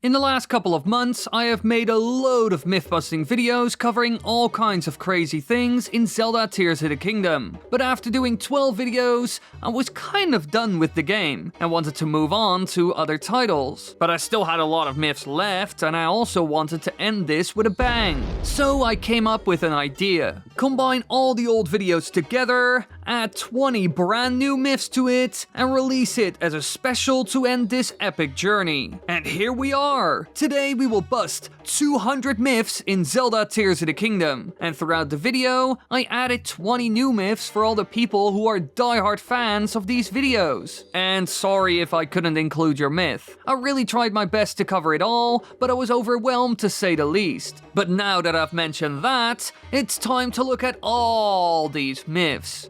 In the last couple of months, I have made a load of myth-busting videos covering all kinds of crazy things in Zelda Tears of the Kingdom. But after doing 12 videos, I was kind of done with the game and wanted to move on to other titles. But I still had a lot of myths left, and I also wanted to end this with a bang. So I came up with an idea. Combine all the old videos together, add 20 brand new myths to it, and release it as a special to end this epic journey. And here we are! Today we will bust 200 myths in Zelda Tears of the Kingdom. And throughout the video, I added 20 new myths for all the people who are diehard fans of these videos. And sorry if I couldn't include your myth. I really tried my best to cover it all, but I was overwhelmed to say the least. But now that I've mentioned that, it's time to look at all these myths.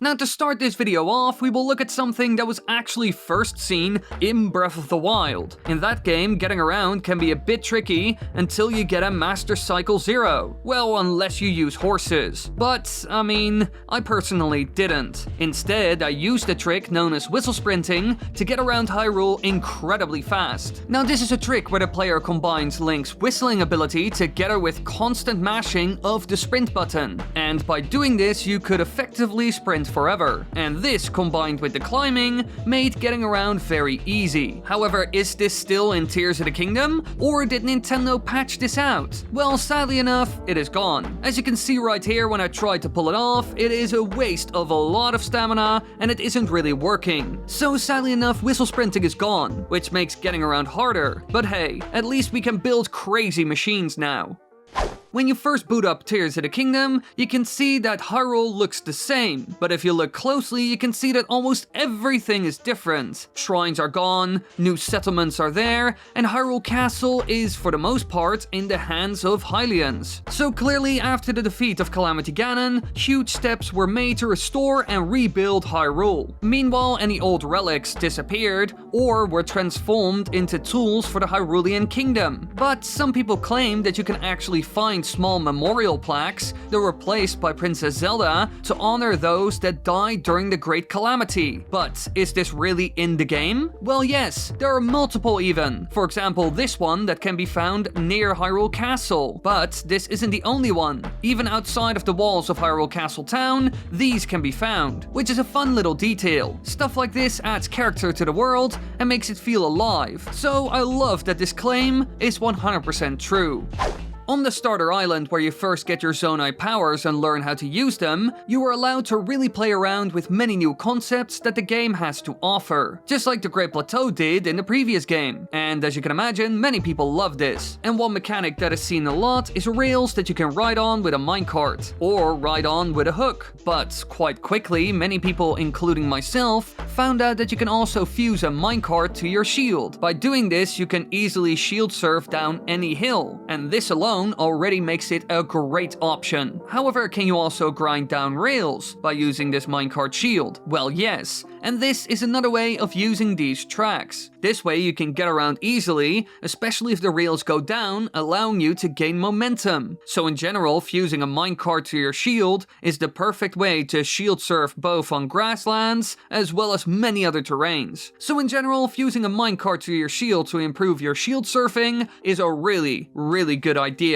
Now to start this video off, we will look at something that was actually first seen in Breath of the Wild. In that game, getting around can be a bit tricky until you get a Master Cycle 0. Well, unless you use horses. But, I personally didn't. Instead, I used a trick known as whistle sprinting to get around Hyrule incredibly fast. Now this is a trick where the player combines Link's whistling ability together with constant mashing of the sprint button. And by doing this, you could effectively sprint forever. And this, combined with the climbing, made getting around very easy. However, is this still in Tears of the Kingdom? Or did Nintendo patch this out? Well, sadly enough, it is gone. As you can see right here, when I tried to pull it off, it is a waste of a lot of stamina, and it isn't really working. So sadly enough, whistle sprinting is gone, which makes getting around harder. But hey, at least we can build crazy machines now. When you first boot up Tears of the Kingdom, you can see that Hyrule looks the same, but if you look closely, you can see that almost everything is different. Shrines are gone, new settlements are there, and Hyrule Castle is, for the most part, in the hands of Hylians. So clearly, after the defeat of Calamity Ganon, huge steps were made to restore and rebuild Hyrule. Meanwhile, any old relics disappeared, or were transformed into tools for the Hyrulean Kingdom. But some people claim that you can actually find small memorial plaques that were placed by Princess Zelda to honor those that died during the Great Calamity. But is this really in the game? Well, yes, there are multiple even. For example, this one that can be found near Hyrule Castle. But this isn't the only one. Even outside of the walls of Hyrule Castle town, these can be found, which is a fun little detail. Stuff like this adds character to the world and makes it feel alive. So I love that this claim is 100% true. On the starter island, where you first get your Zonai powers and learn how to use them, you are allowed to really play around with many new concepts that the game has to offer, just like the Great Plateau did in the previous game. And as you can imagine, many people love this. And one mechanic that is seen a lot is rails that you can ride on with a minecart, or ride on with a hook. But quite quickly, many people, including myself, found out that you can also fuse a minecart to your shield. By doing this, you can easily shield surf down any hill, and this alone already makes it a great option. However, can you also grind down rails by using this minecart shield? Well, yes, and this is another way of using these tracks. This way you can get around easily, especially if the rails go down, allowing you to gain momentum. So in general, fusing a minecart to your shield is the perfect way to shield surf both on grasslands as well as many other terrains. So in general, fusing a minecart to your shield to improve your shield surfing is a really good idea.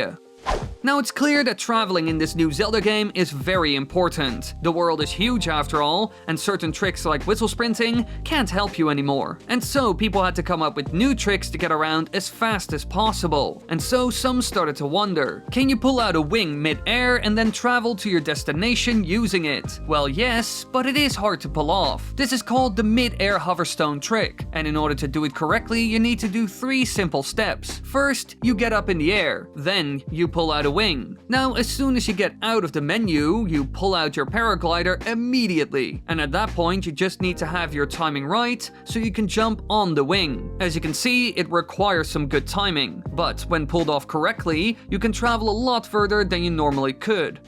Now it's clear that traveling in this new Zelda game is very important. The world is huge after all, and certain tricks like whistle sprinting can't help you anymore. And so people had to come up with new tricks to get around as fast as possible. And so some started to wonder, can you pull out a wing mid-air and then travel to your destination using it? Well, yes, but it is hard to pull off. This is called the mid-air hoverstone trick, and in order to do it correctly, you need to do 3 simple steps. First, you get up in the air, then you pull out a wing. Now, as soon as you get out of the menu, you pull out your paraglider immediately. And at that point, you just need to have your timing right, so you can jump on the wing. As you can see, it requires some good timing, but when pulled off correctly, you can travel a lot further than you normally could.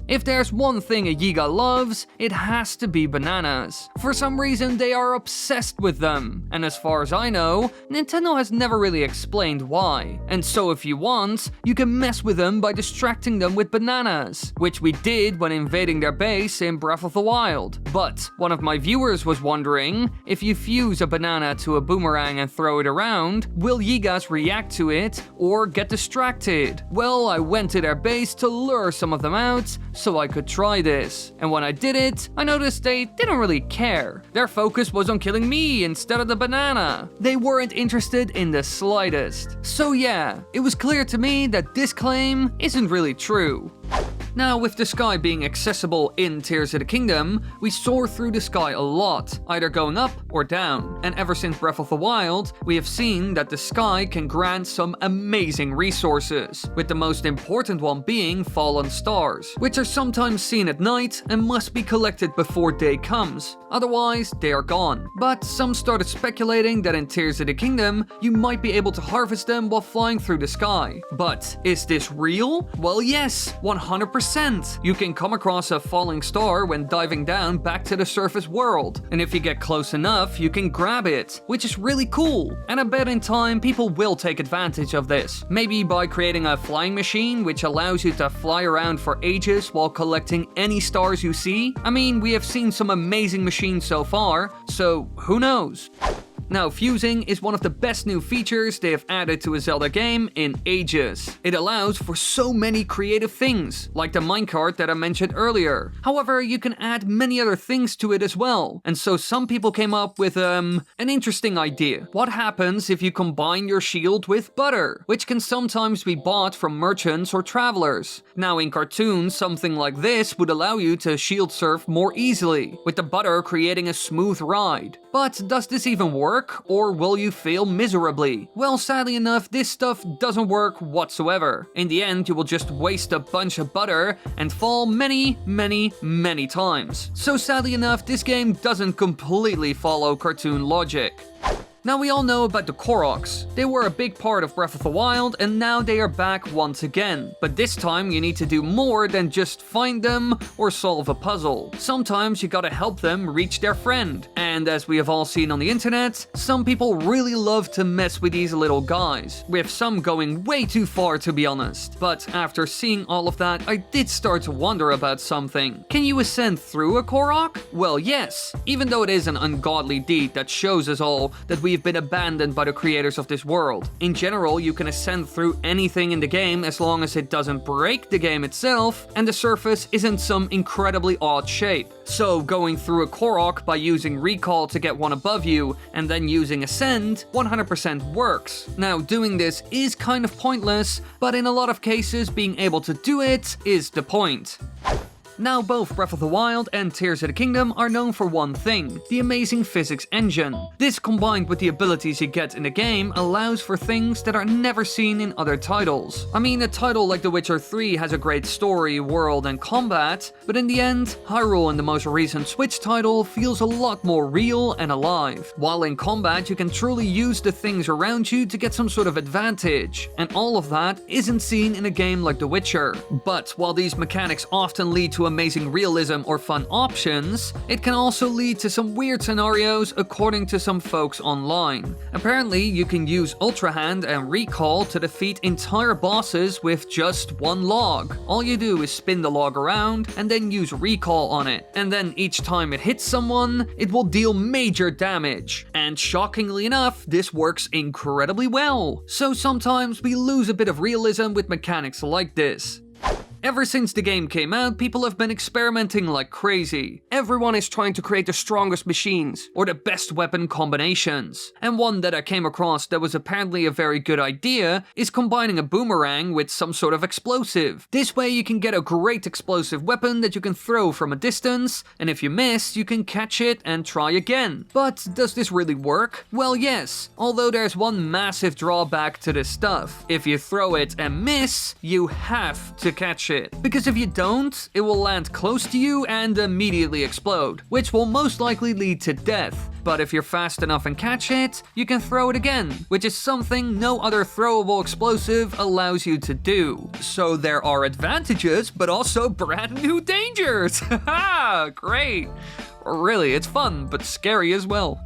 If there's one thing a Yiga loves, it has to be bananas. For some reason, they are obsessed with them. And as far as I know, Nintendo has never really explained why. And so if you want, you can mess with them by distracting them with bananas, which we did when invading their base in Breath of the Wild. But one of my viewers was wondering, if you fuse a banana to a boomerang and throw it around, will Yigas react to it or get distracted? Well, I went to their base to lure some of them out so I could try this. And when I did it, I noticed they didn't really care. Their focus was on killing me instead of the banana. They weren't interested in the slightest. So yeah, it was clear to me that this claim isn't really true. Now, with the sky being accessible in Tears of the Kingdom, we soar through the sky a lot, either going up or down. And ever since Breath of the Wild, we have seen that the sky can grant some amazing resources, with the most important one being fallen stars, which are sometimes seen at night and must be collected before day comes, otherwise they are gone. But some started speculating that in Tears of the Kingdom, you might be able to harvest them while flying through the sky. But is this real? Well, yes, 100%. You can come across a falling star when diving down back to the surface world, and if you get close enough, you can grab it, which is really cool. And I bet in time people will take advantage of this, maybe by creating a flying machine which allows you to fly around for ages while collecting any stars you see. I mean, we have seen some amazing machines so far, so who knows? Now, fusing is one of the best new features they have added to a Zelda game in ages. It allows for so many creative things, like the minecart that I mentioned earlier. However, you can add many other things to it as well. And so some people came up with an interesting idea. What happens if you combine your shield with butter, which can sometimes be bought from merchants or travelers? Now, in cartoons, something like this would allow you to shield surf more easily, with the butter creating a smooth ride. But does this even work? Or will you fail miserably? Well, sadly enough, this stuff doesn't work whatsoever. In the end, you will just waste a bunch of butter and fall many times. So sadly enough, this game doesn't completely follow cartoon logic. Now, we all know about the Koroks. They were a big part of Breath of the Wild, and now they are back once again. But this time, you need to do more than just find them or solve a puzzle. Sometimes you gotta help them reach their friend. And as we have all seen on the internet, some people really love to mess with these little guys, with some going way too far, to be honest. But after seeing all of that, I did start to wonder about something. Can you ascend through a Korok? Well, yes. Even though it is an ungodly deed that shows us all that we've been abandoned by the creators of this world. In general, you can ascend through anything in the game as long as it doesn't break the game itself and the surface isn't some incredibly odd shape. So going through a Korok by using recall to get one above you and then using ascend 100% works. Now, doing this is kind of pointless, but in a lot of cases being able to do it is the point. Now, both Breath of the Wild and Tears of the Kingdom are known for one thing, the amazing physics engine. This, combined with the abilities you get in the game, allows for things that are never seen in other titles. I mean, a title like The Witcher 3 has a great story, world, and combat, but in the end, Hyrule in the most recent Switch title feels a lot more real and alive. While in combat, you can truly use the things around you to get some sort of advantage, and all of that isn't seen in a game like The Witcher. But while these mechanics often lead to amazing realism or fun options, it can also lead to some weird scenarios according to some folks online. Apparently, you can use Ultra Hand and Recall to defeat entire bosses with just one log. All you do is spin the log around and then use Recall on it. And then each time it hits someone, it will deal major damage. And shockingly enough, this works incredibly well. So sometimes we lose a bit of realism with mechanics like this. Ever since the game came out, people have been experimenting like crazy. Everyone is trying to create the strongest machines, or the best weapon combinations. And one that I came across that was apparently a very good idea is combining a boomerang with some sort of explosive. This way you can get a great explosive weapon that you can throw from a distance, and if you miss, you can catch it and try again. But does this really work? Well, yes, although there's one massive drawback to this stuff. If you throw it and miss, you have to catch catch it. Because if you don't, it will land close to you and immediately explode, which will most likely lead to death. But if you're fast enough and catch it, you can throw it again, which is something no other throwable explosive allows you to do. So there are advantages, but also brand new dangers! Haha, great! Really, it's fun, but scary as well.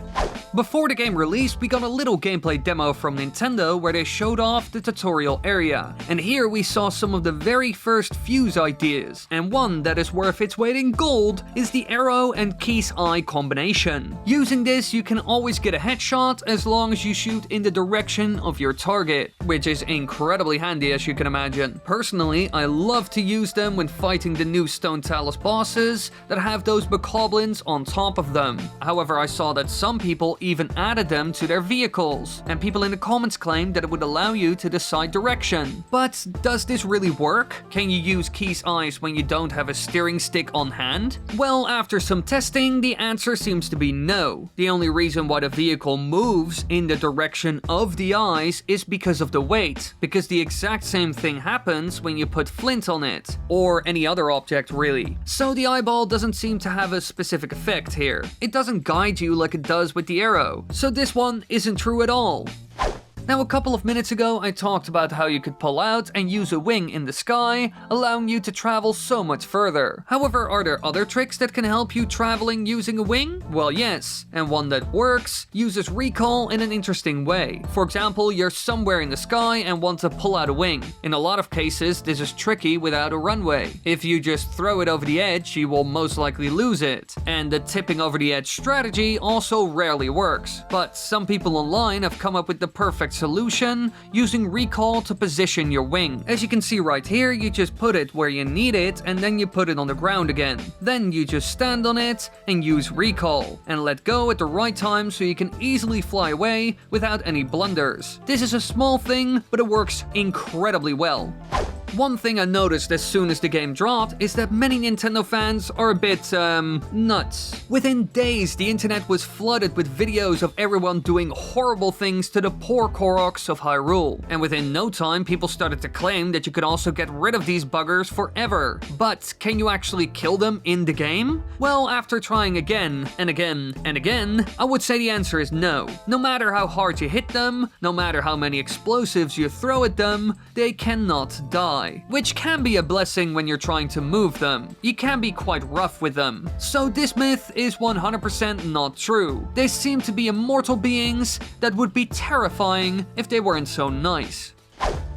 Before the game released, we got a little gameplay demo from Nintendo where they showed off the tutorial area. And here we saw some of the very first fuse ideas. And one that is worth its weight in gold is the arrow and Key's eye combination. Using this, you can always get a headshot as long as you shoot in the direction of your target, which is incredibly handy as you can imagine. Personally, I love to use them when fighting the new Stone Talus bosses that have those bokoblins on top of them. However, I saw that some people even added them to their vehicles, and people in the comments claimed that it would allow you to decide direction. But does this really work? Can you use Key's eyes when you don't have a steering stick on hand? Well, after some testing, the answer seems to be no. The only reason why the vehicle moves in the direction of the eyes is because of the weight, because the exact same thing happens when you put flint on it, or any other object really. So the eyeball doesn't seem to have a specific effect here. It doesn't guide you like it does with the arrow, so this one isn't true at all. Now, a couple of minutes ago, I talked about how you could pull out and use a wing in the sky, allowing you to travel so much further. However, are there other tricks that can help you traveling using a wing? Well, yes, and one that works uses recall in an interesting way. For example, you're somewhere in the sky and want to pull out a wing. In a lot of cases, this is tricky without a runway. If you just throw it over the edge, you will most likely lose it. And the tipping over the edge strategy also rarely works. But some people online have come up with the perfect solution, using recall to position your wing. As you can see right here, you just put it where you need it and then you put it on the ground again. Then you just stand on it and use recall, and let go at the right time so you can easily fly away without any blunders. This is a small thing, but it works incredibly well. One thing I noticed as soon as the game dropped is that many Nintendo fans are a bit, nuts. Within days, the internet was flooded with videos of everyone doing horrible things to the poor Koroks of Hyrule. And within no time, people started to claim that you could also get rid of these buggers forever. But can you actually kill them in the game? Well, after trying again and again and again, I would say the answer is no. No matter how hard you hit them, no matter how many explosives you throw at them, they cannot die. Which can be a blessing when you're trying to move them. You can be quite rough with them. So this myth is 100% not true. They seem to be immortal beings that would be terrifying if they weren't so nice.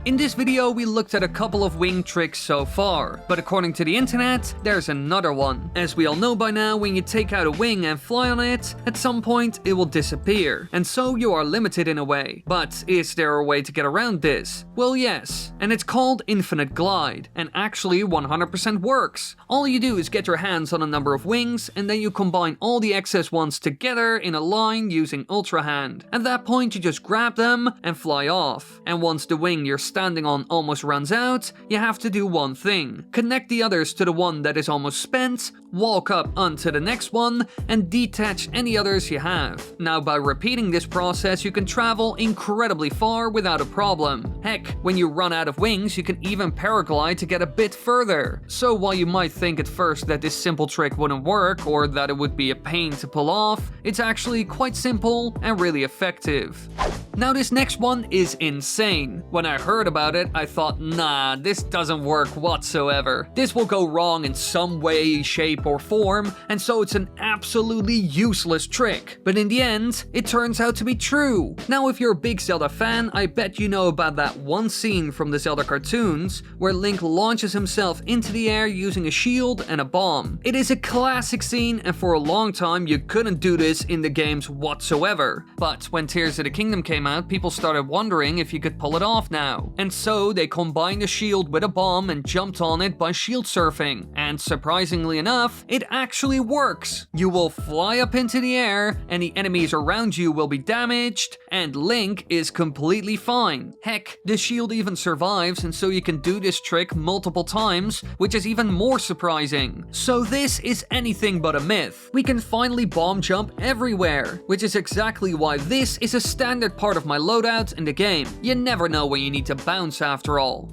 In this video, we looked at a couple of wing tricks so far, but according to the internet, there's another one. As we all know by now, when you take out a wing and fly on it, at some point it will disappear, and so you are limited in a way. But is there a way to get around this? Well, yes, and it's called Infinite Glide, and actually 100% works. All you do is get your hands on a number of wings, and then you combine all the excess ones together in a line using Ultra Hand. At that point, you just grab them and fly off. And once the wing you're standing on almost runs out, you have to do one thing. Connect the others to the one that is almost spent, walk up onto the next one, and detach any others you have. Now, by repeating this process, you can travel incredibly far without a problem. Heck, when you run out of wings, you can even paraglide to get a bit further. So while you might think at first that this simple trick wouldn't work, or that it would be a pain to pull off, it's actually quite simple and really effective. Now, this next one is insane. When I heard about it, I thought, nah, this doesn't work whatsoever. This will go wrong in some way, shape, or form, and so it's an absolutely useless trick. But in the end, it turns out to be true. Now, if you're a big Zelda fan, I bet you know about that one scene from the Zelda cartoons where Link launches himself into the air using a shield and a bomb. It is a classic scene, and for a long time you couldn't do this in the games whatsoever. But when Tears of the Kingdom came out, people started wondering if you could pull it off now. And so they combined a shield with a bomb and jumped on it by shield surfing. And surprisingly enough, it actually works. You will fly up into the air, and the enemies around you will be damaged, and Link is completely fine. Heck, the shield even survives, and so you can do this trick multiple times, which is even more surprising. So this is anything but a myth. We can finally bomb jump everywhere, which is exactly why this is a standard part of my loadout in the game. You never know when you need to bounce after all.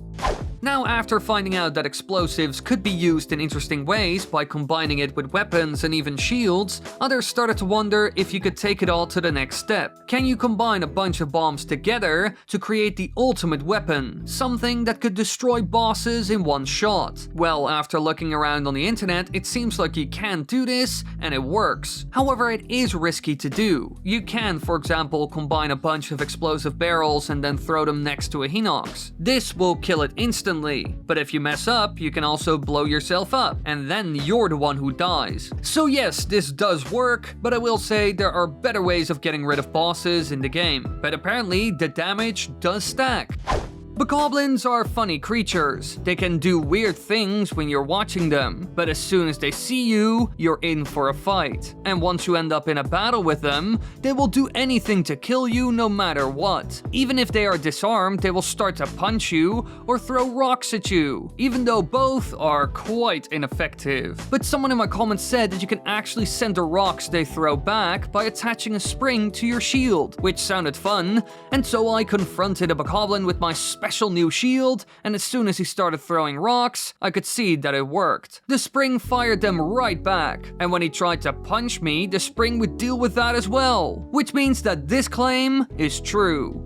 Now, after finding out that explosives could be used in interesting ways by combining it with weapons and even shields, others started to wonder if you could take it all to the next step. Can you combine a bunch of bombs together to create the ultimate weapon? Something that could destroy bosses in one shot? Well, after looking around on the internet, it seems like you can do this, and it works. However, it is risky to do. You can, for example, combine a bunch of explosive barrels and then throw them next to a Hinox. This will kill it instantly, but if you mess up, you can also blow yourself up, and then you're the one who dies. So yes, this does work, but I will say there are better ways of getting rid of bosses in the game. But apparently, the damage does stack. Bokoblins are funny creatures. They can do weird things when you're watching them, but as soon as they see you, you're in for a fight. And once you end up in a battle with them, they will do anything to kill you no matter what. Even if they are disarmed, they will start to punch you or throw rocks at you, even though both are quite ineffective. But someone in my comments said that you can actually send the rocks they throw back by attaching a spring to your shield, which sounded fun, and so I confronted a Bokoblin with my special new shield, and as soon as he started throwing rocks, I could see that it worked. The spring fired them right back, and when he tried to punch me, the spring would deal with that as well, which means that this claim is true.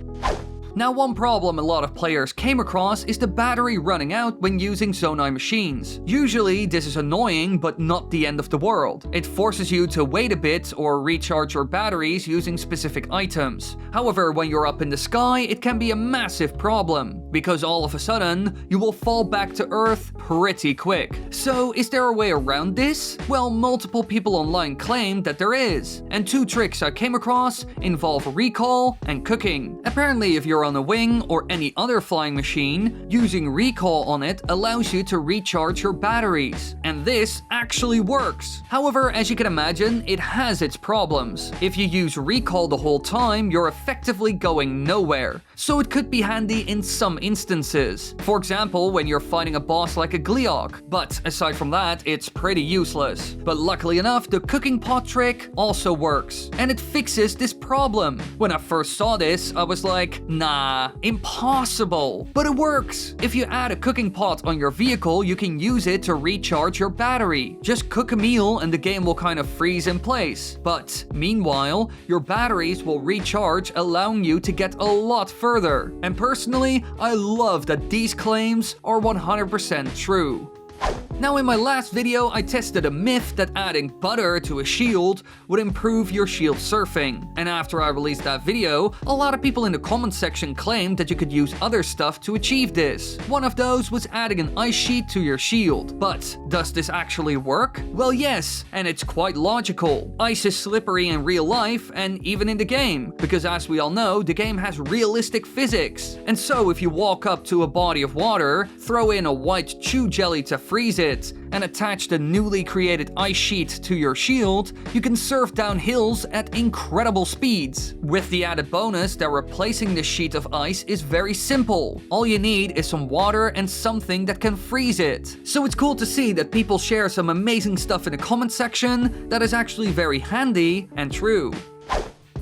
Now, one problem a lot of players came across is the battery running out when using Zonai machines. Usually, this is annoying, but not the end of the world. It forces you to wait a bit or recharge your batteries using specific items. However, when you're up in the sky, it can be a massive problem, because all of a sudden, you will fall back to Earth pretty quick. So, is there a way around this? Well, multiple people online claim that there is, and two tricks I came across involve recall and cooking. Apparently, if you're on a wing or any other flying machine, using recall on it allows you to recharge your batteries, and this actually works. However, as you can imagine, it has its problems. If you use recall the whole time, you're effectively going nowhere, so it could be handy in some instances. For example, when you're fighting a boss like a Gleeok, but aside from that, it's pretty useless. But luckily enough, the cooking pot trick also works, and it fixes this problem. When I first saw this, I was like, nah, impossible. But it works. If you add a cooking pot on your vehicle, you can use it to recharge your battery. Just cook a meal and the game will kind of freeze in place. But meanwhile, your batteries will recharge, allowing you to get a lot further. And personally, I love that these claims are 100% true. Now, in my last video, I tested a myth that adding butter to a shield would improve your shield surfing. And after I released that video, a lot of people in the comment section claimed that you could use other stuff to achieve this. One of those was adding an ice sheet to your shield. But does this actually work? Well, yes, and it's quite logical. Ice is slippery in real life and even in the game, because as we all know, the game has realistic physics. And so if you walk up to a body of water, throw in a white chew jelly to freeze it, and attach the newly created ice sheet to your shield, you can surf down hills at incredible speeds. With the added bonus that replacing the sheet of ice is very simple. All you need is some water and something that can freeze it. So it's cool to see that people share some amazing stuff in the comment section that is actually very handy and true.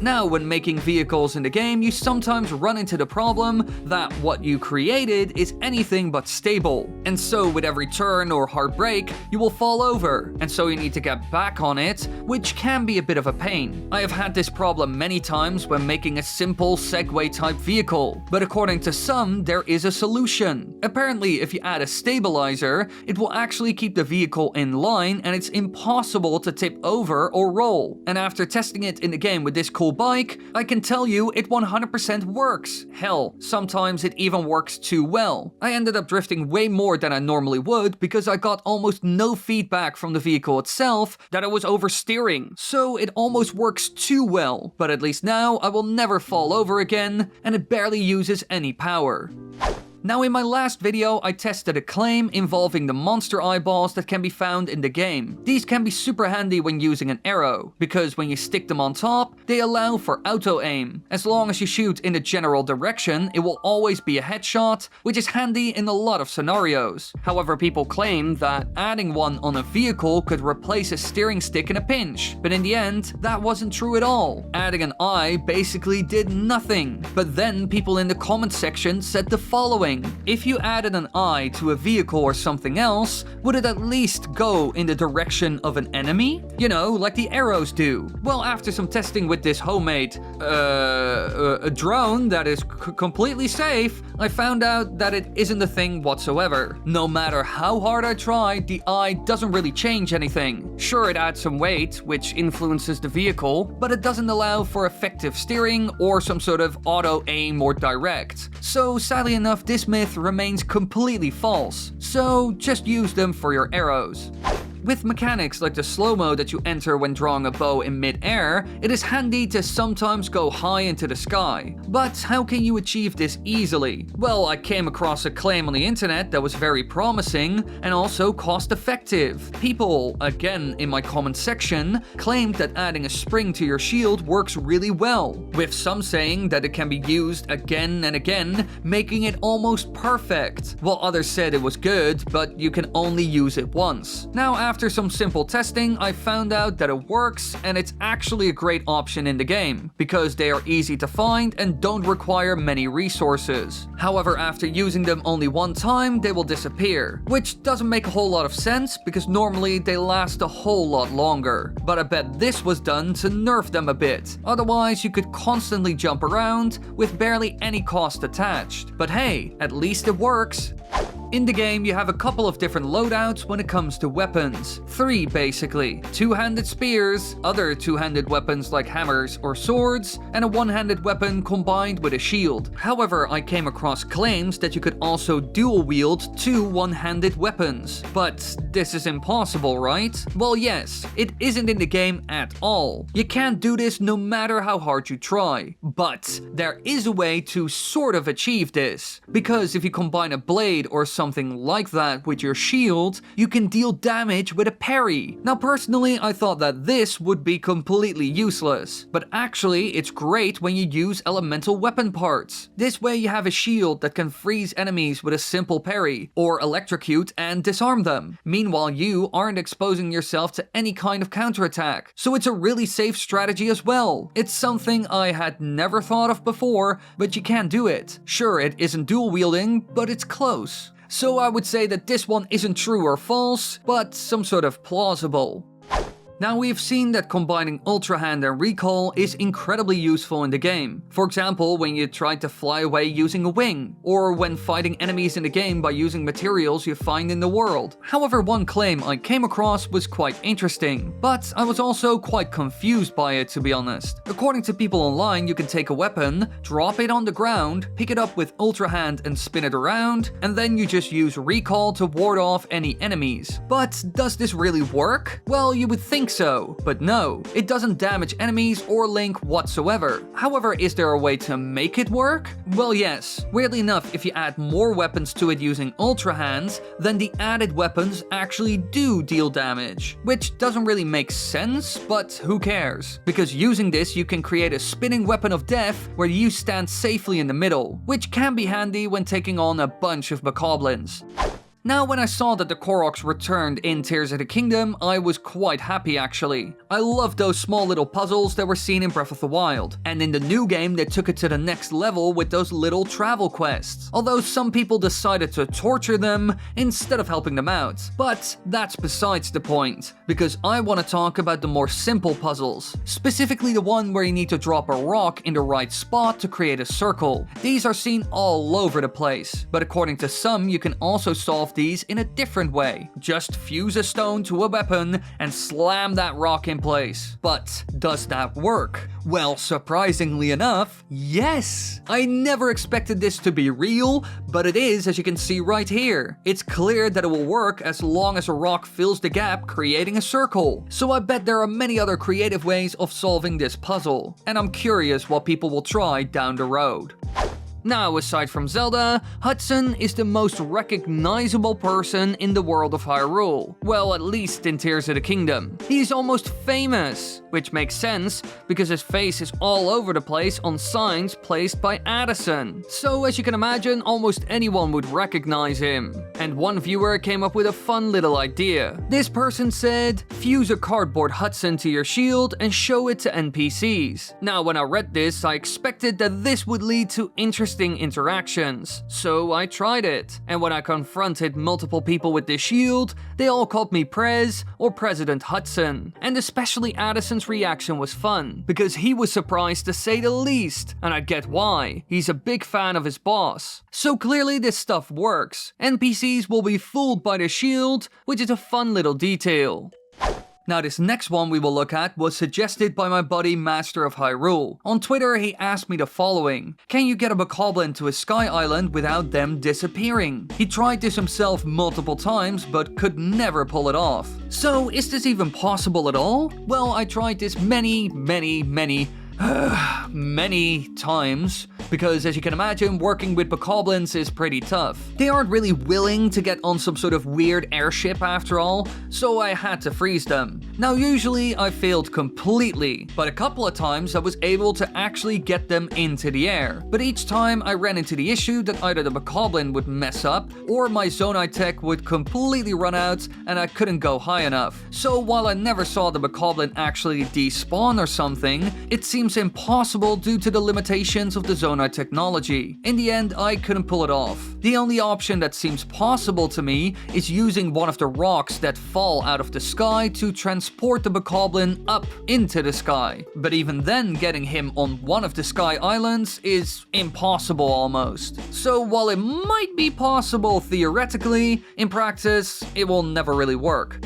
Now, when making vehicles in the game, you sometimes run into the problem that what you created is anything but stable. And so with every turn or hard brake, you will fall over, and so you need to get back on it, which can be a bit of a pain. I have had this problem many times when making a simple Segway type vehicle, but according to some, there is a solution. Apparently, if you add a stabilizer, it will actually keep the vehicle in line and it's impossible to tip over or roll. And after testing it in the game with this cool bike, I can tell you it 100% works. Hell, sometimes it even works too well. I ended up drifting way more than I normally would because I got almost no feedback from the vehicle itself that I was oversteering. So it almost works too well, but at least now I will never fall over again and it barely uses any power. Now, in my last video, I tested a claim involving the monster eyeballs that can be found in the game. These can be super handy when using an arrow, because when you stick them on top, they allow for auto-aim. As long as you shoot in the general direction, it will always be a headshot, which is handy in a lot of scenarios. However, people claim that adding one on a vehicle could replace a steering stick in a pinch, but in the end, that wasn't true at all. Adding an eye basically did nothing. But then people in the comment section said the following: wondering, if you added an eye to a vehicle or something else, would it at least go in the direction of an enemy? You know, like the arrows do. Well, after some testing with this homemade, a drone that is completely safe, I found out that it isn't a thing whatsoever. No matter how hard I tried, the eye doesn't really change anything. Sure, it adds some weight, which influences the vehicle, but it doesn't allow for effective steering or some sort of auto aim or direct. So sadly enough, this myth remains completely false. So just use them for your arrows. With mechanics like the slow-mo that you enter when drawing a bow in mid-air, it is handy to sometimes go high into the sky. But how can you achieve this easily? Well, I came across a claim on the internet that was very promising and also cost-effective. People, again in my comment section, claimed that adding a spring to your shield works really well, with some saying that it can be used again and again, making it almost perfect, while others said it was good, but you can only use it once. Now, after some simple testing, I found out that it works and it's actually a great option in the game, because they are easy to find and don't require many resources. However, after using them only one time, they will disappear, which doesn't make a whole lot of sense because normally they last a whole lot longer. But I bet this was done to nerf them a bit, otherwise you could constantly jump around with barely any cost attached. But hey, at least it works. In the game, you have a couple of different loadouts when it comes to weapons. 3 basically. Two-handed spears, other two-handed weapons like hammers or swords, and a one-handed weapon combined with a shield. However, I came across claims that you could also dual-wield 2 one-handed weapons. But this is impossible, right? Well, yes, it isn't in the game at all. You can't do this no matter how hard you try. But there is a way to sort of achieve this. Because if you combine a blade or something like that with your shield, you can deal damage with a parry. Now personally, I thought that this would be completely useless, but actually it's great when you use elemental weapon parts. This way you have a shield that can freeze enemies with a simple parry, or electrocute and disarm them. Meanwhile, you aren't exposing yourself to any kind of counterattack, so it's a really safe strategy as well. It's something I had never thought of before, but you can do it. Sure, it isn't dual wielding, but it's close. So I would say that this one isn't true or false, but some sort of plausible. Now, we've seen that combining Ultra Hand and Recall is incredibly useful in the game. For example, when you try to fly away using a wing, or when fighting enemies in the game by using materials you find in the world. However, one claim I came across was quite interesting, but I was also quite confused by it, to be honest. According to people online, you can take a weapon, drop it on the ground, pick it up with Ultra Hand and spin it around, and then you just use Recall to ward off any enemies. But does this really work? Well, you would think so, but no, it doesn't damage enemies or Link whatsoever. However, is there a way to make it work? Well, yes. Weirdly enough, if you add more weapons to it using Ultra Hands, then the added weapons actually do deal damage. Which doesn't really make sense, but who cares? Because using this, you can create a spinning weapon of death where you stand safely in the middle, which can be handy when taking on a bunch of bokoblins. Now, when I saw that the Koroks returned in Tears of the Kingdom, I was quite happy actually. I love those small little puzzles that were seen in Breath of the Wild, and in the new game they took it to the next level with those little travel quests. Although some people decided to torture them instead of helping them out. But that's besides the point, because I want to talk about the more simple puzzles. Specifically the one where you need to drop a rock in the right spot to create a circle. These are seen all over the place, but according to some you can also solve these in a different way. Just fuse a stone to a weapon and slam that rock in place. But does that work? Well, surprisingly enough, yes! I never expected this to be real, but it is, as you can see right here. It's clear that it will work as long as a rock fills the gap, creating a circle. So I bet there are many other creative ways of solving this puzzle, and I'm curious what people will try down the road. Now, aside from Zelda, Hudson is the most recognizable person in the world of Hyrule. Well, at least in Tears of the Kingdom. He's almost famous, which makes sense because his face is all over the place on signs placed by Addison. So, as you can imagine, almost anyone would recognize him. And one viewer came up with a fun little idea. This person said, fuse a cardboard Hudson to your shield and show it to NPCs. Now, when I read this, I expected that this would lead to interesting interesting interactions, so I tried it. And when I confronted multiple people with this shield, they all called me Prez or President Hudson. And especially Addison's reaction was fun, because he was surprised to say the least, and I get why. He's a big fan of his boss. So clearly this stuff works. NPCs will be fooled by the shield, which is a fun little detail. Now this next one we will look at was suggested by my buddy Master of Hyrule. On Twitter he asked me the following: can you get a bokoblin to a sky island without them disappearing? He tried this himself multiple times but could never pull it off. So is this even possible at all? Well, I tried this many times, because as you can imagine, working with bokoblins is pretty tough. They aren't really willing to get on some sort of weird airship after all, so I had to freeze them. Now usually I failed completely, but a couple of times I was able to actually get them into the air. But each time I ran into the issue that either the bokoblin would mess up, or my zonai tech would completely run out and I couldn't go high enough. So while I never saw the bokoblin actually despawn or something, it seems impossible due to the limitations of the zonai technology. In the end, I couldn't pull it off. The only option that seems possible to me is using one of the rocks that fall out of the sky to transport the bokoblin up into the sky. But even then, getting him on one of the sky islands is impossible almost. So while it might be possible theoretically, in practice, it will never really work.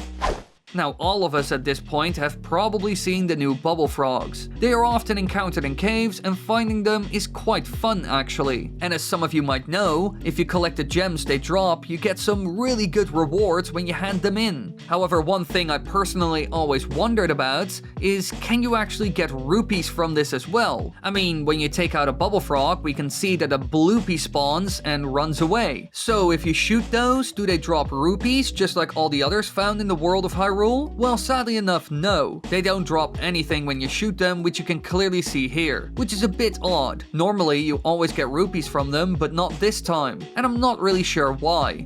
Now, all of us at this point have probably seen the new bubble frogs. They are often encountered in caves, and finding them is quite fun actually. And as some of you might know, if you collect the gems they drop, you get some really good rewards when you hand them in. However, one thing I personally always wondered about is, can you actually get rupees from this as well? I mean, when you take out a bubble frog, we can see that a bloopy spawns and runs away. So if you shoot those, do they drop rupees just like all the others found in the world of Hyrule? Well, sadly enough, no. They don't drop anything when you shoot them, which you can clearly see here, which is a bit odd. Normally, you always get rupees from them, but not this time, and I'm not really sure why.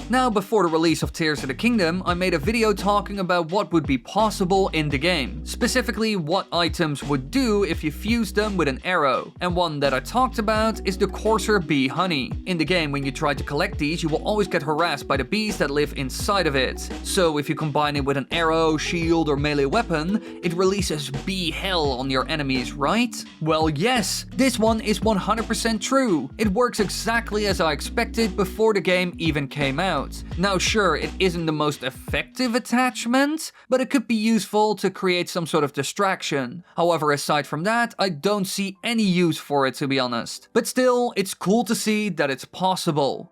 Now, before the release of Tears of the Kingdom, I made a video talking about what would be possible in the game. Specifically, what items would do if you fused them with an arrow. And one that I talked about is the courser bee honey. In the game, when you try to collect these, you will always get harassed by the bees that live inside of it. So if you combine it with an arrow, shield, or melee weapon, it releases bee hell on your enemies, right? Well, yes, this one is 100% true. It works exactly as I expected before the game even came out. Now sure, it isn't the most effective attachment, but it could be useful to create some sort of distraction. However, aside from that, I don't see any use for it, to be honest. But still, it's cool to see that it's possible.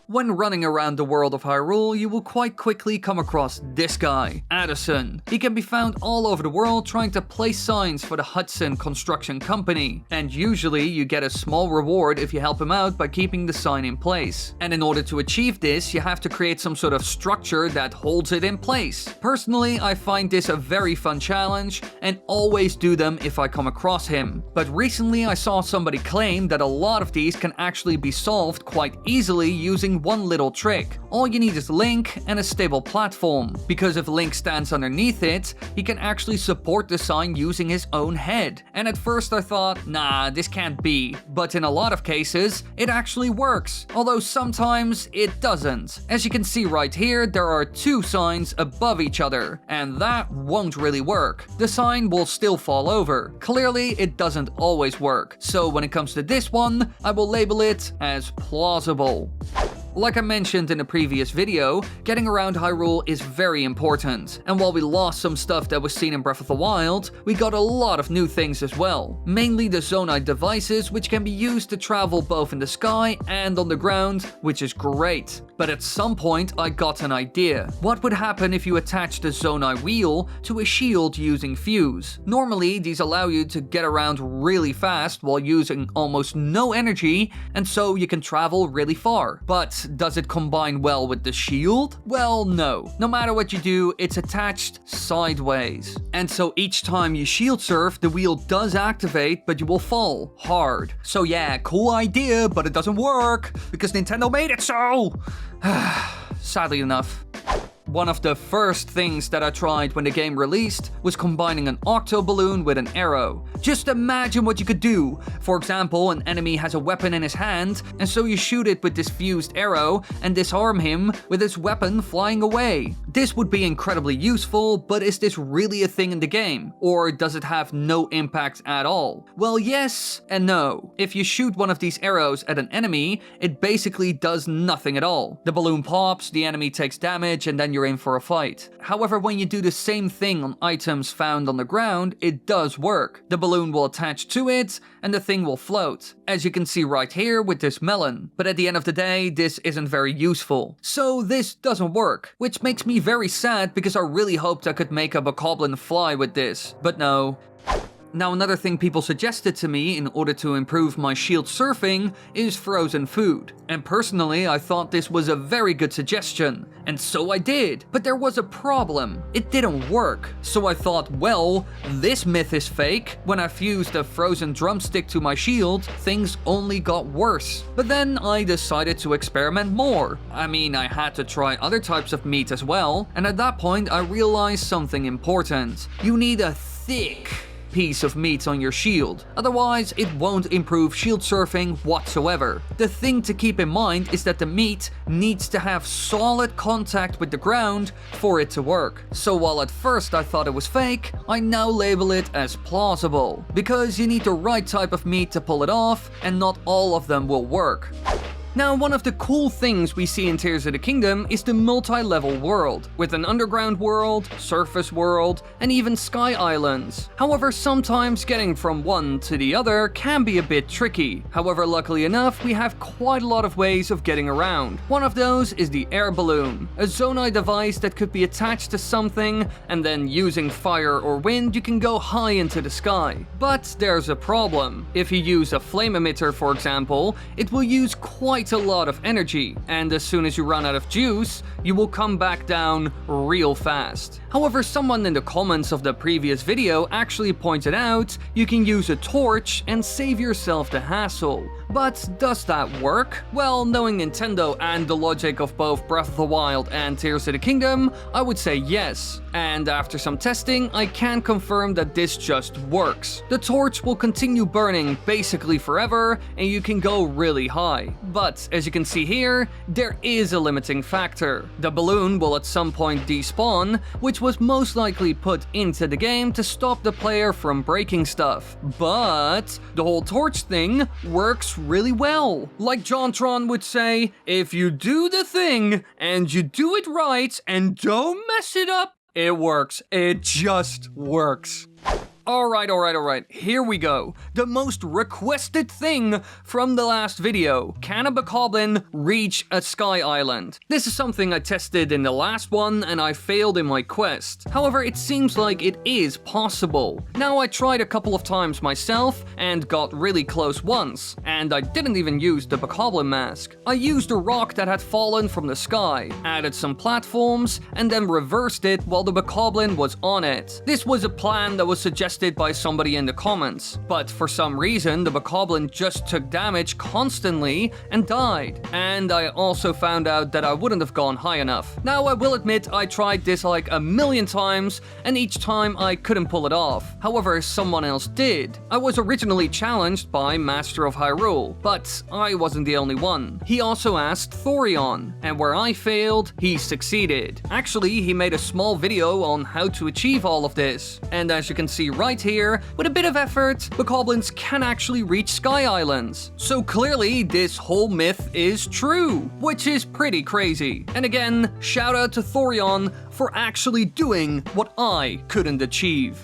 When running around the world of Hyrule, you will quite quickly come across this guy, Addison. He can be found all over the world trying to place signs for the Hudson Construction Company, and usually you get a small reward if you help him out by keeping the sign in place. And in order to achieve this, you have to create some sort of structure that holds it in place. Personally, I find this a very fun challenge, and always do them if I come across him. But recently I saw somebody claim that a lot of these can actually be solved quite easily using one little trick. All you need is Link and a stable platform, because if Link stands underneath it, he can actually support the sign using his own head. And at first I thought, nah, this can't be. But in a lot of cases, it actually works, although sometimes it doesn't. As you can see right here, there are two signs above each other, and that won't really work. The sign will still fall over. Clearly, it doesn't always work. So when it comes to this one, I will label it as plausible. Like I mentioned in a previous video, getting around Hyrule is very important, and while we lost some stuff that was seen in Breath of the Wild, we got a lot of new things as well. Mainly the zonai devices, which can be used to travel both in the sky and on the ground, which is great. But at some point I got an idea. What would happen if you attach the zonai wheel to a shield using fuse? Normally these allow you to get around really fast while using almost no energy, and so you can travel really far. But does it combine well with the shield? Well, no. No matter what you do, it's attached sideways. And so each time you shield surf, the wheel does activate, but you will fall hard. So yeah, cool idea, but it doesn't work, because Nintendo made it so! Sadly enough. One of the first things that I tried when the game released was combining an octo balloon with an arrow. Just imagine what you could do. For example, an enemy has a weapon in his hand, and so you shoot it with this fused arrow and disarm him with his weapon flying away. This would be incredibly useful, but is this really a thing in the game? Or does it have no impact at all? Well, yes and no. If you shoot one of these arrows at an enemy, it basically does nothing at all. The balloon pops, the enemy takes damage, and then you're in for a fight. However, when you do the same thing on items found on the ground, it does work. The balloon will attach to it, and the thing will float, as you can see right here with this melon. But at the end of the day, this isn't very useful. So this doesn't work, which makes me very sad because I really hoped I could make a bokoblin fly with this, but no. Now, another thing people suggested to me in order to improve my shield surfing is frozen food. And personally, I thought this was a very good suggestion. And so I did. But there was a problem. It didn't work. So I thought, well, this myth is fake. When I fused a frozen drumstick to my shield, things only got worse. But then I decided to experiment more. I mean, I had to try other types of meat as well. And at that point, I realized something important. You need a thick piece of meat on your shield, otherwise it won't improve shield surfing whatsoever. The thing to keep in mind is that the meat needs to have solid contact with the ground for it to work. So while at first I thought it was fake, I now label it as plausible, because you need the right type of meat to pull it off, and not all of them will work. Now, one of the cool things we see in Tears of the Kingdom is the multi-level world, with an underground world, surface world, and even sky islands. However, sometimes getting from one to the other can be a bit tricky. However, luckily enough, we have quite a lot of ways of getting around. One of those is the air balloon, a zonai device that could be attached to something, and then using fire or wind, you can go high into the sky. But there's a problem. If you use a flame emitter, for example, it will use quite a lot of energy, and as soon as you run out of juice, you will come back down real fast. However, someone in the comments of the previous video actually pointed out you can use a torch and save yourself the hassle. But does that work? Well, knowing Nintendo and the logic of both Breath of the Wild and Tears of the Kingdom, I would say yes. And after some testing, I can confirm that this just works. The torch will continue burning basically forever, and you can go really high. But as you can see here, there is a limiting factor. The balloon will at some point despawn, which was most likely put into the game to stop the player from breaking stuff. But the whole torch thing works really well. Like JonTron would say, if you do the thing, and you do it right, and don't mess it up, it works. It just works. Alright, here we go. The most requested thing from the last video. Can a bokoblin reach a sky island? This is something I tested in the last one and I failed in my quest. However, it seems like it is possible. Now, I tried a couple of times myself and got really close once, and I didn't even use the bokoblin mask. I used a rock that had fallen from the sky, added some platforms, and then reversed it while the bokoblin was on it. This was a plan that was suggested by somebody in the comments, but for some reason the bokoblin just took damage constantly and died. And I also found out that I wouldn't have gone high enough. Now, I will admit I tried this like a million times, and each time I couldn't pull it off. However, someone else did. I was originally challenged by Master of Hyrule, but I wasn't the only one. He also asked Thorion, and where I failed, he succeeded. Actually, he made a small video on how to achieve all of this, and as you can see right here, with a bit of effort, bokoblins can actually reach sky islands. So clearly, this whole myth is true, which is pretty crazy. And again, shout out to Thorion for actually doing what I couldn't achieve.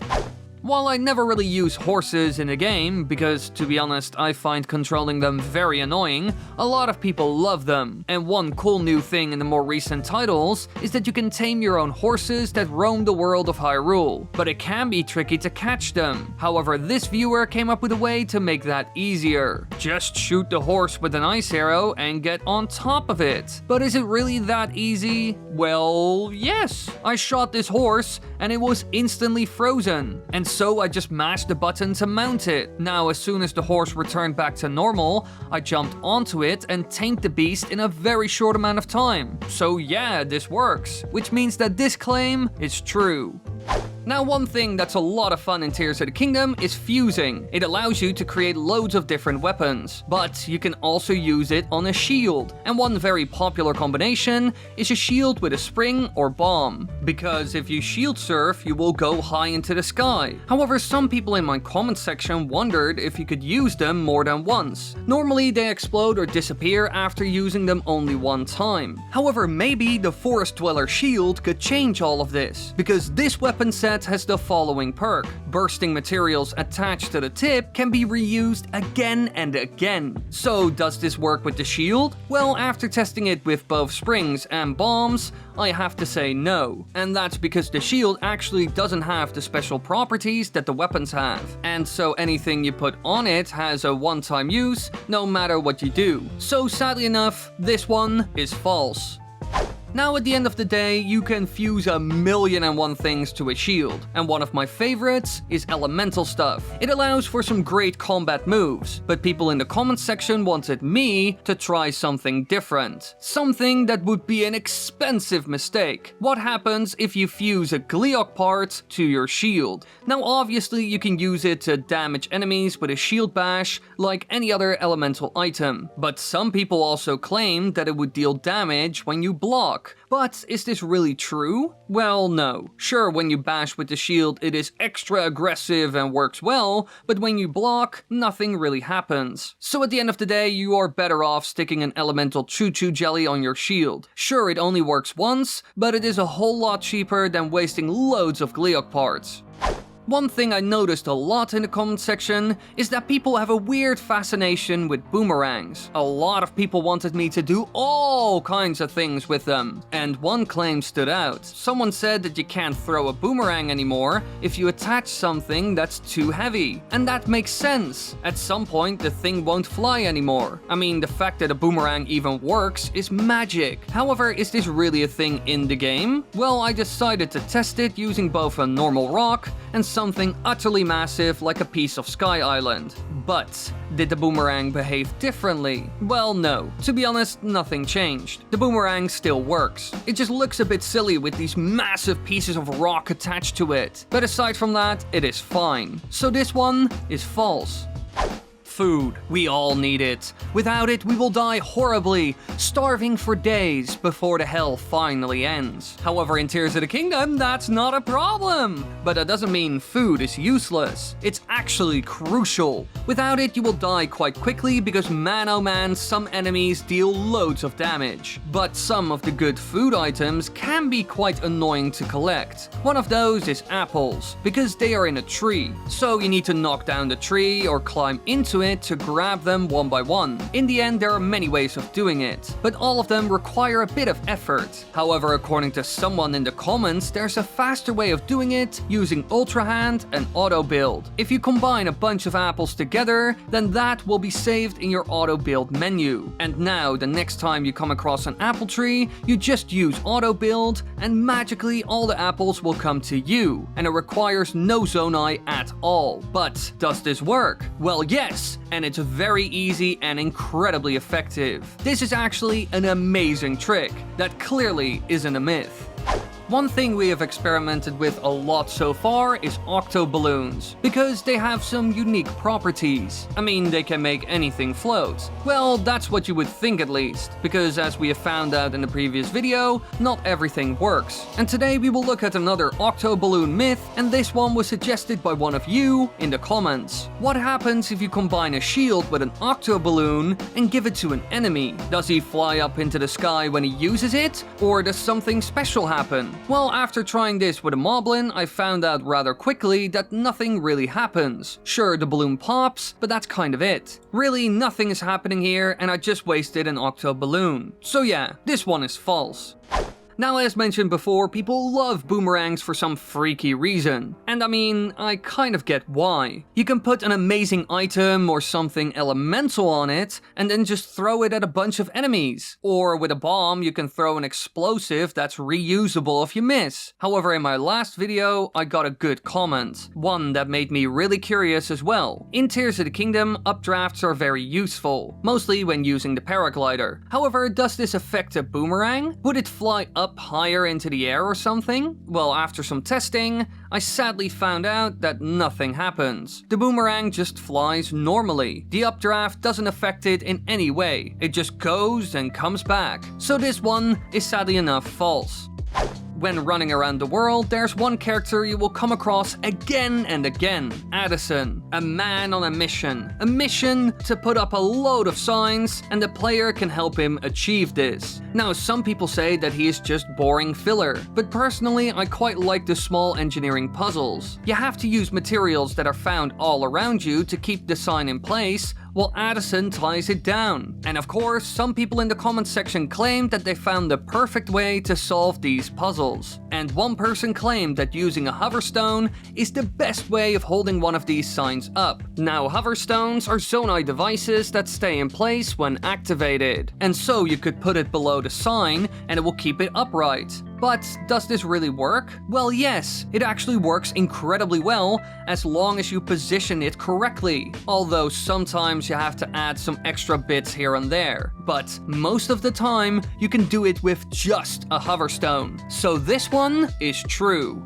While I never really use horses in a game, because to be honest, I find controlling them very annoying, a lot of people love them. And one cool new thing in the more recent titles is that you can tame your own horses that roam the world of Hyrule, but it can be tricky to catch them. However, this viewer came up with a way to make that easier. Just shoot the horse with an ice arrow and get on top of it. But is it really that easy? Well, yes. I shot this horse and it was instantly frozen. And so I just mashed the button to mount it. Now, as soon as the horse returned back to normal, I jumped onto it and tamed the beast in a very short amount of time. So yeah, this works, which means that this claim is true. Now, one thing that's a lot of fun in Tears of the Kingdom is fusing. It allows you to create loads of different weapons, but you can also use it on a shield. And one very popular combination is a shield with a spring or bomb, because if you shield surf, you will go high into the sky. However, some people in my comment section wondered if you could use them more than once. Normally, they explode or disappear after using them only one time. However, maybe the Forest Dweller shield could change all of this, because this weapon set has the following perk. Bursting materials attached to the tip can be reused again and again. So does this work with the shield? Well, after testing it with both springs and bombs, I have to say no. And that's because the shield actually doesn't have the special properties that the weapons have. And so anything you put on it has a one-time use, no matter what you do. So sadly enough, this one is false. Now, at the end of the day, you can fuse a million and one things to a shield, and one of my favorites is elemental stuff. It allows for some great combat moves, but people in the comments section wanted me to try something different. Something that would be an expensive mistake. What happens if you fuse a Gleeok part to your shield? Now, obviously, you can use it to damage enemies with a shield bash, like any other elemental item. But some people also claim that it would deal damage when you block. But is this really true? Well, no. Sure, when you bash with the shield, it is extra aggressive and works well, but when you block, nothing really happens. So at the end of the day, you are better off sticking an elemental choo-choo jelly on your shield. Sure, it only works once, but it is a whole lot cheaper than wasting loads of Gleeok parts. One thing I noticed a lot in the comment section is that people have a weird fascination with boomerangs. A lot of people wanted me to do all kinds of things with them, and one claim stood out. Someone said that you can't throw a boomerang anymore if you attach something that's too heavy. And that makes sense. At some point, the thing won't fly anymore. I mean, the fact that a boomerang even works is magic. However, is this really a thing in the game? Well, I decided to test it using both a normal rock and something utterly massive like a piece of Sky Island. But did the boomerang behave differently? Well, no. To be honest, nothing changed. The boomerang still works. It just looks a bit silly with these massive pieces of rock attached to it. But aside from that, it is fine. So this one is false. Food. We all need it. Without it, we will die horribly, starving for days before the hell finally ends. However, in Tears of the Kingdom, that's not a problem. But that doesn't mean food is useless. It's actually crucial. Without it, you will die quite quickly because man oh man, some enemies deal loads of damage. But some of the good food items can be quite annoying to collect. One of those is apples, because they are in a tree. So you need to knock down the tree or climb into it to grab them one by one. In the end, there are many ways of doing it, but all of them require a bit of effort. However, according to someone in the comments, there's a faster way of doing it using Ultra Hand and Auto Build. If you combine a bunch of apples together, then that will be saved in your Auto Build menu. And now, the next time you come across an apple tree, you just use Auto Build, and magically all the apples will come to you, and it requires no zonai at all. But does this work? Well, yes, and it's very easy and incredibly effective. This is actually an amazing trick that clearly isn't a myth. One thing we have experimented with a lot so far is octo balloons, because they have some unique properties. I mean, they can make anything float. Well, that's what you would think at least, because as we have found out in the previous video, not everything works. And today we will look at another octo balloon myth, and this one was suggested by one of you in the comments. What happens if you combine a shield with an octo balloon and give it to an enemy? Does he fly up into the sky when he uses it, or does something special happen? Well, after trying this with a moblin, I found out rather quickly that nothing really happens. Sure, the balloon pops, but that's kind of it. Really, nothing is happening here, and I just wasted an octo balloon. So yeah, this one is false. Now, as mentioned before, people love boomerangs for some freaky reason. And I mean, I kind of get why. You can put an amazing item or something elemental on it, and then just throw it at a bunch of enemies. Or with a bomb, you can throw an explosive that's reusable if you miss. However, in my last video, I got a good comment. One that made me really curious as well. In Tears of the Kingdom, updrafts are very useful, mostly when using the paraglider. However, does this affect a boomerang? Would it fly up higher into the air or something? Well, after some testing, I sadly found out that nothing happens. The boomerang just flies normally. The updraft doesn't affect it in any way. It just goes and comes back. So this one is sadly enough false. When running around the world, there's one character you will come across again and again. Addison, a man on a mission. A mission to put up a load of signs, and the player can help him achieve this. Now, some people say that he is just boring filler, but personally I quite like the small engineering puzzles. You have to use materials that are found all around you to keep the sign in place, while Addison ties it down. And of course, some people in the comments section claimed that they found the perfect way to solve these puzzles. And one person claimed that using a hoverstone is the best way of holding one of these signs up. Now, hoverstones are zonai devices that stay in place when activated. And so you could put it below the sign and it will keep it upright. But does this really work? Well, yes, it actually works incredibly well as long as you position it correctly. Although sometimes you have to add some extra bits here and there. But most of the time, you can do it with just a hoverstone. So this one is true.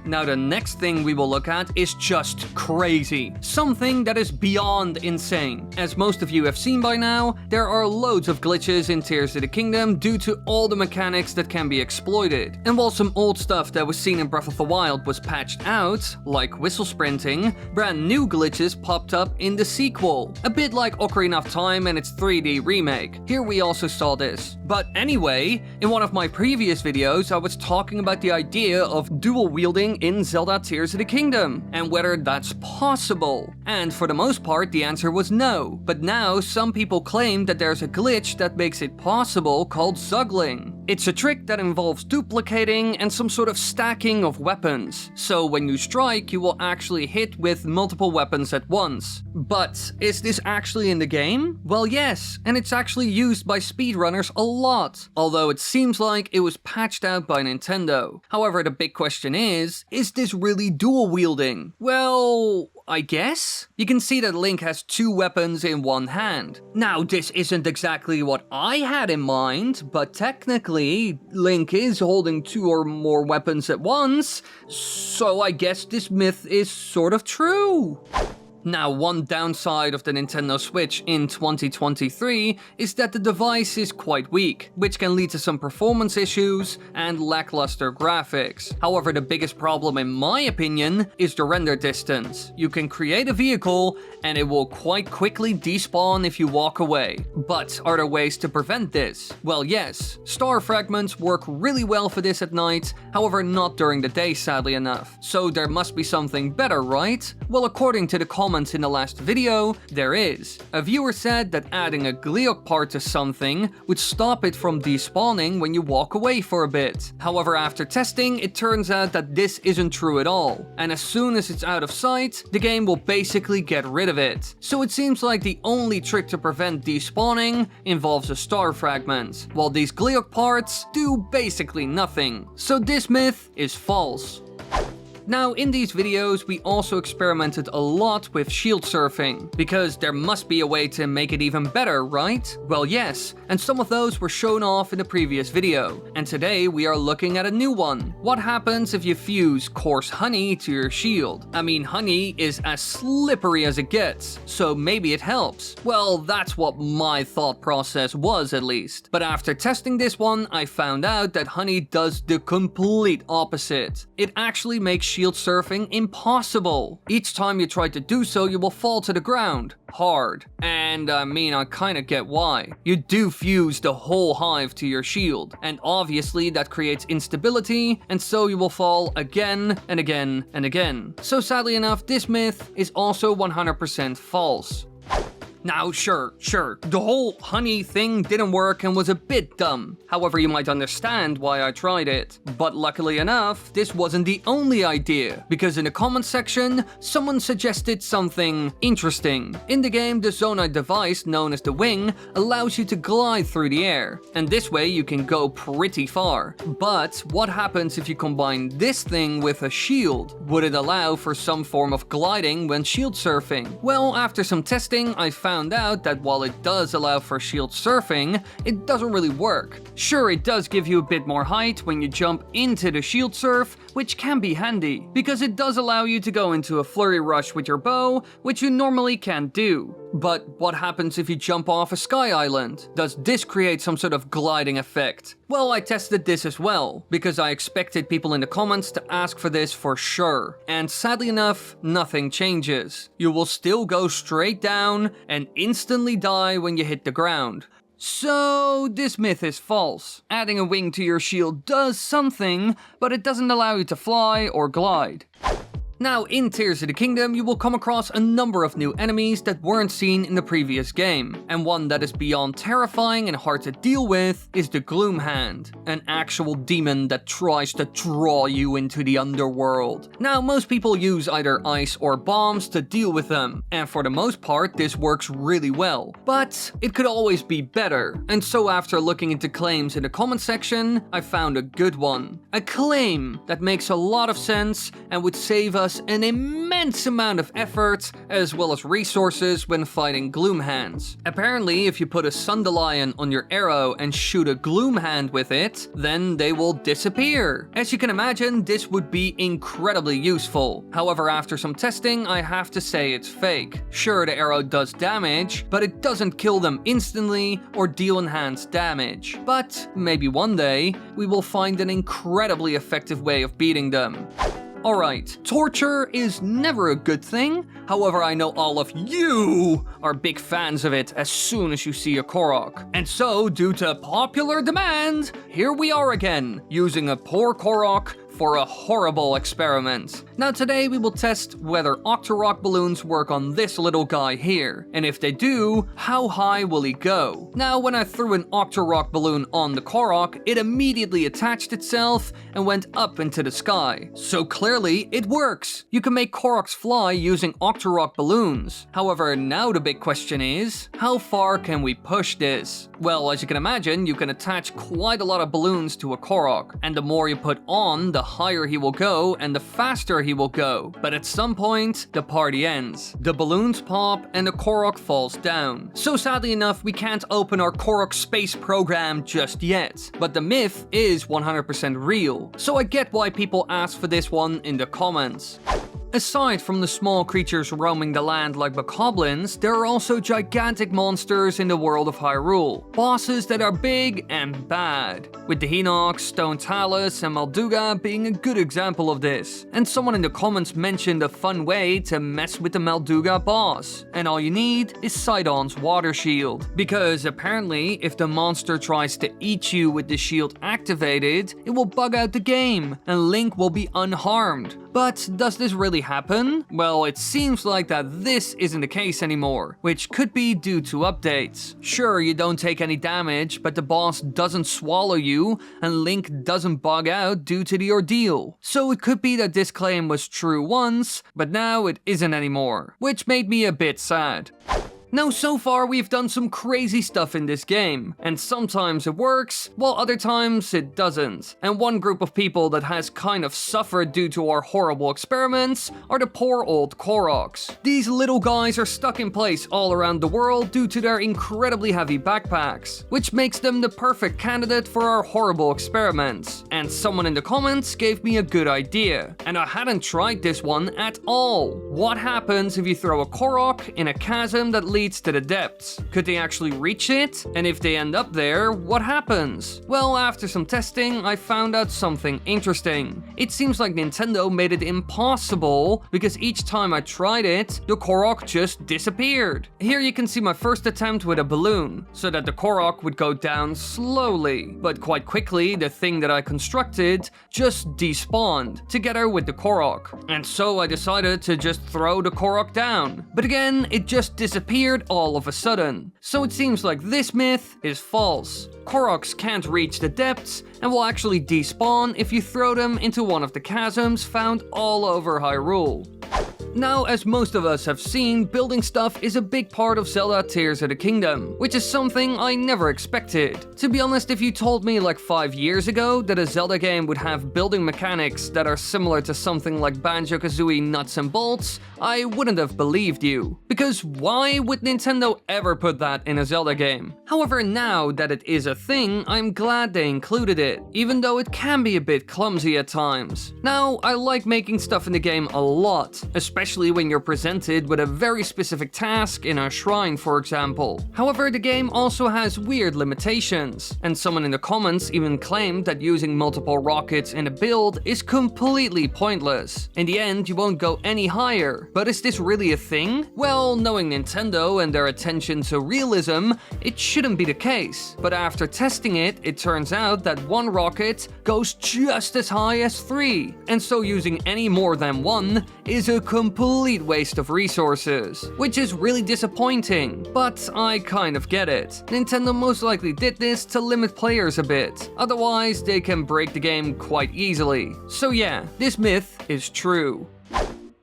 Now, the next thing we will look at is just crazy. Something that is beyond insane. As most of you have seen by now, there are loads of glitches in Tears of the Kingdom due to all the mechanics that can be exploited. And while some old stuff that was seen in Breath of the Wild was patched out, like whistle sprinting, brand new glitches popped up in the sequel. A bit like Ocarina of Time and its 3D remake. Here we also saw this. But anyway, in one of my previous videos, I was talking about the idea of dual wielding in Zelda Tears of the Kingdom, and whether that's possible. And for the most part, the answer was no. But now, some people claim that there's a glitch that makes it possible called zuggling. It's a trick that involves duplicating and some sort of stacking of weapons. So when you strike, you will actually hit with multiple weapons at once. But is this actually in the game? Well, yes, and it's actually used by speedrunners a lot. Although it seems like it was patched out by Nintendo. However, the big question is this really dual wielding? Well, I guess? You can see that Link has two weapons in one hand. Now, this isn't exactly what I had in mind, but technically, Link is holding two or more weapons at once, so I guess this myth is sort of true. Now, one downside of the Nintendo Switch in 2023 is that the device is quite weak, which can lead to some performance issues and lackluster graphics. However, the biggest problem in my opinion is the render distance. You can create a vehicle and it will quite quickly despawn if you walk away. But are there ways to prevent this? Well, yes. Star fragments work really well for this at night, however not during the day sadly enough. So there must be something better, right? Well, according to the comments in the last video, there is. A viewer said that adding a Gleok part to something would stop it from despawning when you walk away for a bit. However, after testing, it turns out that this isn't true at all. And as soon as it's out of sight, the game will basically get rid of it. So it seems like the only trick to prevent despawning involves a star fragment, while these Gleok parts do basically nothing. So this myth is false. Now, in these videos, we also experimented a lot with shield surfing, because there must be a way to make it even better, right? Well, yes, and some of those were shown off in the previous video, and today we are looking at a new one. What happens if you fuse coarse honey to your shield? I mean, honey is as slippery as it gets, so maybe it helps. Well, that's what my thought process was at least. But after testing this one, I found out that honey does the complete opposite. It actually makes shield surfing impossible. Each time you try to do so, you will fall to the ground. Hard. And I mean, I kinda get why. You do fuse the whole hive to your shield, and obviously that creates instability, and so you will fall again and again and again. So sadly enough, this myth is also 100% false. Now, sure, the whole honey thing didn't work and was a bit dumb. However, you might understand why I tried it. But luckily enough, this wasn't the only idea, because in the comments section, someone suggested something interesting. In the game, the zonite device known as the wing allows you to glide through the air, and this way you can go pretty far. But what happens if you combine this thing with a shield? Would it allow for some form of gliding when shield surfing? Well, after some testing, I found out that while it does allow for shield surfing, it doesn't really work. Sure, it does give you a bit more height when you jump into the shield surf, which can be handy, because it does allow you to go into a flurry rush with your bow, which you normally can't do. But what happens if you jump off a sky island? Does this create some sort of gliding effect? Well, I tested this as well, because I expected people in the comments to ask for this for sure. And sadly enough, nothing changes. You will still go straight down and instantly die when you hit the ground. So, this myth is false. Adding a wing to your shield does something, but it doesn't allow you to fly or glide. Now, in Tears of the Kingdom, you will come across a number of new enemies that weren't seen in the previous game, and one that is beyond terrifying and hard to deal with is the Gloom Hand, an actual demon that tries to draw you into the underworld. Now, most people use either ice or bombs to deal with them, and for the most part, this works really well. But it could always be better, and so after looking into claims in the comment section, I found a good one. A claim that makes a lot of sense and would save us an immense amount of effort as well as resources when fighting Gloom Hands. Apparently, if you put a Sundelion on your arrow and shoot a Gloom Hand with it, then they will disappear. As you can imagine, this would be incredibly useful. However, after some testing, I have to say it's fake. Sure, the arrow does damage, but it doesn't kill them instantly or deal enhanced damage. But maybe one day, we will find an incredibly effective way of beating them. Alright, torture is never a good thing, however I know all of you are big fans of it as soon as you see a Korok. And so, due to popular demand, here we are again, using a poor Korok for a horrible experiment. Now today we will test whether Octorok balloons work on this little guy here, and if they do, how high will he go? Now when I threw an Octorok balloon on the Korok, it immediately attached itself and went up into the sky. So clearly it works! You can make Koroks fly using Octorok balloons. However, now the big question is, how far can we push this? Well, as you can imagine, you can attach quite a lot of balloons to a Korok, and the more you put on, the higher he will go and the faster he will go. But at some point, the party ends. The balloons pop and the Korok falls down. So sadly enough, we can't open our Korok space program just yet. But the myth is 100% real. So I get why people ask for this one in the comments. Aside from the small creatures roaming the land like bokoblins, there are also gigantic monsters in the world of Hyrule. Bosses that are big and bad, with the Hinox, Stone Talus, and Malduga being a good example of this. And someone in the comments mentioned a fun way to mess with the Malduga boss, and all you need is Sidon's water shield. Because apparently, if the monster tries to eat you with the shield activated, it will bug out the game, and Link will be unharmed. But does this really happen? Well, it seems like that this isn't the case anymore, which could be due to updates. Sure, you don't take any damage, but the boss doesn't swallow you, and Link doesn't bug out due to the ordeal. So it could be that this claim was true once, but now it isn't anymore, which made me a bit sad. Now, so far we've done some crazy stuff in this game, and sometimes it works, while other times it doesn't. And one group of people that has kind of suffered due to our horrible experiments are the poor old Koroks. These little guys are stuck in place all around the world due to their incredibly heavy backpacks, which makes them the perfect candidate for our horrible experiments. And someone in the comments gave me a good idea, and I hadn't tried this one at all. What happens if you throw a Korok in a chasm that leads to the depths? Could they actually reach it? And if they end up there, what happens? Well, after some testing, I found out something interesting. It seems like Nintendo made it impossible, because each time I tried it, the Korok just disappeared. Here you can see my first attempt with a balloon, so that the Korok would go down slowly. But quite quickly, the thing that I constructed just despawned, together with the Korok. And so I decided to just throw the Korok down. But again, it just disappeared appeared all of a sudden. So it seems like this myth is false. Koroks can't reach the depths and will actually despawn if you throw them into one of the chasms found all over Hyrule. Now, as most of us have seen, building stuff is a big part of Zelda Tears of the Kingdom, which is something I never expected. To be honest, if you told me like 5 years ago that a Zelda game would have building mechanics that are similar to something like Banjo-Kazooie Nuts and Bolts, I wouldn't have believed you. Because why would Nintendo ever put that in a Zelda game? However, now that it is a thing, I'm glad they included it, even though it can be a bit clumsy at times. Now, I like making stuff in the game a lot, especially when you're presented with a very specific task in a shrine, for example. However, the game also has weird limitations, and someone in the comments even claimed that using multiple rockets in a build is completely pointless. In the end, you won't go any higher. But is this really a thing? Well, knowing Nintendo and their attention to realism, it shouldn't be the case. But after testing it, it turns out that one rocket goes just as high as 3, and so using any more than one is a complete waste of resources, which is really disappointing, but I kind of get it. Nintendo most likely did this to limit players a bit, otherwise they can break the game quite easily. So yeah, this myth is true.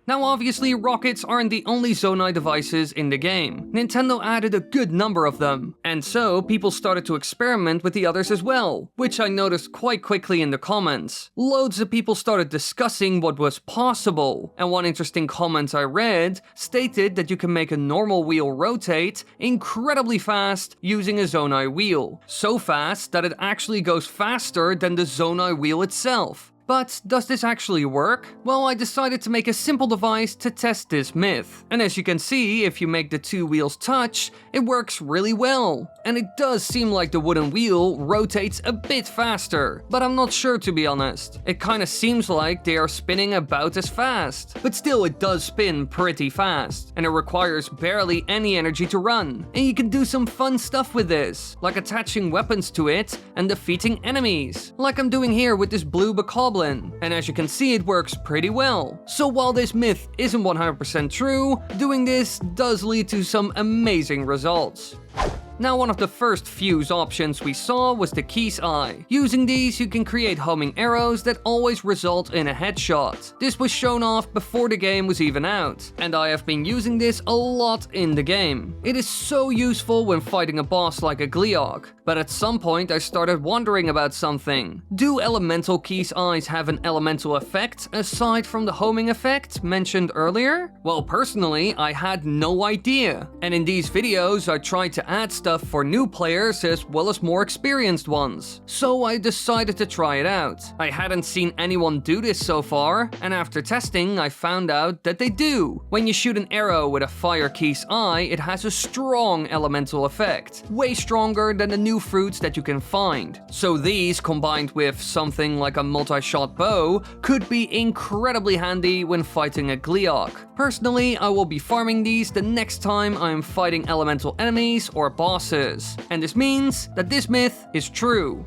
Now obviously, rockets aren't the only Zonai devices in the game. Nintendo added a good number of them, and so people started to experiment with the others as well, which I noticed quite quickly in the comments. Loads of people started discussing what was possible, and one interesting comment I read stated that you can make a normal wheel rotate incredibly fast using a Zonai wheel. So fast that it actually goes faster than the Zonai wheel itself. But does this actually work? Well, I decided to make a simple device to test this myth. And as you can see, if you make the two wheels touch, it works really well. And it does seem like the wooden wheel rotates a bit faster, but I'm not sure, to be honest. It kinda seems like they are spinning about as fast. But still, it does spin pretty fast, and it requires barely any energy to run. And you can do some fun stuff with this, like attaching weapons to it and defeating enemies, like I'm doing here with this blue bokoblin. And as you can see, it works pretty well. So while this myth isn't 100% true, doing this does lead to some amazing results. Now, one of the first fuse options we saw was the Key's Eye. Using these, you can create homing arrows that always result in a headshot. This was shown off before the game was even out, and I have been using this a lot in the game. It is so useful when fighting a boss like a Gleeok, but at some point I started wondering about something. Do elemental Key's Eyes have an elemental effect aside from the homing effect mentioned earlier? Well, personally, I had no idea, and in these videos I tried to add stuff for new players as well as more experienced ones. So I decided to try it out. I hadn't seen anyone do this so far, and after testing I found out that they do. When you shoot an arrow with a fire Key's Eye, it has a strong elemental effect, way stronger than the new fruits that you can find. So these, combined with something like a multi-shot bow, could be incredibly handy when fighting a Gleeok. Personally, I will be farming these the next time I'm fighting elemental enemies or bosses. And this means that this myth is true.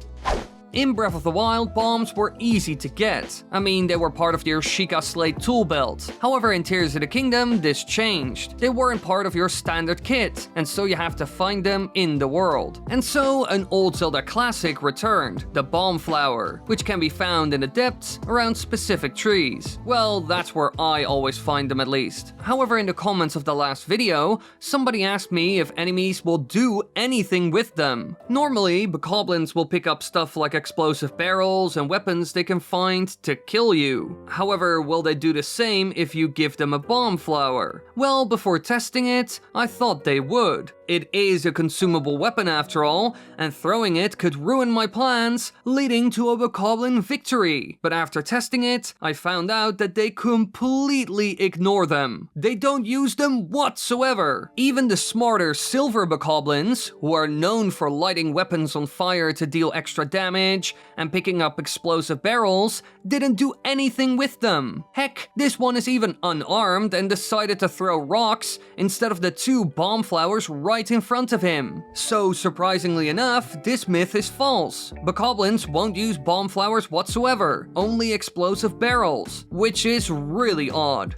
In Breath of the Wild, bombs were easy to get. I mean, they were part of your Sheikah Slate tool belt. However, in Tears of the Kingdom, this changed. They weren't part of your standard kit, and so you have to find them in the world. And so, an old Zelda classic returned, the Bomb Flower, which can be found in the depths around specific trees. Well, that's where I always find them, at least. However, in the comments of the last video, somebody asked me if enemies will do anything with them. Normally, bokoblins will pick up stuff like explosive barrels and weapons they can find to kill you. However, will they do the same if you give them a bomb flower? Well, before testing it, I thought they would. It is a consumable weapon after all, and throwing it could ruin my plans, leading to a bokoblin victory. But after testing it, I found out that they completely ignore them. They don't use them whatsoever. Even the smarter silver bokoblins, who are known for lighting weapons on fire to deal extra damage and picking up explosive barrels, didn't do anything with them. Heck, this one is even unarmed and decided to throw rocks instead of the two bomb flowers right in front of him. So surprisingly enough, this myth is false. Bokoblins won't use bomb flowers whatsoever, only explosive barrels, which is really odd.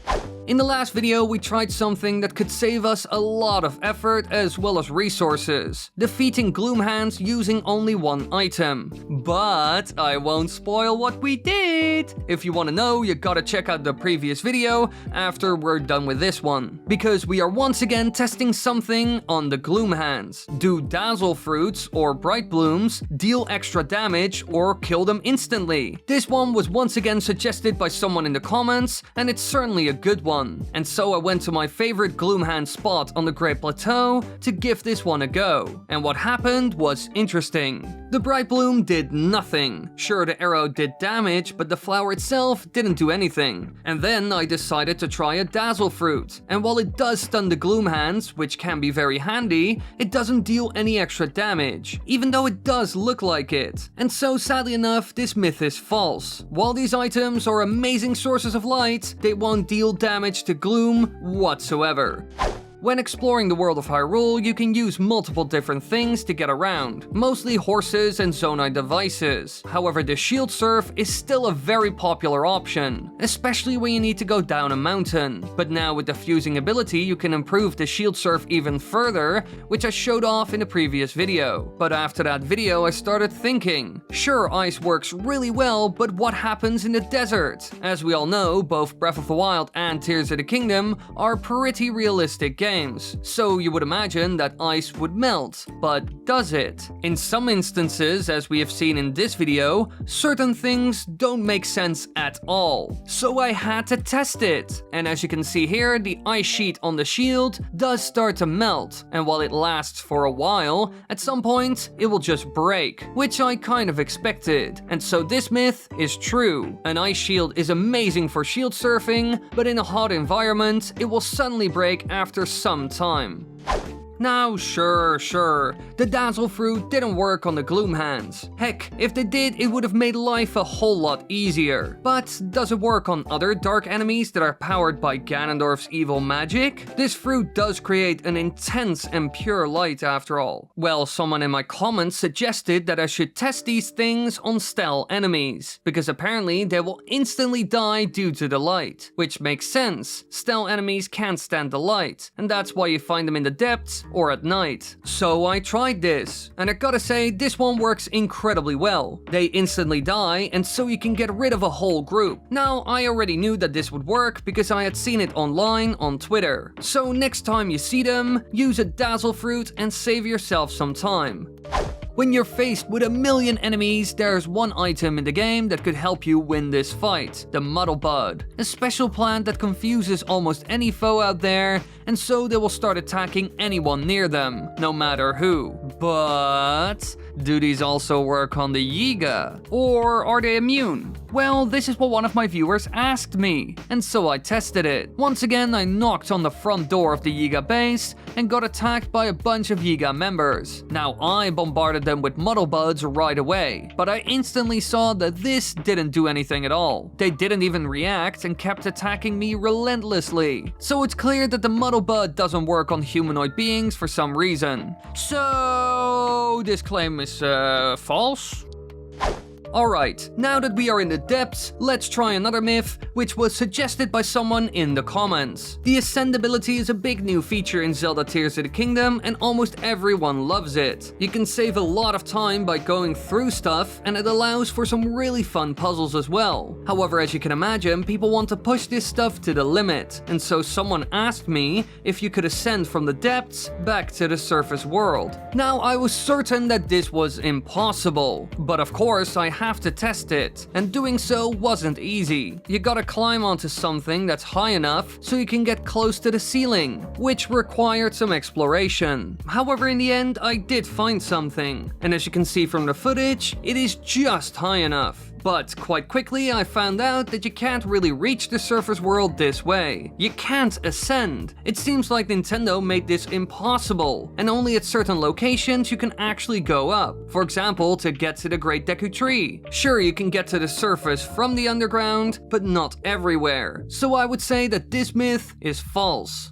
In the last video, we tried something that could save us a lot of effort as well as resources, defeating Gloomhands using only one item. But I won't spoil what we did. If you want to know, you gotta check out the previous video after we're done with this one, because we are once again testing something on the Gloomhands. Do Dazzle Fruits or Bright Blooms deal extra damage or kill them instantly? This one was once again suggested by someone in the comments, and it's certainly a good one. And so I went to my favorite Gloomhand spot on the Great Plateau to give this one a go. And what happened was interesting. The Bright Bloom did nothing. Sure, the arrow did damage, but the flower itself didn't do anything. And then I decided to try a Dazzle Fruit. And while it does stun the Gloomhands, which can be very handy, it doesn't deal any extra damage, even though it does look like it. And so sadly enough, this myth is false. While these items are amazing sources of light, they won't deal damage to Gloom whatsoever. When exploring the world of Hyrule, you can use multiple different things to get around, mostly horses and zonai devices. However, the shield surf is still a very popular option, especially when you need to go down a mountain. But now with the fusing ability, you can improve the shield surf even further, which I showed off in the previous video. But after that video, I started thinking, sure, ice works really well, but what happens in the desert? As we all know, both Breath of the Wild and Tears of the Kingdom are pretty realistic games. So you would imagine that ice would melt, but does it? In some instances, as we have seen in this video, certain things don't make sense at all. So I had to test it. And as you can see here, the ice sheet on the shield does start to melt. And while it lasts for a while, at some point it will just break, which I kind of expected. And so this myth is true. An ice shield is amazing for shield surfing, but in a hot environment, it will suddenly break after some time. Now, sure, the Dazzle Fruit didn't work on the Gloomhands. Heck, if they did, it would have made life a whole lot easier. But does it work on other dark enemies that are powered by Ganondorf's evil magic? This fruit does create an intense and pure light after all. Well, someone in my comments suggested that I should test these things on stealth enemies, because apparently they will instantly die due to the light. Which makes sense. Stealth enemies can't stand the light, and that's why you find them in the depths or at night. So I tried this, and I gotta say, this one works incredibly well. They instantly die, and so you can get rid of a whole group. Now, I already knew that this would work because I had seen it online on Twitter. So next time you see them, use a Dazzle Fruit and save yourself some time. When you're faced with a million enemies, there's one item in the game that could help you win this fight, the Muddle Bud, a special plant that confuses almost any foe out there, and so they will start attacking anyone near them, no matter who. But do these also work on the Yiga? Or are they immune? Well, this is what one of my viewers asked me, and so I tested it. Once again, I knocked on the front door of the Yiga base and got attacked by a bunch of Yiga members. Now, I bombarded them with Muddle Buds right away, but I instantly saw that this didn't do anything at all. They didn't even react and kept attacking me relentlessly. So it's clear that the Muddle Bud doesn't work on humanoid beings for some reason. So this claim is false? Alright, now that we are in the depths, let's try another myth, which was suggested by someone in the comments. The Ascend ability is a big new feature in Zelda Tears of the Kingdom, and almost everyone loves it. You can save a lot of time by going through stuff, and it allows for some really fun puzzles as well. However, as you can imagine, people want to push this stuff to the limit, and so someone asked me if you could ascend from the depths back to the surface world. Now, I was certain that this was impossible, but of course I have to test it, and doing so wasn't easy. You gotta climb onto something that's high enough so you can get close to the ceiling, which required some exploration. However, in the end, I did find something, and as you can see from the footage, it is just high enough. But quite quickly I found out that you can't really reach the surface world this way. You can't ascend. It seems like Nintendo made this impossible, and only at certain locations you can actually go up. For example, to get to the Great Deku Tree. Sure, you can get to the surface from the underground, but not everywhere. So I would say that this myth is false.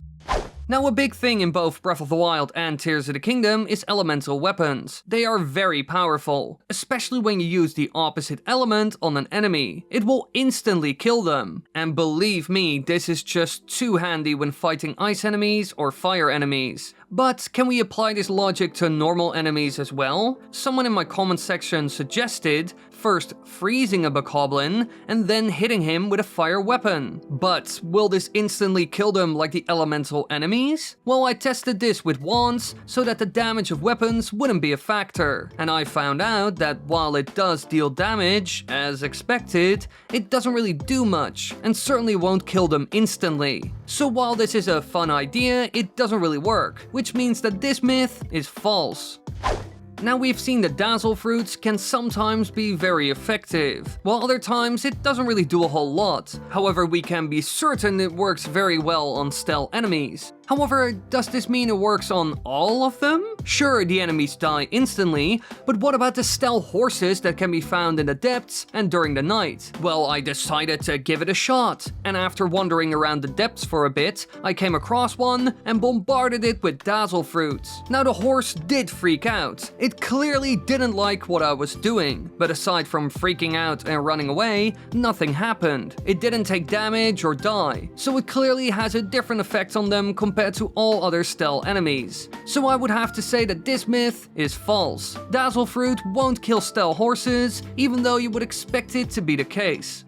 Now, a big thing in both Breath of the Wild and Tears of the Kingdom is elemental weapons. They are very powerful, especially when you use the opposite element on an enemy. It will instantly kill them. And believe me, this is just too handy when fighting ice enemies or fire enemies. But can we apply this logic to normal enemies as well? Someone in my comment section suggested first freezing a bokoblin and then hitting him with a fire weapon. But will this instantly kill them like the elemental enemies? Well, I tested this with wands so that the damage of weapons wouldn't be a factor. And I found out that while it does deal damage, as expected, it doesn't really do much and certainly won't kill them instantly. So while this is a fun idea, it doesn't really work, which means that this myth is false. Now, we've seen that dazzle fruits can sometimes be very effective, while other times it doesn't really do a whole lot. However, we can be certain it works very well on stealth enemies. However, does this mean it works on all of them? Sure, the enemies die instantly, but what about the stealth horses that can be found in the depths and during the night? Well, I decided to give it a shot, and after wandering around the depths for a bit, I came across one and bombarded it with dazzle fruits. Now, the horse did freak out. It clearly didn't like what I was doing, but aside from freaking out and running away, nothing happened. It didn't take damage or die, so it clearly has a different effect on them compared to all other stealth enemies. So I would have to say that this myth is false. Dazzle fruit won't kill stealth horses, even though you would expect it to be the case.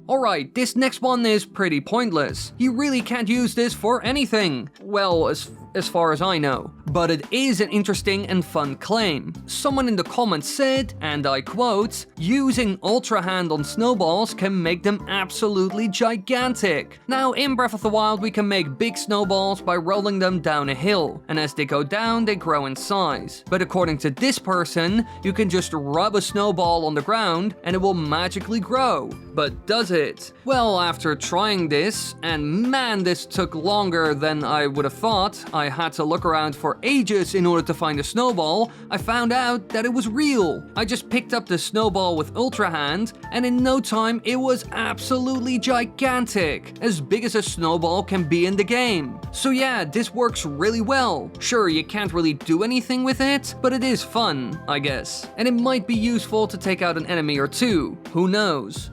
Alright, this next one is pretty pointless. You really can't use this for anything. Well, as far as I know. But it is an interesting and fun claim. Someone in the comments said, and I quote, "Using Ultra Hand on snowballs can make them absolutely gigantic." Now, in Breath of the Wild, we can make big snowballs by rolling them down a hill, and as they go down, they grow in size. But according to this person, you can just rub a snowball on the ground and it will magically grow. But does it? Well, after trying this, and man, this took longer than I would have thought, I had to look around for ages in order to find a snowball, I found out that it was real. I just picked up the snowball with Ultra Hand, and in no time it was absolutely gigantic, as big as a snowball can be in the game. So yeah, this works really well. Sure, you can't really do anything with it, but it is fun, I guess. And it might be useful to take out an enemy or two, who knows.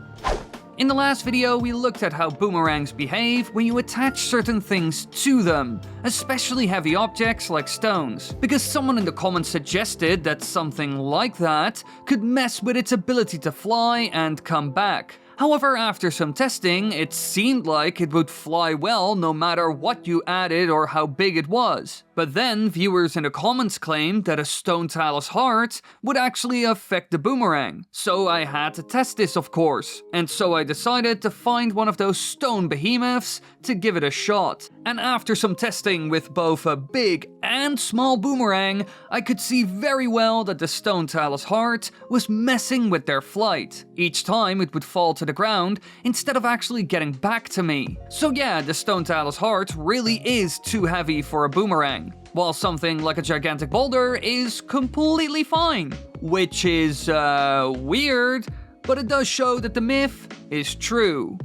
In the last video, we looked at how boomerangs behave when you attach certain things to them, especially heavy objects like stones, because someone in the comments suggested that something like that could mess with its ability to fly and come back. However, after some testing, it seemed like it would fly well no matter what you added or how big it was. But then, viewers in the comments claimed that a stone talus heart would actually affect the boomerang. So I had to test this, of course. And so I decided to find one of those stone behemoths to give it a shot. And after some testing with both a big and small boomerang, I could see very well that the stone talus heart was messing with their flight. Each time it would fall to the ground instead of actually getting back to me. So yeah, the stone talus heart really is too heavy for a boomerang, while something like a gigantic boulder is completely fine. Which is, weird, but it does show that the myth is true.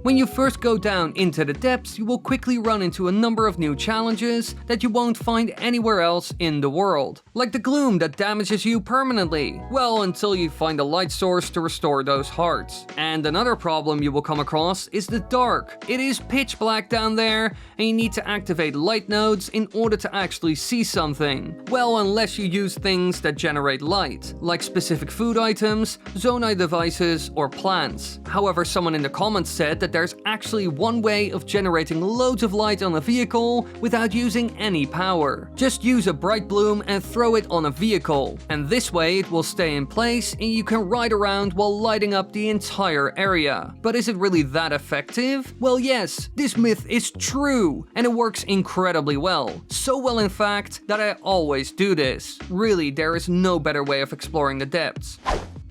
When you first go down into the depths, you will quickly run into a number of new challenges that you won't find anywhere else in the world. Like the gloom that damages you permanently. Well, until you find a light source to restore those hearts. And another problem you will come across is the dark. It is pitch black down there, and you need to activate light nodes in order to actually see something. Well, unless you use things that generate light, like specific food items, zonai devices, or plants. However, someone in the comments said that there's actually one way of generating loads of light on a vehicle without using any power. Just use a bright bloom and throw it on a vehicle, and this way it will stay in place and you can ride around while lighting up the entire area. But is it really that effective? Well, yes, this myth is true, and it works incredibly well. So well, in fact, that I always do this. Really, there is no better way of exploring the depths.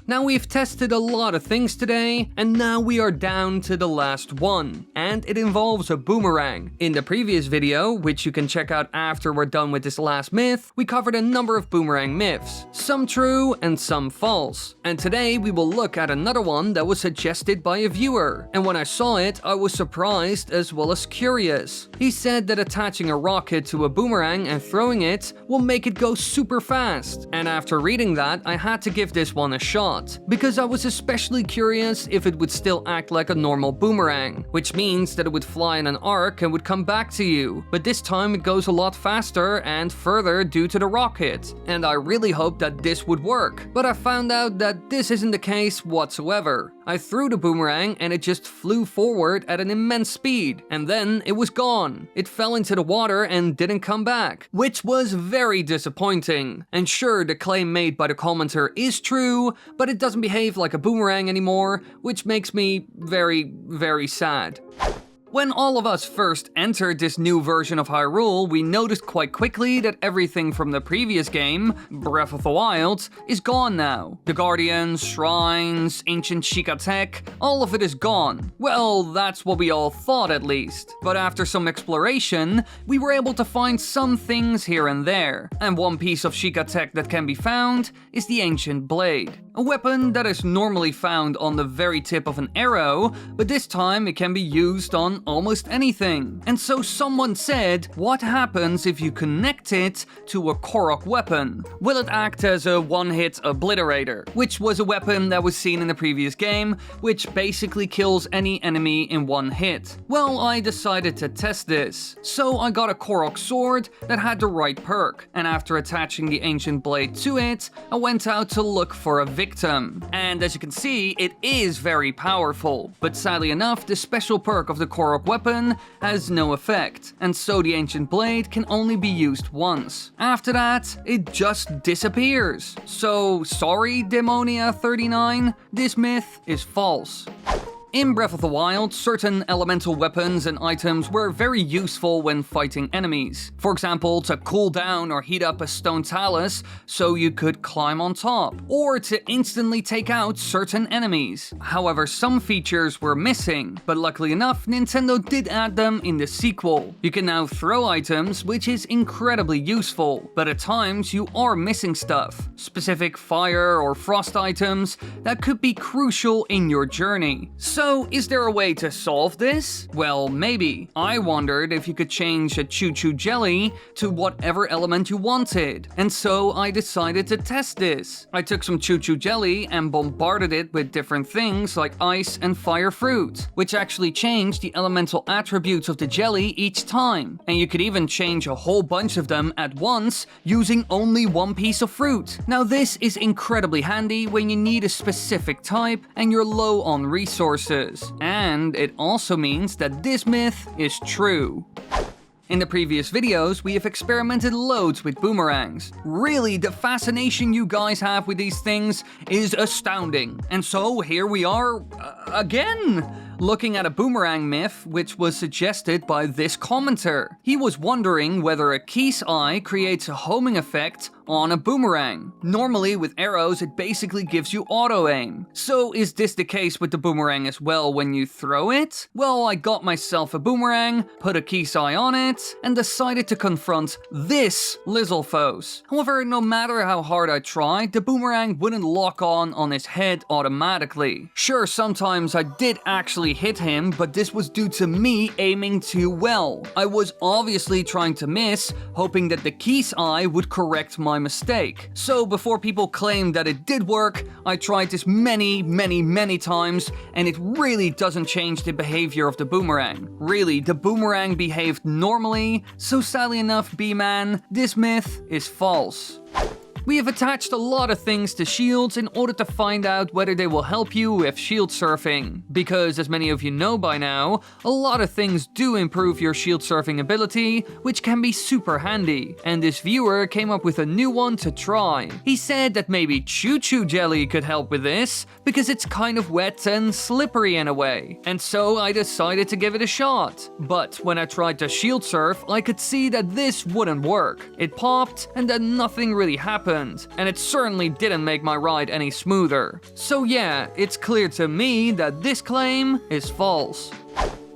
Now we've tested a lot of things today, and now we are down to the last one, and it involves a boomerang. In the previous video, which you can check out after we're done with this last myth, we covered a number of boomerang myths, some true and some false. And today we will look at another one that was suggested by a viewer, and when I saw it, I was surprised as well as curious. He said that attaching a rocket to a boomerang and throwing it will make it go super fast, and after reading that, I had to give this one a shot, because I was especially curious if it would still act like a normal boomerang, which means that it would fly in an arc and would come back to you, but this time it goes a lot faster and further due to the rocket, and I really hoped that this would work, but I found out that this isn't the case whatsoever. I threw the boomerang and it just flew forward at an immense speed, and then it was gone. It fell into the water and didn't come back, which was very disappointing. And sure, the claim made by the commenter is true, but it doesn't behave like a boomerang anymore, which makes me very, very sad. When all of us first entered this new version of Hyrule, we noticed quite quickly that everything from the previous game, Breath of the Wild, is gone now. The Guardians, shrines, ancient Sheikah tech, all of it is gone. Well, that's what we all thought at least. But after some exploration, we were able to find some things here and there. And one piece of Sheikah tech that can be found is the ancient blade. A weapon that is normally found on the very tip of an arrow, but this time it can be used on almost anything. And so someone said, what happens if you connect it to a Korok weapon? Will it act as a one-hit obliterator? Which was a weapon that was seen in the previous game, which basically kills any enemy in one hit. Well, I decided to test this. So I got a Korok sword that had the right perk, and after attaching the ancient blade to it, I went out to look for a victim. And as you can see, it is very powerful, but sadly enough, the special perk of the Korok weapon has no effect, and so the ancient blade can only be used once. After that, it just disappears. So sorry, Demonia39, this myth is false. In Breath of the Wild, certain elemental weapons and items were very useful when fighting enemies. For example, to cool down or heat up a stone talus so you could climb on top, or to instantly take out certain enemies. However, some features were missing, but luckily enough, Nintendo did add them in the sequel. You can now throw items, which is incredibly useful, but at times you are missing stuff. Specific fire or frost items that could be crucial in your journey. So, is there a way to solve this? Well, maybe. I wondered if you could change a choo-choo jelly to whatever element you wanted, and so I decided to test this. I took some choo-choo jelly and bombarded it with different things like ice and fire fruit, which actually changed the elemental attributes of the jelly each time. And you could even change a whole bunch of them at once using only one piece of fruit. Now this is incredibly handy when you need a specific type and you're low on resources. And it also means that this myth is true. In the previous videos, we have experimented loads with boomerangs. Really, the fascination you guys have with these things is astounding. And so here we are, again, looking at a boomerang myth which was suggested by this commenter. He was wondering whether a Keese eye creates a homing effect on a boomerang. Normally with arrows it basically gives you auto aim. So is this the case with the boomerang as well when you throw it? Well, I got myself a boomerang, put a Keese eye on it, and decided to confront this Lizalfos. However, no matter how hard I tried, the boomerang wouldn't lock on his head automatically. Sure, sometimes I did actually hit him, but this was due to me aiming too well. I was obviously trying to miss, hoping that the Keese eye would correct my mistake. So before people claim that it did work, I tried this many times, and it really doesn't change the behavior of the boomerang. Really, the boomerang behaved normally, so sadly enough, B-Man, this myth is false. We have attached a lot of things to shields in order to find out whether they will help you with shield surfing, because as many of you know by now, a lot of things do improve your shield surfing ability, which can be super handy, and this viewer came up with a new one to try. He said that maybe choo-choo jelly could help with this, because it's kind of wet and slippery in a way, and so I decided to give it a shot. But when I tried to shield surf, I could see that this wouldn't work. It popped, and then nothing really happened happened, and it certainly didn't make my ride any smoother. So yeah, it's clear to me that this claim is false.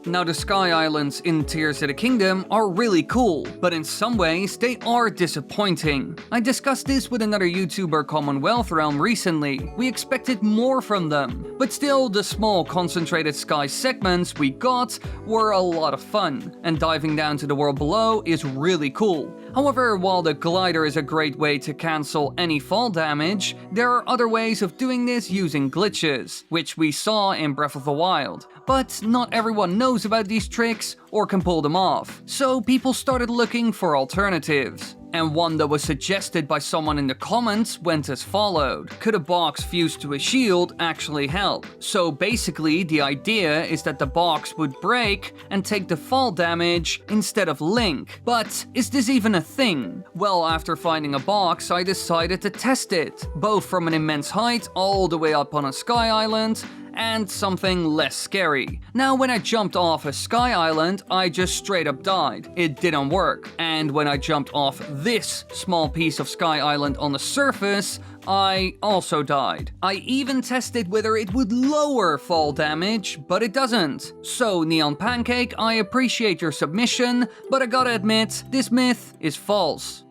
Now, the Sky Islands in Tears of the Kingdom are really cool, but in some ways they are disappointing. I discussed this with another YouTuber, Commonwealth Realm, recently. We expected more from them, but still the small concentrated sky segments we got were a lot of fun, and diving down to the world below is really cool. However, while the glider is a great way to cancel any fall damage, there are other ways of doing this using glitches, which we saw in Breath of the Wild. But not everyone knows about these tricks or can pull them off, so people started looking for alternatives. And one that was suggested by someone in the comments went as followed. Could a box fused to a shield actually help? So basically, the idea is that the box would break and take the fall damage instead of Link. But is this even a thing? Well, after finding a box, I decided to test it, both from an immense height all the way up on a sky island, and something less scary. Now, when I jumped off a sky island, I just straight up died. It didn't work. And when I jumped off this small piece of sky island on the surface, I also died. I even tested whether it would lower fall damage, but it doesn't. So, Neon Pancake, I appreciate your submission, but I gotta admit, this myth is false.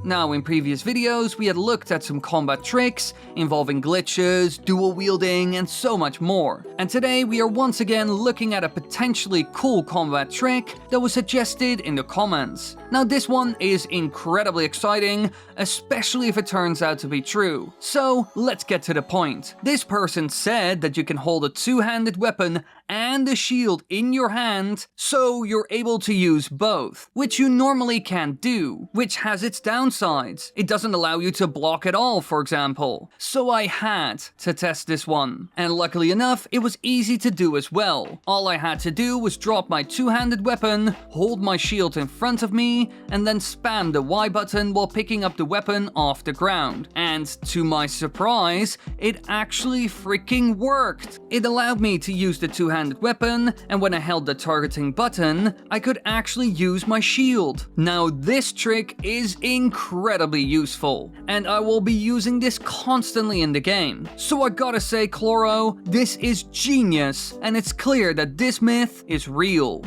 Now, in previous videos, we had looked at some combat tricks involving glitches, dual wielding, and so much more. And today, we are once again looking at a potentially cool combat trick that was suggested in the comments. Now, this one is incredibly exciting, especially if it turns out to be true. So, let's get to the point. This person said that you can hold a two-handed weapon and a shield in your hand, so you're able to use both, which you normally can't do, which has its downsides. It doesn't allow you to block at all, for example. So I had to test this one, and luckily enough, it was easy to do as well. All I had to do was drop my two-handed weapon, hold my shield in front of me, and then spam the Y button while picking up the weapon off the ground. And to my surprise, it actually freaking worked. It allowed me to use the two-handed weapon, and when I held the targeting button, I could actually use my shield. Now, this trick is incredibly useful, and I will be using this constantly in the game. So I gotta say, Chloro, this is genius, and it's clear that this myth is real.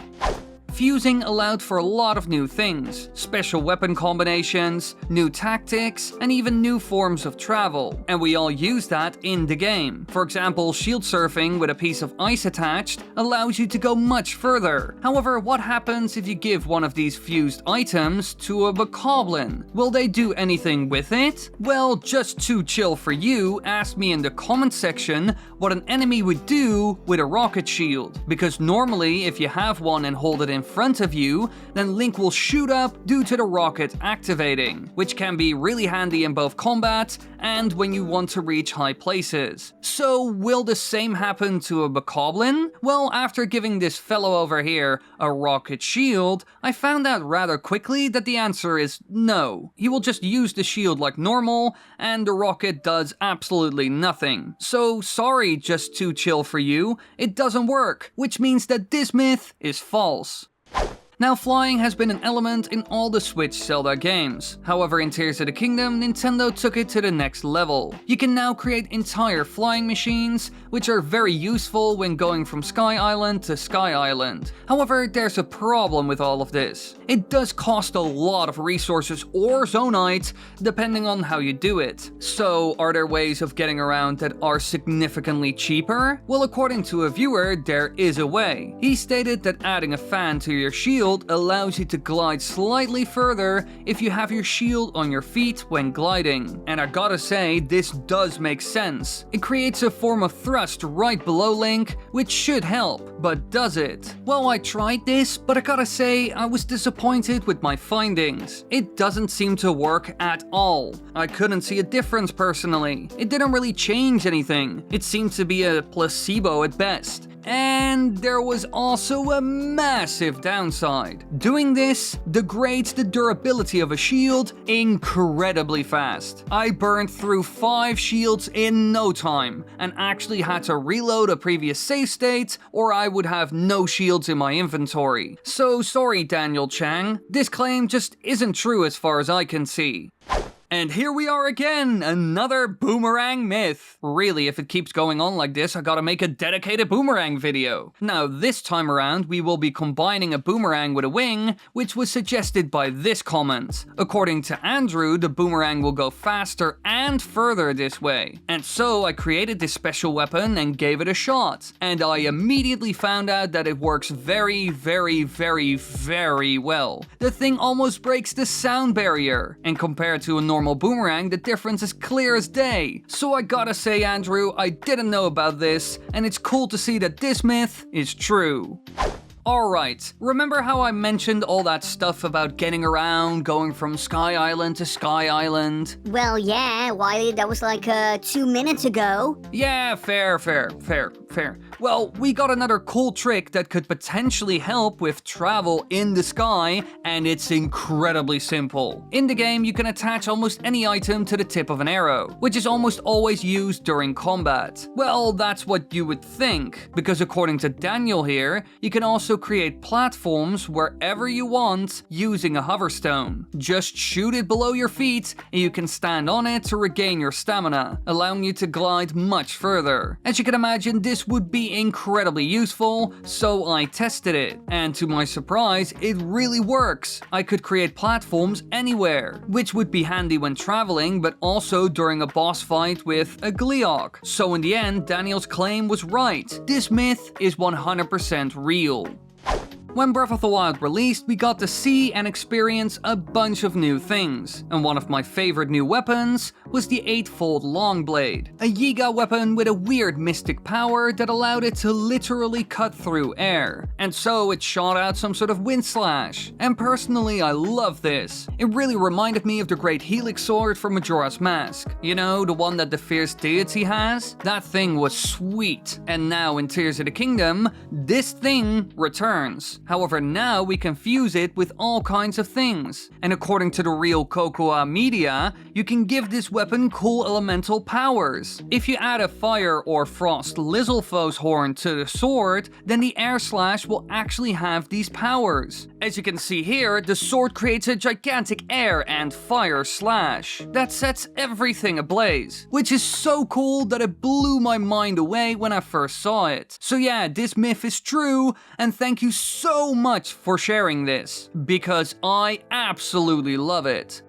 Fusing allowed for a lot of new things, special weapon combinations, new tactics, and even new forms of travel. And we all use that in the game. For example, shield surfing with a piece of ice attached allows you to go much further. However, what happens if you give one of these fused items to a bokoblin? Will they do anything with it? Well, just to chill for you, ask me in the comment section what an enemy would do with a rocket shield. Because normally, if you have one and hold it in front of you, then Link will shoot up due to the rocket activating, which can be really handy in both combat and when you want to reach high places. So will the same happen to a bokoblin? Well, after giving this fellow over here a rocket shield, I found out rather quickly that the answer is no. He will just use the shield like normal, and the rocket does absolutely nothing. So sorry, just too chill for you, it doesn't work, which means that this myth is false. Now, flying has been an element in all the Switch Zelda games. However, in Tears of the Kingdom, Nintendo took it to the next level. You can now create entire flying machines, which are very useful when going from Sky Island to Sky Island. However, there's a problem with all of this. It does cost a lot of resources or zonite, depending on how you do it. So, are there ways of getting around that are significantly cheaper? Well, according to a viewer, there is a way. He stated that adding a fan to your shield allows you to glide slightly further if you have your shield on your feet when gliding. And I gotta say, this does make sense. It creates a form of thrust right below Link, which should help. But does it? Well, I tried this, but I gotta say, I was disappointed with my findings. It doesn't seem to work at all. I couldn't see a difference personally. It didn't really change anything. It seemed to be a placebo at best. And there was also a massive downside. Doing this degrades the durability of a shield incredibly fast. I burned through 5 shields in no time, and actually had to reload a previous save state, or I would have no shields in my inventory. So sorry, Daniel Chang, this claim just isn't true as far as I can see. And here we are again, another boomerang myth. Really, if it keeps going on like this, I gotta make a dedicated boomerang video. Now, this time around, we will be combining a boomerang with a wing, which was suggested by this comment. According to Andrew, the boomerang will go faster and further this way. And so I created this special weapon and gave it a shot. And I immediately found out that it works very, very, very, very well. The thing almost breaks the sound barrier. And compared to a normal boomerang, the difference is clear as day. So I gotta say, Andrew, I didn't know about this, and it's cool to see that this myth is true. Alright, remember how I mentioned all that stuff about getting around, going from Sky Island to Sky Island? Well, yeah, Wily, that was like 2 minutes ago. Yeah, fair. Well, we got another cool trick that could potentially help with travel in the sky, and it's incredibly simple. In the game, you can attach almost any item to the tip of an arrow, which is almost always used during combat. Well, that's what you would think, because according to Daniel here, you can also create platforms wherever you want using a hoverstone. Just shoot it below your feet and you can stand on it to regain your stamina, allowing you to glide much further. As you can imagine, this would be incredibly useful, so I tested it. And to my surprise, it really works. I could create platforms anywhere, which would be handy when traveling, but also during a boss fight with a Gleeok. So in the end, Daniel's claim was right. This myth is 100% real. When Breath of the Wild released, we got to see and experience a bunch of new things, and one of my favorite new weapons was the 8-fold long blade, a Yiga weapon with a weird mystic power that allowed it to literally cut through air, and so it shot out some sort of wind slash, and personally I love this. It really reminded me of the great Helix sword from Majora's Mask, you know, the one that the fierce deity has? That thing was sweet, and now in Tears of the Kingdom, this thing returns. However, now we can fuse it with all kinds of things. And according to the real Cocoa Media, you can give this weapon cool elemental powers. If you add a fire or frost Lizalfo's horn to the sword, then the air slash will actually have these powers. As you can see here, the sword creates a gigantic air and fire slash that sets everything ablaze, which is so cool that it blew my mind away when I first saw it. So yeah, this myth is true, and thank you so much for sharing this, because I absolutely love it.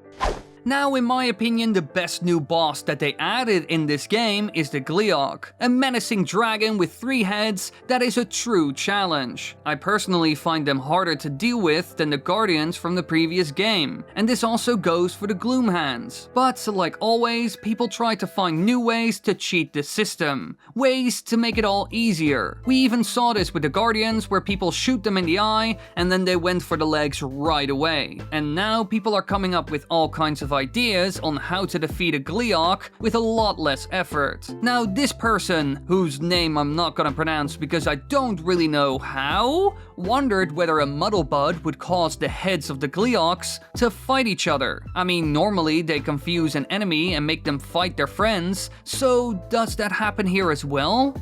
Now, in my opinion, the best new boss that they added in this game is the Gleeok, a menacing dragon with 3 heads that is a true challenge. I personally find them harder to deal with than the Guardians from the previous game, and this also goes for the Gloomhands. But like always, people try to find new ways to cheat the system, ways to make it all easier. We even saw this with the Guardians, where people shoot them in the eye and then they went for the legs right away. And now people are coming up with all kinds of ideas on how to defeat a Gleeok with a lot less effort. Now, this person, whose name I'm not gonna pronounce because I don't really know how, wondered whether a Muddlebud would cause the heads of the Gleeoks to fight each other. I mean, normally they confuse an enemy and make them fight their friends, so does that happen here as well?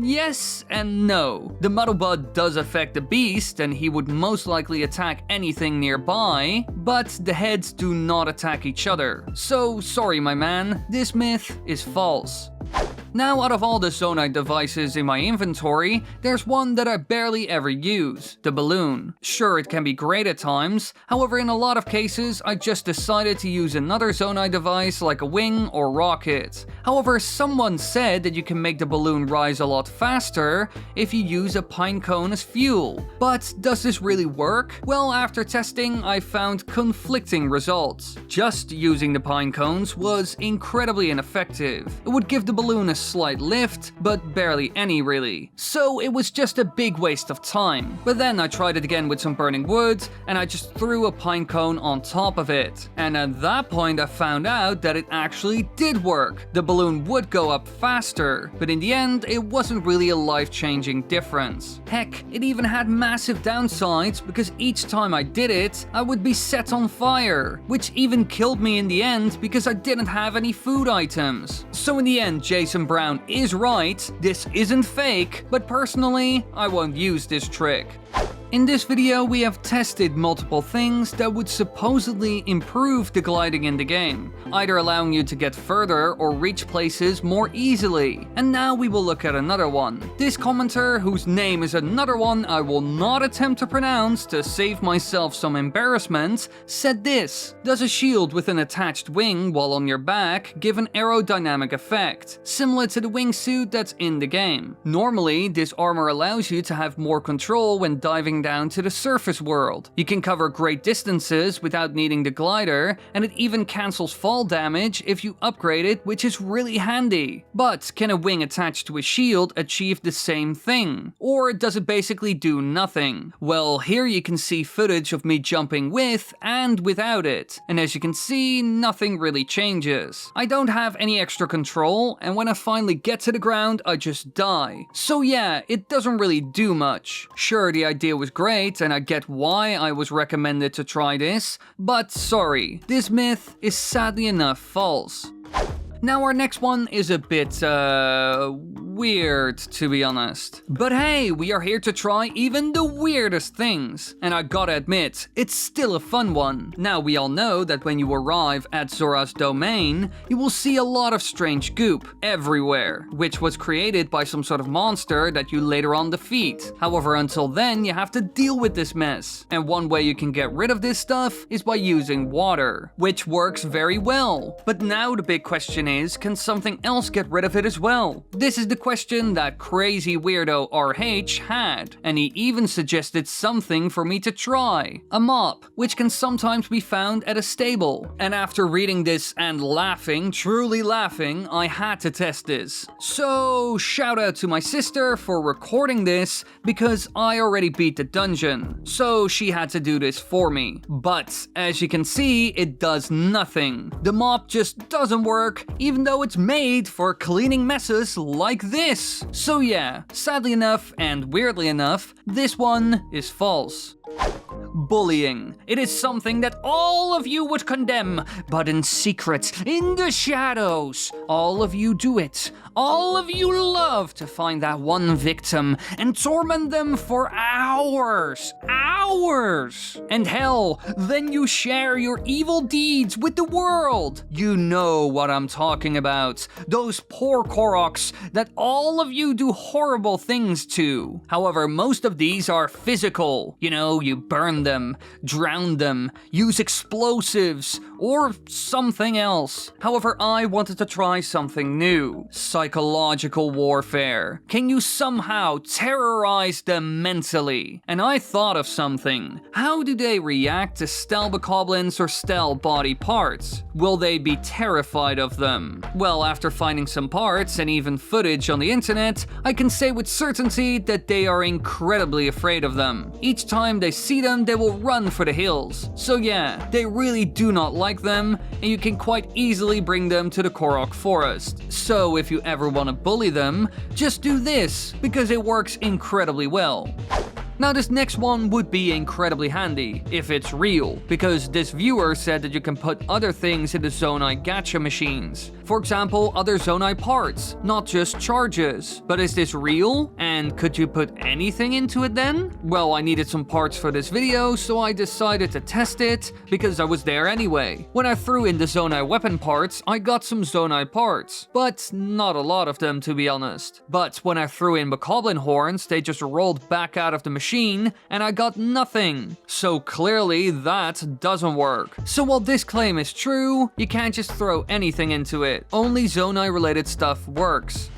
Yes and no. The Muddlebud does affect the beast, and he would most likely attack anything nearby, but the heads do not attack each other. So sorry my man, this myth is false. Now, out of all the Zonite devices in my inventory, there's one that I barely ever use, the balloon. Sure, it can be great at times, however in a lot of cases I just decided to use another Zonite device like a wing or rocket. However, someone said that you can make the balloon rise a lot faster if you use a pine cone as fuel. But does this really work? Well, after testing, I found conflicting results. Just using the pine cones was incredibly ineffective. It would give the balloon a slight lift, but barely any really. So it was just a big waste of time. But then I tried it again with some burning wood, and I just threw a pine cone on top of it. And at that point I found out that it actually did work. The balloon would go up faster, but in the end it wasn't really a life-changing difference. Heck, it even had massive downsides because each time I did it, I would be set on fire, which even killed me in the end because I didn't have any food items. So in the end, Jason Brown is right, this isn't fake, but personally, I won't use this trick. In this video, we have tested multiple things that would supposedly improve the gliding in the game, either allowing you to get further or reach places more easily. And now we will look at another one. This commenter, whose name is another one I will not attempt to pronounce to save myself some embarrassment, said this: does a shield with an attached wing while on your back give an aerodynamic effect, similar to the wingsuit that's in the game? Normally, this armor allows you to have more control when diving down to the surface world. You can cover great distances without needing the glider, and it even cancels fall damage if you upgrade it, which is really handy. But can a wing attached to a shield achieve the same thing? Or does it basically do nothing? Well, here you can see footage of me jumping with and without it, and as you can see, nothing really changes. I don't have any extra control, and when I finally get to the ground, I just die. So yeah, it doesn't really do much. Sure, the idea was great, and I get why I was recommended to try this, but sorry, this myth is sadly enough false. Now our next one is a bit, weird, to be honest. But hey, we are here to try even the weirdest things. And I gotta admit, it's still a fun one. Now we all know that when you arrive at Zora's domain, you will see a lot of strange goop everywhere, which was created by some sort of monster that you later on defeat. However, until then, you have to deal with this mess. And one way you can get rid of this stuff is by using water, which works very well. But now the big question is, can something else get rid of it as well? This is the question that crazy weirdo RH had, and he even suggested something for me to try: a mop, which can sometimes be found at a stable. And after reading this and laughing, truly laughing, I had to test this. So shout out to my sister for recording this, because I already beat the dungeon, so she had to do this for me. But as you can see, it does nothing. The mop just doesn't work, even though it's made for cleaning messes like this. So yeah, sadly enough and weirdly enough, this one is false. Bullying. It is something that all of you would condemn, but in secret, in the shadows, all of you do it. All of you love to find that one victim and torment them for hours. And hell, then you share your evil deeds with the world. You know what I'm talking about. Those poor Koroks that all of you do horrible things to. However, most of these are physical. You know, you burn them, drown them, use explosives, or something else. However, I wanted to try something new. Psychological warfare. Can you somehow terrorize them mentally? And I thought of something. How do they react to stelbokoblins or stel body parts? Will they be terrified of them? Well, after finding some parts and even footage on the internet, I can say with certainty that they are incredibly afraid of them. Each time they see them, they will run for the hills. So yeah, they really do not like them, and you can quite easily bring them to the Korok forest. So if you ever want to bully them, just do this, because it works incredibly well. Now this next one would be incredibly handy, if it's real, because this viewer said that you can put other things in the Zonai gacha machines. For example, other Zonai parts, not just charges. But is this real? And could you put anything into it then? Well, I needed some parts for this video, so I decided to test it, because I was there anyway. When I threw in the Zonai weapon parts, I got some Zonai parts, but not a lot of them, to be honest. But when I threw in Bokoblin horns, they just rolled back out of the machine, and I got nothing. So clearly that doesn't work. So while this claim is true, you can't just throw anything into it. Only Zonai related stuff works.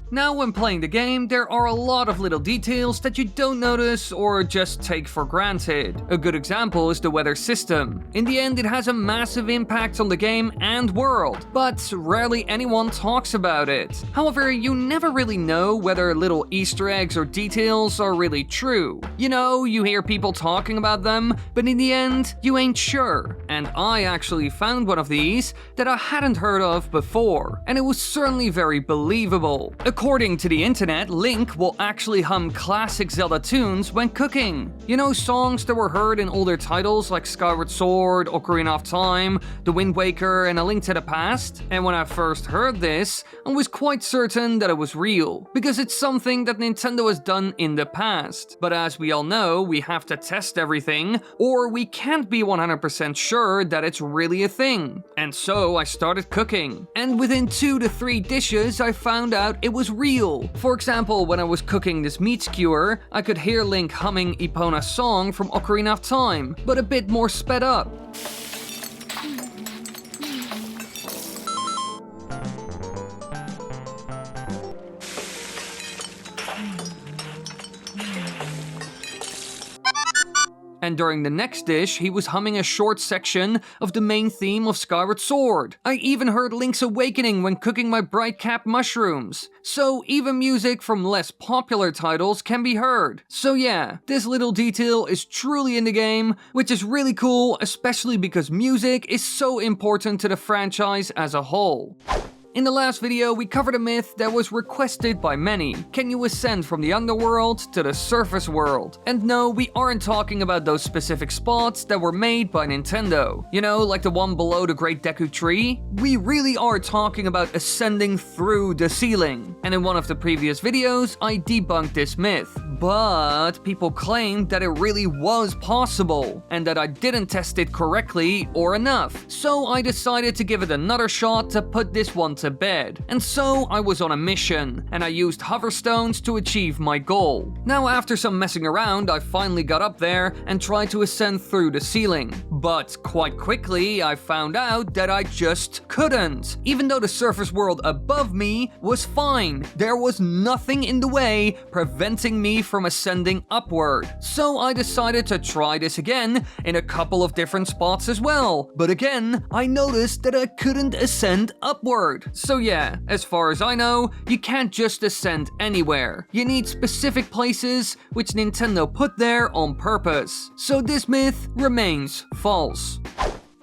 Now, when playing the game, there are a lot of little details that you don't notice or just take for granted. A good example is the weather system. In the end, it has a massive impact on the game and world, but rarely anyone talks about it. However, you never really know whether little Easter eggs or details are really true. You know, you hear people talking about them, but in the end, you ain't sure. And I actually found one of these that I hadn't heard of before, and it was certainly very believable. A According to the internet, Link will actually hum classic Zelda tunes when cooking. You know, songs that were heard in older titles like Skyward Sword, Ocarina of Time, The Wind Waker, and A Link to the Past? And when I first heard this, I was quite certain that it was real, because it's something that Nintendo has done in the past. But as we all know, we have to test everything, or we can't be 100% sure that it's really a thing. And so I started cooking. And within 2 to 3 dishes, I found out it was real. For example, when I was cooking this meat skewer, I could hear Link humming Epona's song from Ocarina of Time, but a bit more sped up. And during the next dish, he was humming a short section of the main theme of Skyward Sword. I even heard Link's Awakening when cooking my bright cap mushrooms. So even music from less popular titles can be heard. So yeah, this little detail is truly in the game, which is really cool, especially because music is so important to the franchise as a whole. In the last video, we covered a myth that was requested by many. Can you ascend from the underworld to the surface world? And no, we aren't talking about those specific spots that were made by Nintendo. You know, like the one below the Great Deku Tree? We really are talking about ascending through the ceiling. And in one of the previous videos, I debunked this myth. But people claimed that it really was possible, and that I didn't test it correctly or enough. So I decided to give it another shot to put this one to bed. And so I was on a mission, and I used hoverstones to achieve my goal. Now after some messing around, I finally got up there and tried to ascend through the ceiling. But quite quickly, I found out that I just couldn't. Even though the surface world above me was fine, there was nothing in the way preventing me from ascending upward. So I decided to try this again in a couple of different spots as well. But again, I noticed that I couldn't ascend upward. So yeah, as far as I know, you can't just ascend anywhere. You need specific places, which Nintendo put there on purpose. So this myth remains false.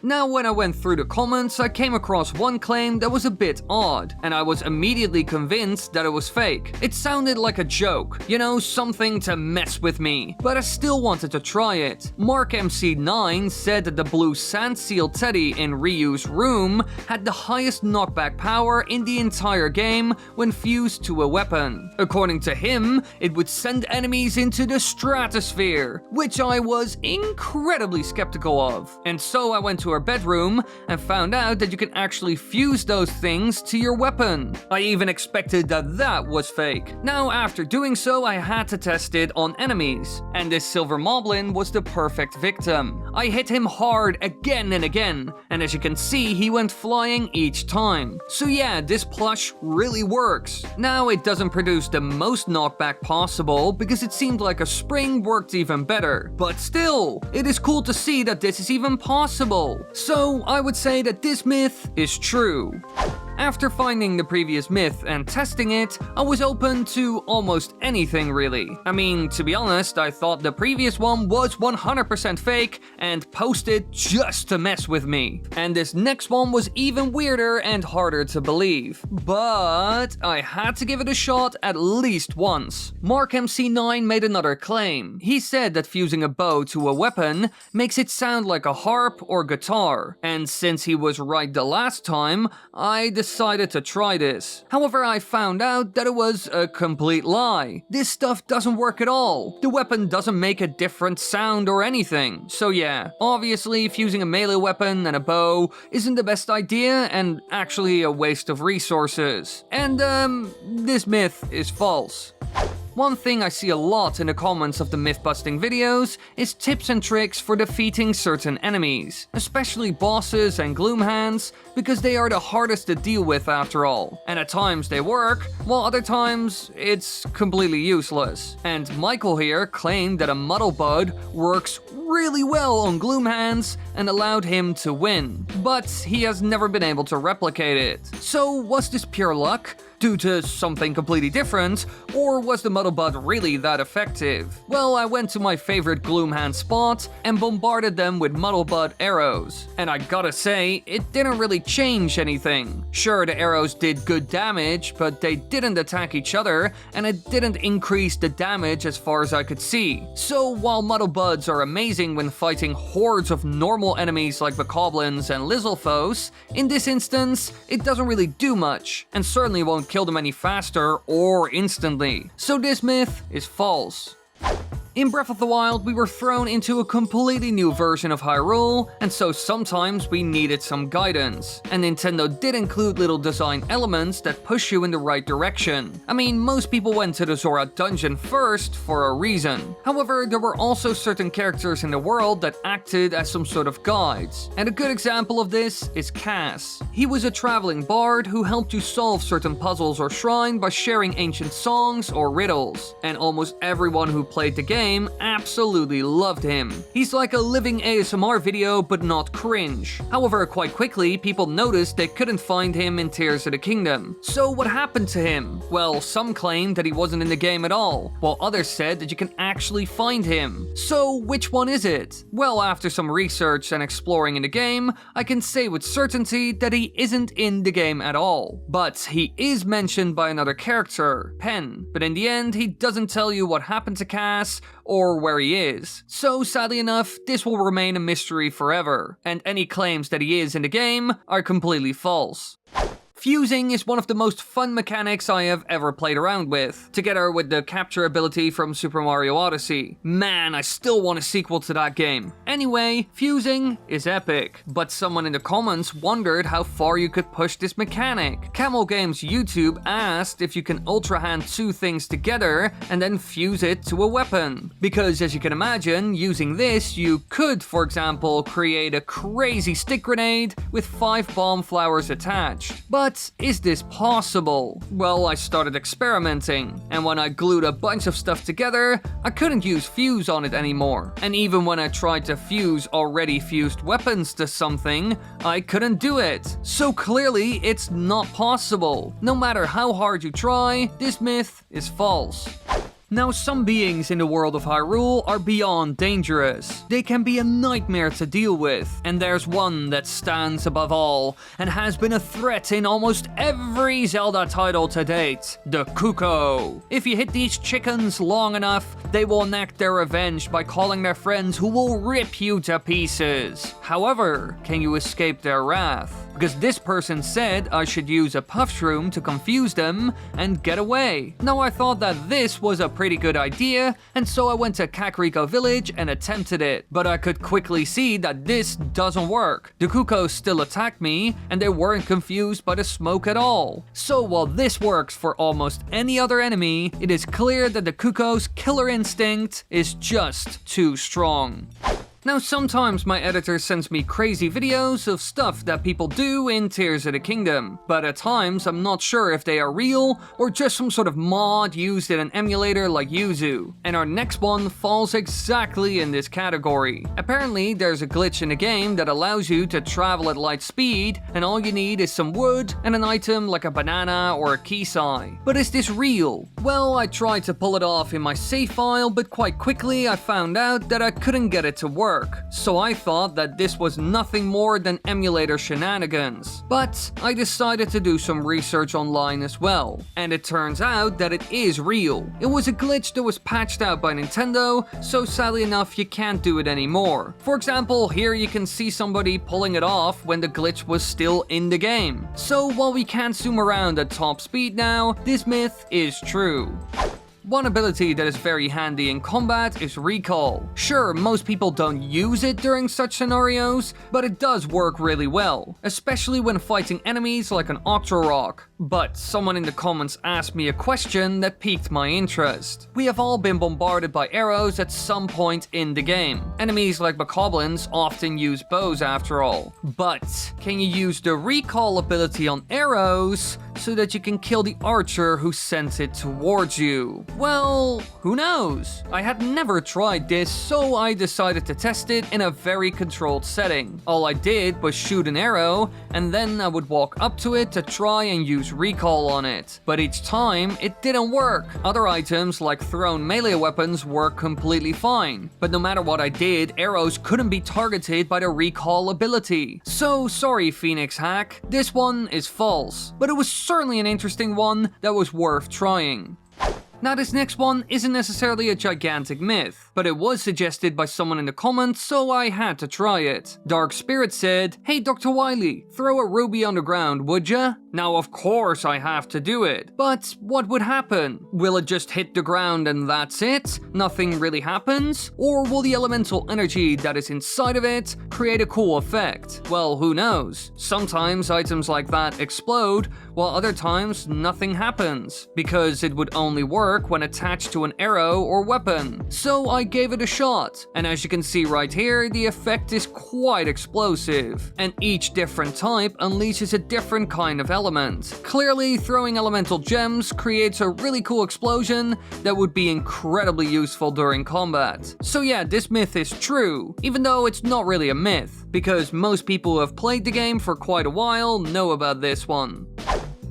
Now, when I went through the comments, I came across one claim that was a bit odd, and I was immediately convinced that it was fake. It sounded like a joke, you know, something to mess with me, but I still wanted to try it. MarkMC9 said that the blue sand seal teddy in Ryu's room had the highest knockback power in the entire game when fused to a weapon. According to him, it would send enemies into the stratosphere, which I was incredibly skeptical of. And so I went to her bedroom and found out that you can actually fuse those things to your weapon. I even expected that that was fake. Now, after doing so, I had to test it on enemies, and this silver moblin was the perfect victim. I hit him hard again and again, and as you can see, he went flying each time. So yeah, this plush really works. Now, it doesn't produce the most knockback possible because it seemed like a spring worked even better, but still, it is cool to see that this is even possible. So I would say that this myth is true. After finding the previous myth and testing it, I was open to almost anything really. I mean, to be honest, I thought the previous one was 100% fake and posted just to mess with me. And this next one was even weirder and harder to believe. But I had to give it a shot at least once. MarkMC9 made another claim. He said that fusing a bow to a weapon makes it sound like a harp or guitar. And since he was right the last time, I decided to try this. However, I found out that it was a complete lie. This stuff doesn't work at all. The weapon doesn't make a different sound or anything. So yeah, obviously fusing a melee weapon and a bow isn't the best idea and actually a waste of resources. And this myth is false. One thing I see a lot in the comments of the myth-busting videos is tips and tricks for defeating certain enemies, especially bosses and gloom hands, because they are the hardest to deal with after all. And at times they work, while other times it's completely useless. And Michael here claimed that a muddle bud works really well on Gloom Hands and allowed him to win, but he has never been able to replicate it. So was this pure luck? Due to something completely different, or was the Muddle Bud really that effective? Well, I went to my favorite Gloomhand spot and bombarded them with Muddle Bud arrows, and I gotta say, it didn't really change anything. Sure, the arrows did good damage, but they didn't attack each other, and it didn't increase the damage as far as I could see. So while Muddle Buds are amazing when fighting hordes of normal enemies like Bokoblins and Lizalfos, in this instance, it doesn't really do much, and certainly won't kill them any faster or instantly. So this myth is false. In Breath of the Wild, we were thrown into a completely new version of Hyrule, and so sometimes we needed some guidance. And Nintendo did include little design elements that push you in the right direction. I mean, most people went to the Zora dungeon first for a reason. However, there were also certain characters in the world that acted as some sort of guides. And a good example of this is Cass. He was a traveling bard who helped you solve certain puzzles or shrine by sharing ancient songs or riddles. And almost everyone who played the game absolutely loved him. He's like a living ASMR video, but not cringe. However, quite quickly, people noticed they couldn't find him in Tears of the Kingdom. So what happened to him? Well, some claimed that he wasn't in the game at all, while others said that you can actually find him. So which one is it? Well, after some research and exploring in the game, I can say with certainty that he isn't in the game at all. But he is mentioned by another character, Pen, but in the end, he doesn't tell you what happened to Cass or where he is. So sadly enough, this will remain a mystery forever, and any claims that he is in the game are completely false. Fusing is one of the most fun mechanics I have ever played around with, together with the capture ability from Super Mario Odyssey. Man, I still want a sequel to that game. Anyway, fusing is epic, but someone in the comments wondered how far you could push this mechanic. Camel Games YouTube asked if you can Ultra Hand two things together and then fuse it to a weapon. Because as you can imagine, using this, you could, for example, create a crazy stick grenade with 5 bomb flowers attached. But is this possible? Well, I started experimenting, and when I glued a bunch of stuff together, I couldn't use fuse on it anymore. And even when I tried to fuse already fused weapons to something, I couldn't do it. So clearly, it's not possible. No matter how hard you try, this myth is false. Now, some beings in the world of Hyrule are beyond dangerous. They can be a nightmare to deal with, and there's one that stands above all, and has been a threat in almost every Zelda title to date, the Cuckoo. If you hit these chickens long enough, they will enact their revenge by calling their friends who will rip you to pieces. However, can you escape their wrath? Because this person said I should use a puff shroom to confuse them and get away. Now I thought that this was a pretty good idea, and so I went to Kakariko Village and attempted it. But I could quickly see that this doesn't work. The Cuckoos still attacked me, and they weren't confused by the smoke at all. So while this works for almost any other enemy, it is clear that the Cuckoo's killer instinct is just too strong. Now, sometimes my editor sends me crazy videos of stuff that people do in Tears of the Kingdom, but at times I'm not sure if they are real or just some sort of mod used in an emulator like Yuzu. And our next one falls exactly in this category. Apparently, there's a glitch in the game that allows you to travel at light speed, and all you need is some wood and an item like a banana or a Kisai. But is this real? Well, I tried to pull it off in my save file, but quite quickly I found out that I couldn't get it to work. So I thought that this was nothing more than emulator shenanigans. But I decided to do some research online as well, and it turns out that it is real. It was a glitch that was patched out by Nintendo, so sadly enough you can't do it anymore. For example, here you can see somebody pulling it off when the glitch was still in the game. So while we can't zoom around at top speed now, this myth is true. One ability that is very handy in combat is Recall. Sure, most people don't use it during such scenarios, but it does work really well, especially when fighting enemies like an Octorok. But someone in the comments asked me a question that piqued my interest. We have all been bombarded by arrows at some point in the game. Enemies like bokoblins often use bows after all. But can you use the recall ability on arrows so that you can kill the archer who sent it towards you? Well, who knows? I had never tried this, so I decided to test it in a very controlled setting. All I did was shoot an arrow, and then I would walk up to it to try and use recall on it. But each time, it didn't work. Other items like thrown melee weapons work completely fine. But no matter what I did, arrows couldn't be targeted by the recall ability. So sorry, Phoenix Hack, this one is false. But it was certainly an interesting one that was worth trying. Now this next one isn't necessarily a gigantic myth, but it was suggested by someone in the comments, so I had to try it. Dark Spirit said, "Hey Dr.Wily, throw a ruby on the ground, would ya?" Now of course I have to do it, but what would happen? Will it just hit the ground and that's it? Nothing really happens? Or will the elemental energy that is inside of it create a cool effect? Well, who knows? Sometimes items like that explode, while other times nothing happens, because it would only work when attached to an arrow or weapon. So I gave it a shot, and as you can see right here, the effect is quite explosive, and each different type unleashes a different kind of element. Clearly, throwing elemental gems creates a really cool explosion that would be incredibly useful during combat. So yeah, this myth is true, even though it's not really a myth, because most people who have played the game for quite a while know about this one.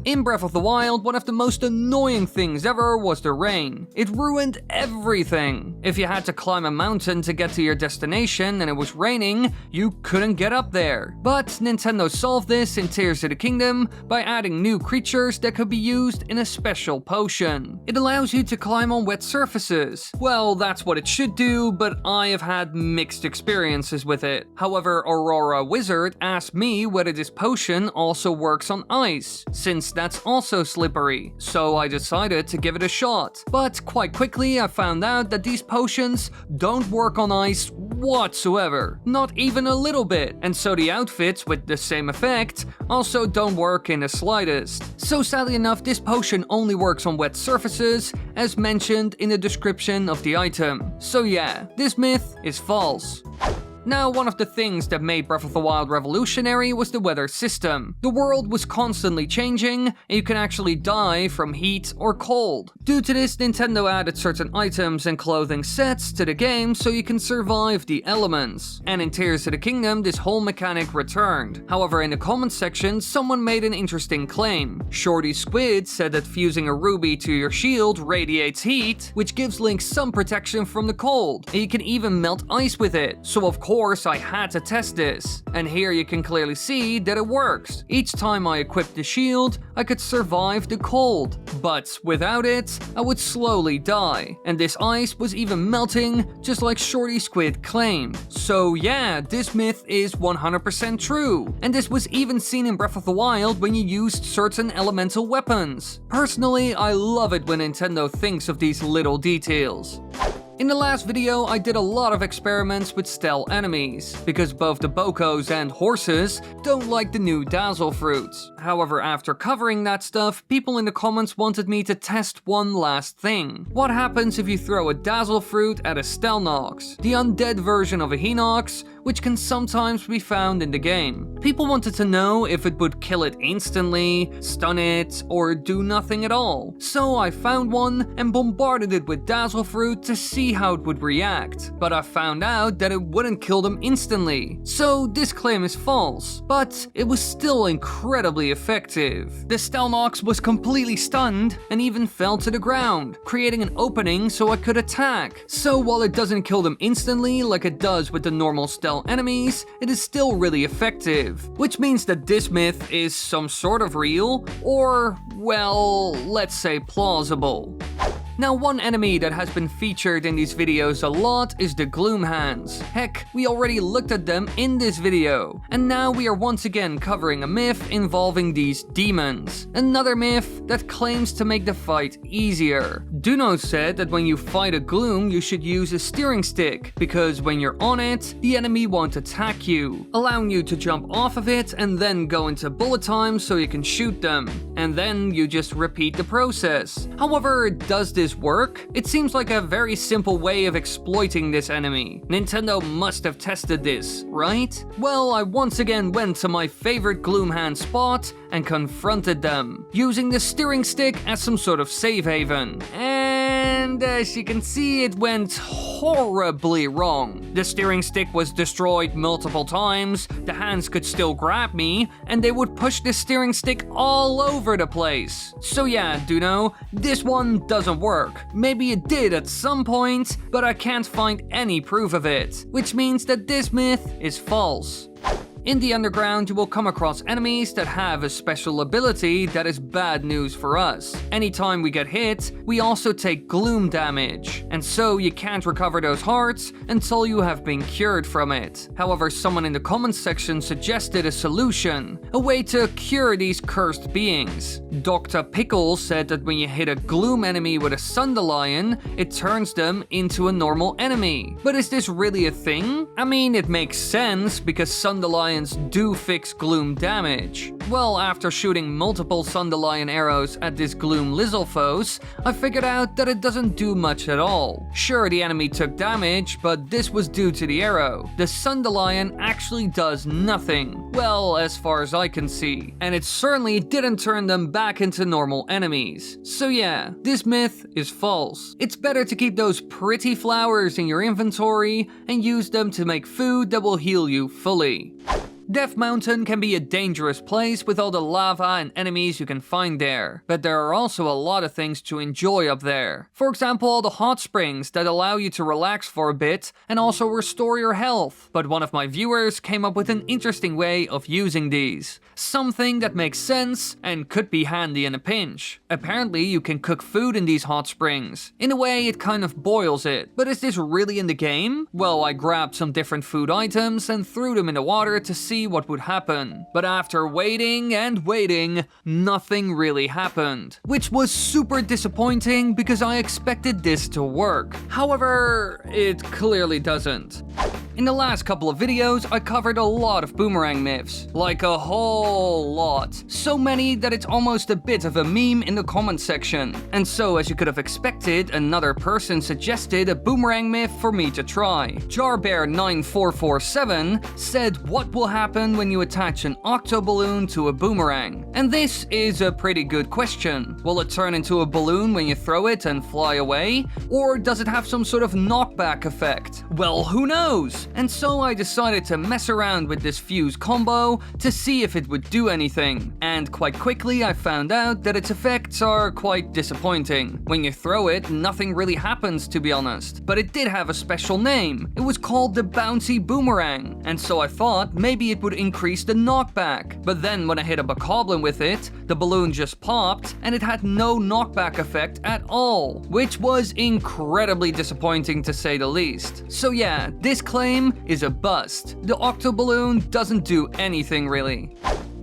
In Breath of the Wild, one of the most annoying things ever was the rain. It ruined everything. If you had to climb a mountain to get to your destination and it was raining, you couldn't get up there. But Nintendo solved this in Tears of the Kingdom by adding new creatures that could be used in a special potion. It allows you to climb on wet surfaces. Well, that's what it should do, but I have had mixed experiences with it. However, Aurora Wizard asked me whether this potion also works on ice, since that's also slippery, so I decided to give it a shot. But quite quickly I found out that these potions don't work on ice whatsoever, not even a little bit, and so the outfits with the same effect also don't work in the slightest. So sadly enough, this potion only works on wet surfaces, as mentioned in the description of the item. So yeah, this myth is false. Now, one of the things that made Breath of the Wild revolutionary was the weather system. The world was constantly changing, and you can actually die from heat or cold. Due to this, Nintendo added certain items and clothing sets to the game so you can survive the elements. And in Tears of the Kingdom, this whole mechanic returned. However, in the comments section, someone made an interesting claim. Shorty Squid said that fusing a ruby to your shield radiates heat, which gives Link some protection from the cold, and you can even melt ice with it. So of course, I had to test this, and here you can clearly see that it works. Each time I equipped the shield, I could survive the cold, but without it, I would slowly die, and this ice was even melting, just like Shorty Squid claimed. So yeah, this myth is 100% true, and this was even seen in Breath of the Wild when you used certain elemental weapons. Personally, I love it when Nintendo thinks of these little details. In the last video, I did a lot of experiments with stealth enemies, because both the Bokos and horses don't like the new Dazzle fruits. However, after covering that stuff, people in the comments wanted me to test one last thing. What happens if you throw a Dazzle fruit at a Stelnox, the undead version of a Hinox, which can sometimes be found in the game? People wanted to know if it would kill it instantly, stun it, or do nothing at all. So I found one and bombarded it with Dazzle fruit to see how it would react. But I found out that it wouldn't kill them instantly. So this claim is false, but it was still incredibly effective. The Stelnox was completely stunned and even fell to the ground, creating an opening so I could attack. So while it doesn't kill them instantly like it does with the normal stealth enemies, it is still really effective, which means that this myth is some sort of real, or, well, let's say plausible. Now, one enemy that has been featured in these videos a lot is the Gloom Hands. Heck, we already looked at them in this video. And now we are once again covering a myth involving these demons. Another myth that claims to make the fight easier. Duno said that when you fight a Gloom, you should use a steering stick, because when you're on it, the enemy won't attack you, allowing you to jump off of it and then go into bullet time so you can shoot them. And then you just repeat the process. However, does this work? It seems like a very simple way of exploiting this enemy. Nintendo must have tested this, right? Well, I once again went to my favorite Gloomhand spot and confronted them, using the steering stick as some sort of save haven. And as you can see, it went horribly wrong. The steering stick was destroyed multiple times, the hands could still grab me, and they would push the steering stick all over the place. So yeah, Duno, this one doesn't work. Maybe it did at some point, but I can't find any proof of it, which means that this myth is false. In the underground, you will come across enemies that have a special ability that is bad news for us. Anytime we get hit, we also take gloom damage, and so you can't recover those hearts until you have been cured from it. However, someone in the comments section suggested a solution, a way to cure these cursed beings. Dr. Pickle said that when you hit a gloom enemy with a Sundelion, it turns them into a normal enemy. But is this really a thing? I mean, it makes sense because Sundelions do fix gloom damage. Well, after shooting multiple Sundelion arrows at this gloom Lizalfos, I figured out that it doesn't do much at all. Sure, the enemy took damage, but this was due to the arrow. The Sundelion actually does nothing, well, as far as I can see, and it certainly didn't turn them back into normal enemies. So yeah, this myth is false. It's better to keep those pretty flowers in your inventory and use them to make food that will heal you fully. Death Mountain can be a dangerous place with all the lava and enemies you can find there, but there are also a lot of things to enjoy up there. For example, all the hot springs that allow you to relax for a bit and also restore your health. But one of my viewers came up with an interesting way of using these. Something that makes sense and could be handy in a pinch. Apparently, you can cook food in these hot springs. In a way, it kind of boils it. But is this really in the game? Well, I grabbed some different food items and threw them in the water to see what would happen. But after waiting and waiting, nothing really happened. Which was super disappointing because I expected this to work. However, it clearly doesn't. In the last couple of videos, I covered a lot of boomerang myths. Like a whole lot. So many that it's almost a bit of a meme in the comments section. And so, as you could have expected, another person suggested a boomerang myth for me to try. Jarbear9447 said, what will happen when you attach an octo-balloon to a boomerang? And this is a pretty good question. Will it turn into a balloon when you throw it and fly away? Or does it have some sort of knockback effect? Well, who knows? And so I decided to mess around with this fuse combo to see if it would do anything. And quite quickly I found out that its effects are quite disappointing. When you throw it, nothing really happens, to be honest. But it did have a special name. It was called the Bouncy Boomerang. And so I thought maybe it would increase the knockback. But then when I hit a bokoblin with it, the balloon just popped and it had no knockback effect at all. Which was incredibly disappointing to say the least. So yeah, this claim is a bust. The octo-balloon doesn't do anything really.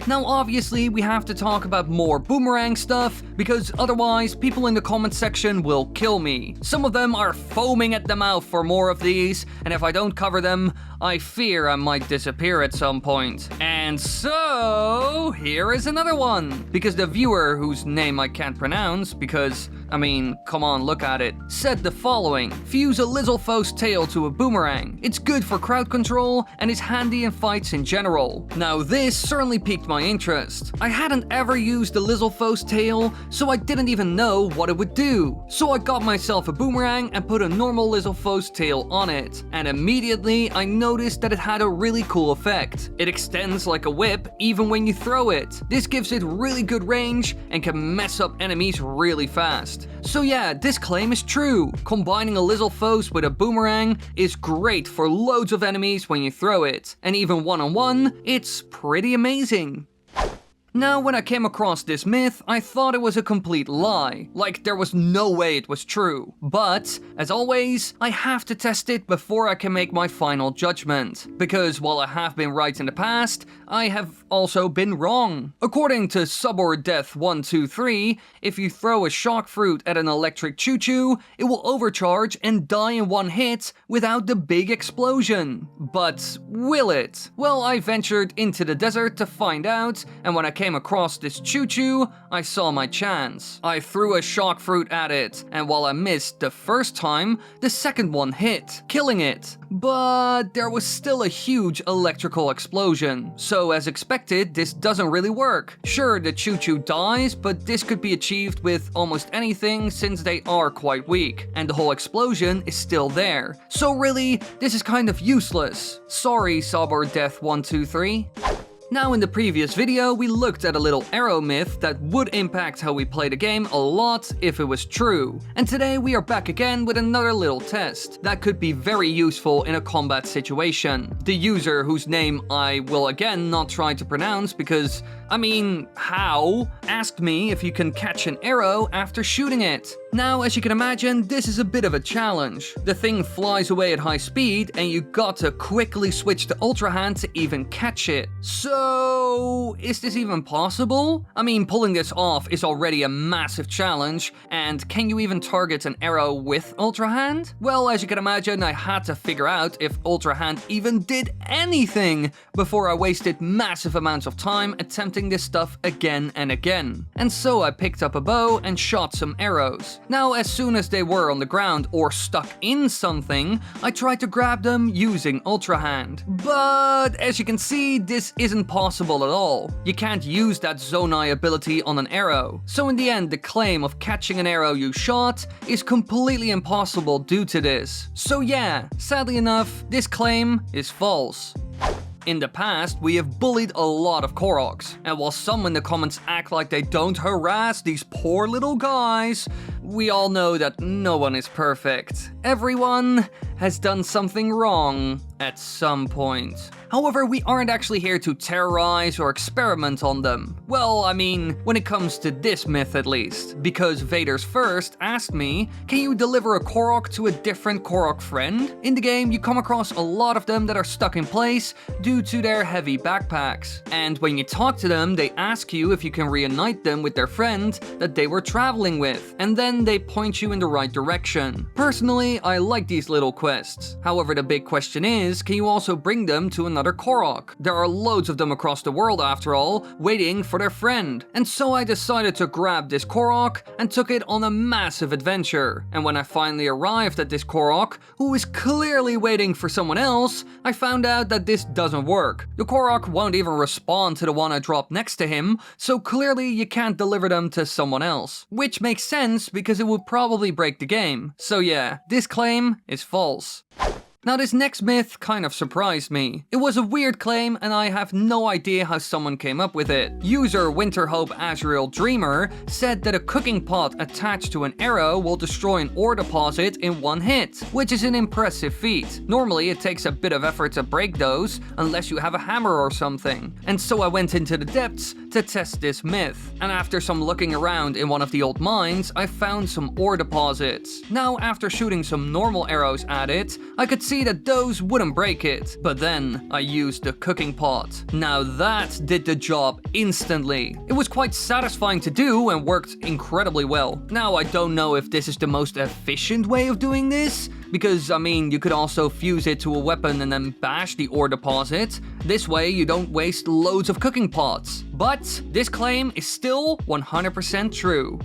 Now obviously we have to talk about more boomerang stuff, because otherwise people in the comment section will kill me. Some of them are foaming at the mouth for more of these, and if I don't cover them, I fear I might disappear at some point. And so, here is another one. Because the viewer, whose name I can't pronounce, because, I mean, come on, look at it, said the following. Fuse a Lizalfos tail to a boomerang. It's good for crowd control, and is handy in fights in general. Now this certainly piqued my interest. I hadn't ever used the Lizalfos tail, so I didn't even know what it would do. So I got myself a boomerang and put a normal Lizalfos tail on it. And immediately I noticed that it had a really cool effect. It extends like a whip even when you throw it. This gives it really good range and can mess up enemies really fast. So yeah, this claim is true. Combining a Lizalfos with a boomerang is great for loads of enemies when you throw it. And even one-on-one, it's pretty amazing. Now, when I came across this myth, I thought it was a complete lie, like there was no way it was true. But, as always, I have to test it before I can make my final judgment, because while I have been right in the past, I have also been wrong. According to Subord Death 123, if you throw a shock fruit at an electric choo-choo, it will overcharge and die in one hit without the big explosion. But will it? Well, I ventured into the desert to find out, and when I came across this choo-choo, I saw my chance. I threw a shock fruit at it, and while I missed the first time, the second one hit, killing it. But there was still a huge electrical explosion, so as expected, this doesn't really work. Sure, the choo-choo dies, but this could be achieved with almost anything since they are quite weak, and the whole explosion is still there. So really, this is kind of useless. Sorry, Subord Death 123. Now, in the previous video, we looked at a little arrow myth that would impact how we play the game a lot if it was true. And today we are back again with another little test that could be very useful in a combat situation. The user, whose name I will again not try to pronounce because, how, asked me if you can catch an arrow after shooting it. Now, as you can imagine, this is a bit of a challenge. The thing flies away at high speed and you got to quickly switch to Ultra Hand to even catch it. So, is this even possible? Pulling this off is already a massive challenge, and can you even target an arrow with Ultra Hand? Well, as you can imagine, I had to figure out if Ultra Hand even did anything before I wasted massive amounts of time attempting this stuff again and again. And so I picked up a bow and shot some arrows. Now, as soon as they were on the ground or stuck in something, I tried to grab them using Ultra Hand. But as you can see, this isn't possible at all. You can't use that Zonai ability on an arrow. So in the end, the claim of catching an arrow you shot is completely impossible due to this. So yeah, sadly enough, this claim is false. In the past, we have bullied a lot of Koroks, and while some in the comments act like they don't harass these poor little guys, we all know that no one is perfect. Everyone has done something wrong at some point. However, we aren't actually here to terrorize or experiment on them. Well, when it comes to this myth at least. Because Vader's First asked me, can you deliver a Korok to a different Korok friend? In the game, you come across a lot of them that are stuck in place due to their heavy backpacks. And when you talk to them, they ask you if you can reunite them with their friend that they were traveling with. And then they point you in the right direction. Personally, I like these little quests. However, the big question is, can you also bring them to another Korok? There are loads of them across the world after all, waiting for their friend. And so I decided to grab this Korok and took it on a massive adventure. And when I finally arrived at this Korok, who is clearly waiting for someone else, I found out that this doesn't work. The Korok won't even respond to the one I dropped next to him, so clearly you can't deliver them to someone else. Which makes sense because it would probably break the game. So yeah, this claim is false. Now, this next myth kind of surprised me. It was a weird claim and I have no idea how someone came up with it. User Winterhope Azrael Dreamer said that a cooking pot attached to an arrow will destroy an ore deposit in one hit, which is an impressive feat. Normally, it takes a bit of effort to break those, unless you have a hammer or something. And so I went into the depths to test this myth. And after some looking around in one of the old mines, I found some ore deposits. Now, after shooting some normal arrows at it, I could see that those wouldn't break it, but then I used the cooking pot. Now that did the job instantly. It was quite satisfying to do and worked incredibly well. Now I don't know if this is the most efficient way of doing this, because you could also fuse it to a weapon and then bash the ore deposit. This way you don't waste loads of cooking pots. But this claim is still 100% true.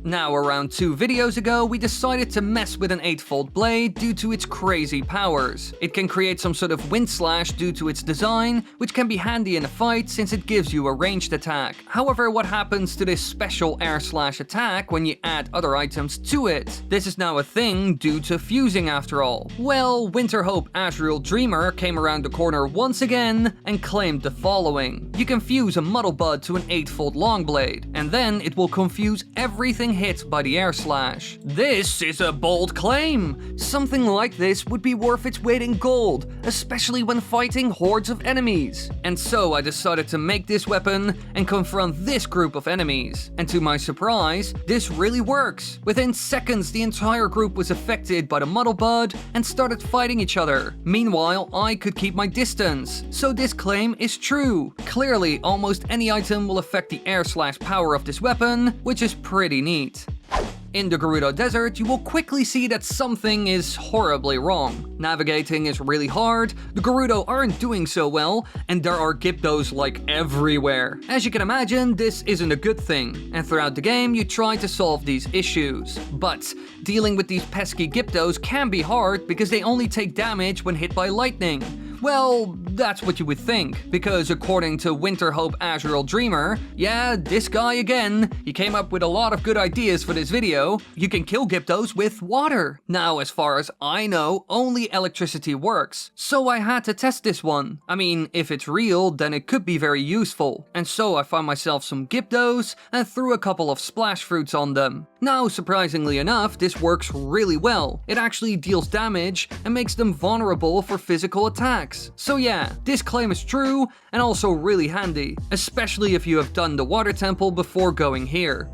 Now, around 2 videos ago, we decided to mess with an 8-fold blade due to its crazy powers. It can create some sort of wind slash due to its design, which can be handy in a fight since it gives you a ranged attack. However, what happens to this special air slash attack when you add other items to it? This is now a thing due to fusing after all. Well, Winterhope Azrael Dreamer came around the corner once again and claimed the following. You can fuse a muddle bud to an 8-fold long blade, and then it will confuse everything getting hit by the air slash. This is a bold claim! Something like this would be worth its weight in gold, especially when fighting hordes of enemies. And so I decided to make this weapon and confront this group of enemies. And to my surprise, this really works. Within seconds, the entire group was affected by the muddle bud and started fighting each other. Meanwhile, I could keep my distance. So this claim is true. Clearly, almost any item will affect the air slash power of this weapon, which is pretty neat. In the Gerudo Desert, you will quickly see that something is horribly wrong. Navigating is really hard, the Gerudo aren't doing so well, and there are Gyptos like everywhere. As you can imagine, this isn't a good thing, and throughout the game you try to solve these issues. But dealing with these pesky Gyptos can be hard because they only take damage when hit by lightning. Well, that's what you would think, because according to Winterhope Azural Dreamer, yeah, this guy again, he came up with a lot of good ideas for this video, you can kill Gyptos with water. Now, as far as I know, only electricity works, so I had to test this one. I mean, if it's real, then it could be very useful. And so I found myself some Gyptos and threw a couple of splash fruits on them. Now, surprisingly enough, this works really well. It actually deals damage and makes them vulnerable for physical attacks. So yeah, this claim is true and also really handy, especially if you have done the water temple before going here.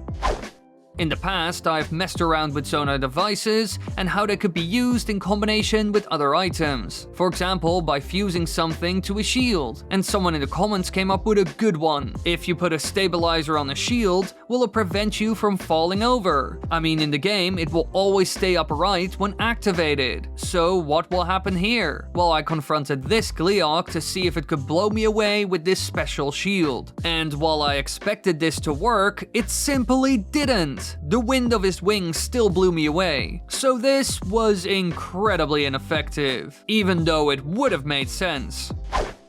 In the past, I've messed around with Zonai devices and how they could be used in combination with other items. For example, by fusing something to a shield. And someone in the comments came up with a good one. If you put a stabilizer on a shield, will it prevent you from falling over? I mean, in the game, it will always stay upright when activated. So what will happen here? Well, I confronted this Gleeok to see if it could blow me away with this special shield. And while I expected this to work, it simply didn't. The wind of his wings still blew me away. So this was incredibly ineffective, even though it would have made sense.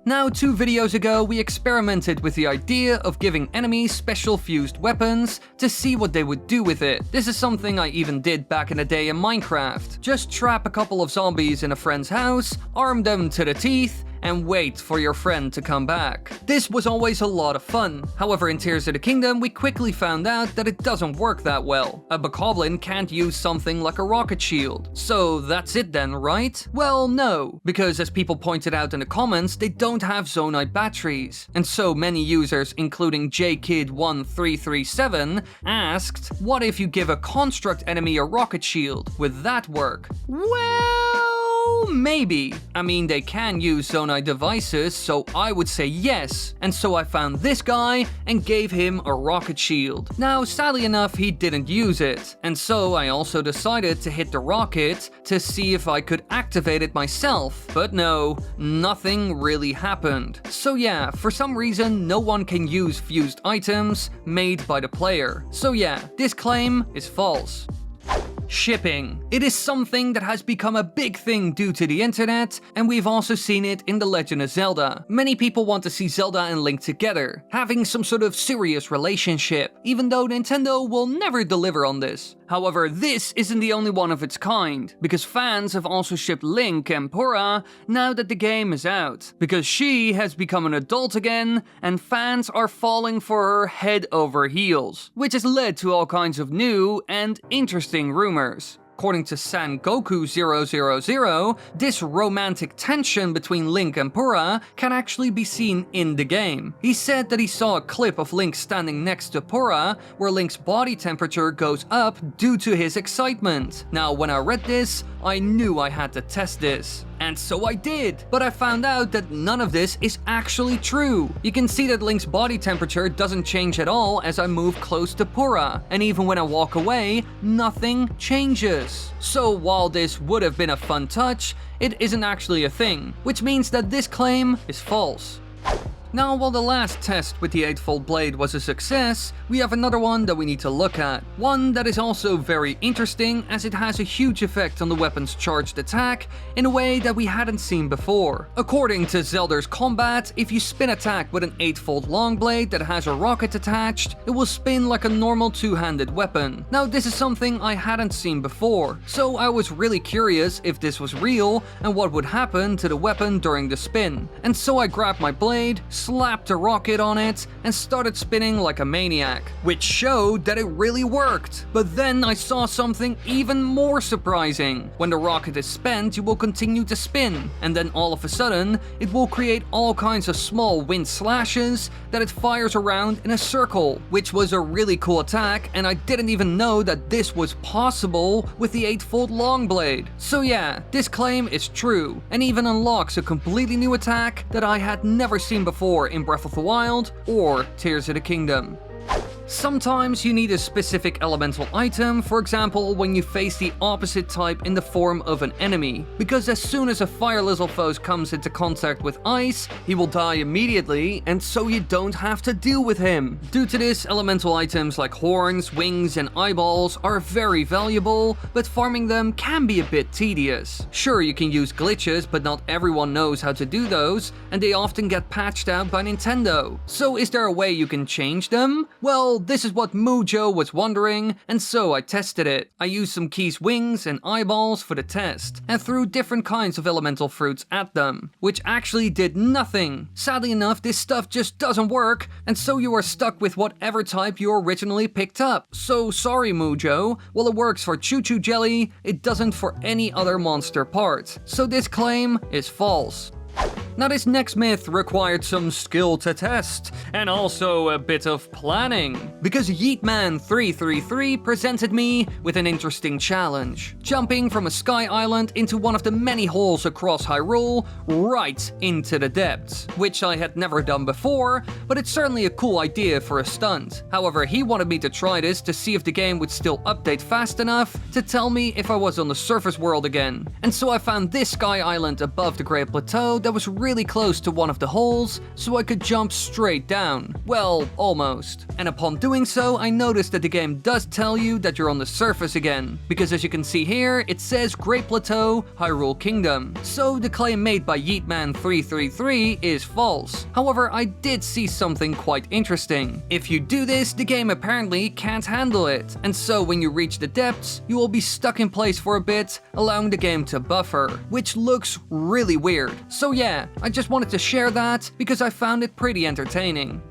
Now, 2 videos ago, we experimented with the idea of giving enemies special fused weapons to see what they would do with it. This is something I even did back in the day in Minecraft. Just trap a couple of zombies in a friend's house, arm them to the teeth, and wait for your friend to come back. This was always a lot of fun. However, in Tears of the Kingdom, we quickly found out that it doesn't work that well. A bokoblin can't use something like a rocket shield. So that's it then, right? Well, no, because as people pointed out in the comments, they don't have Zonai batteries. And so many users, including JKid1337, asked, what if you give a construct enemy a rocket shield? Would that work? Well, maybe. I mean, they can use Zonai devices, so I would say yes. And so I found this guy and gave him a rocket shield. Now, sadly enough, he didn't use it. And so I also decided to hit the rocket to see if I could activate it myself. But no, nothing really happened. So yeah, for some reason, no one can use fused items made by the player. So yeah, this claim is false. Shipping. It is something that has become a big thing due to the internet, and we've also seen it in The Legend of Zelda. Many people want to see Zelda and Link together, having some sort of serious relationship, even though Nintendo will never deliver on this. However, this isn't the only one of its kind, because fans have also shipped Link and Purah now that the game is out, because she has become an adult again, and fans are falling for her head over heels, which has led to all kinds of new and interesting rumors. According to Sangoku000, this romantic tension between Link and Purah can actually be seen in the game. He said that he saw a clip of Link standing next to Purah, where Link's body temperature goes up due to his excitement. Now, when I read this, I knew I had to test this. And so I did, but I found out that none of this is actually true. You can see that Link's body temperature doesn't change at all as I move close to Purah, and even when I walk away, nothing changes. So while this would have been a fun touch, it isn't actually a thing, which means that this claim is false. Now, while the last test with the Eightfold Blade was a success, we have another one that we need to look at. One that is also very interesting, as it has a huge effect on the weapon's charged attack in a way that we hadn't seen before. According to Zelda's combat, if you spin attack with an Eightfold long blade that has a rocket attached, it will spin like a normal two-handed weapon. Now, this is something I hadn't seen before, so I was really curious if this was real and what would happen to the weapon during the spin. And so I grabbed my blade, slapped a rocket on it and started spinning like a maniac, which showed that it really worked. But then I saw something even more surprising. When the rocket is spent, you will continue to spin, and then all of a sudden, it will create all kinds of small wind slashes that it fires around in a circle, which was a really cool attack, and I didn't even know that this was possible with the 8-fold long blade. So yeah, this claim is true, and even unlocks a completely new attack that I had never seen before in Breath of the Wild or Tears of the Kingdom. Sometimes you need a specific elemental item, for example when you face the opposite type in the form of an enemy, because as soon as a fire lizardfoes comes into contact with ice, he will die immediately, and so you don't have to deal with him. Due to this, elemental items like horns, wings, and eyeballs are very valuable, but farming them can be a bit tedious. Sure, you can use glitches, but not everyone knows how to do those, and they often get patched out by Nintendo. So is there a way you can change them? Well, this is what Mojo was wondering, and so I tested it. I used some Key's wings and eyeballs for the test, and threw different kinds of elemental fruits at them, which actually did nothing. Sadly enough, this stuff just doesn't work, and so you are stuck with whatever type you originally picked up. So sorry Mojo, while it works for Choo Choo Jelly, it doesn't for any other monster part. So this claim is false. Now this next myth required some skill to test, and also a bit of planning, because Yeetman333 presented me with an interesting challenge, jumping from a sky island into one of the many holes across Hyrule, right into the depths, which I had never done before, but it's certainly a cool idea for a stunt. However, he wanted me to try this to see if the game would still update fast enough to tell me if I was on the surface world again. And so I found this sky island above the Great Plateau that was really close to one of the holes, so I could jump straight down. Well, almost. And upon doing so, I noticed that the game does tell you that you're on the surface again, because as you can see here, it says Great Plateau, Hyrule Kingdom. So the claim made by Yeetman333 is false. However, I did see something quite interesting. If you do this, the game apparently can't handle it, and so when you reach the depths, you will be stuck in place for a bit, allowing the game to buffer, which looks really weird. So yeah, I just wanted to share that because I found it pretty entertaining.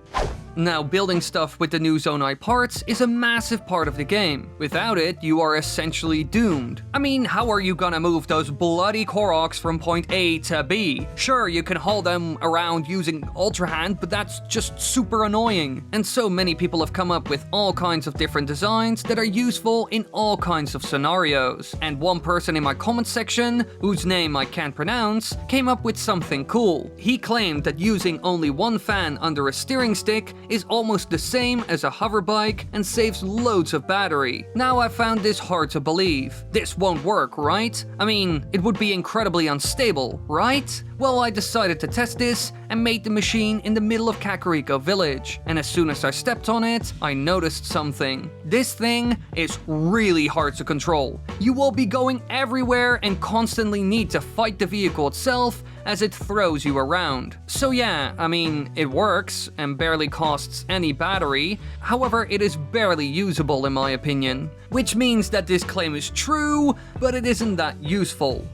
Now, building stuff with the new Zonai parts is a massive part of the game. Without it, you are essentially doomed. I mean, how are you gonna move those bloody Koroks from point A to B? Sure, you can haul them around using Ultra Hand, but that's just super annoying. And so many people have come up with all kinds of different designs that are useful in all kinds of scenarios. And one person in my comment section, whose name I can't pronounce, came up with something cool. He claimed that using only one fan under a steering stick is almost the same as a hover bike and saves loads of battery. Now I found this hard to believe. This won't work, right? I mean, it would be incredibly unstable, right? Well, I decided to test this and made the machine in the middle of Kakariko Village, and as soon as I stepped on it, I noticed something. This thing is really hard to control. You will be going everywhere and constantly need to fight the vehicle itself as it throws you around. So yeah, I mean, it works and barely costs any battery, however it is barely usable in my opinion. Which means that this claim is true, but it isn't that useful.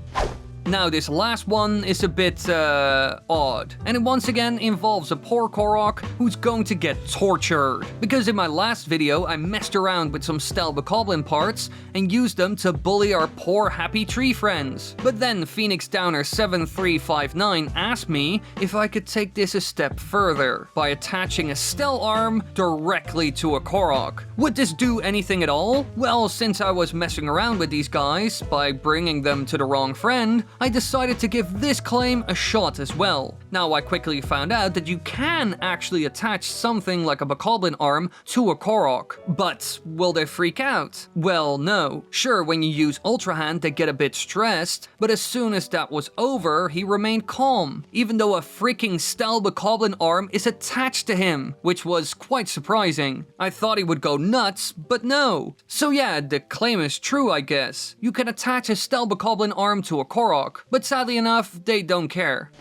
Now this last one is a bit, odd. And it once again involves a poor Korok who's going to get tortured. Because in my last video I messed around with some Stelbokoblin parts and used them to bully our poor happy tree friends. But then Phoenix Downer 7359 asked me if I could take this a step further by attaching a Stel arm directly to a Korok. Would this do anything at all? Well, since I was messing around with these guys by bringing them to the wrong friend, I decided to give this claim a shot as well. Now I quickly found out that you can actually attach something like a Bokoblin arm to a Korok. But will they freak out? Well, no. Sure, when you use Ultra Hand they get a bit stressed, but as soon as that was over, he remained calm, even though a freaking Stel Bokoblin arm is attached to him, which was quite surprising. I thought he would go nuts, but no. So yeah, the claim is true, I guess. You can attach a Stel Bokoblin arm to a Korok, but sadly enough, they don't care.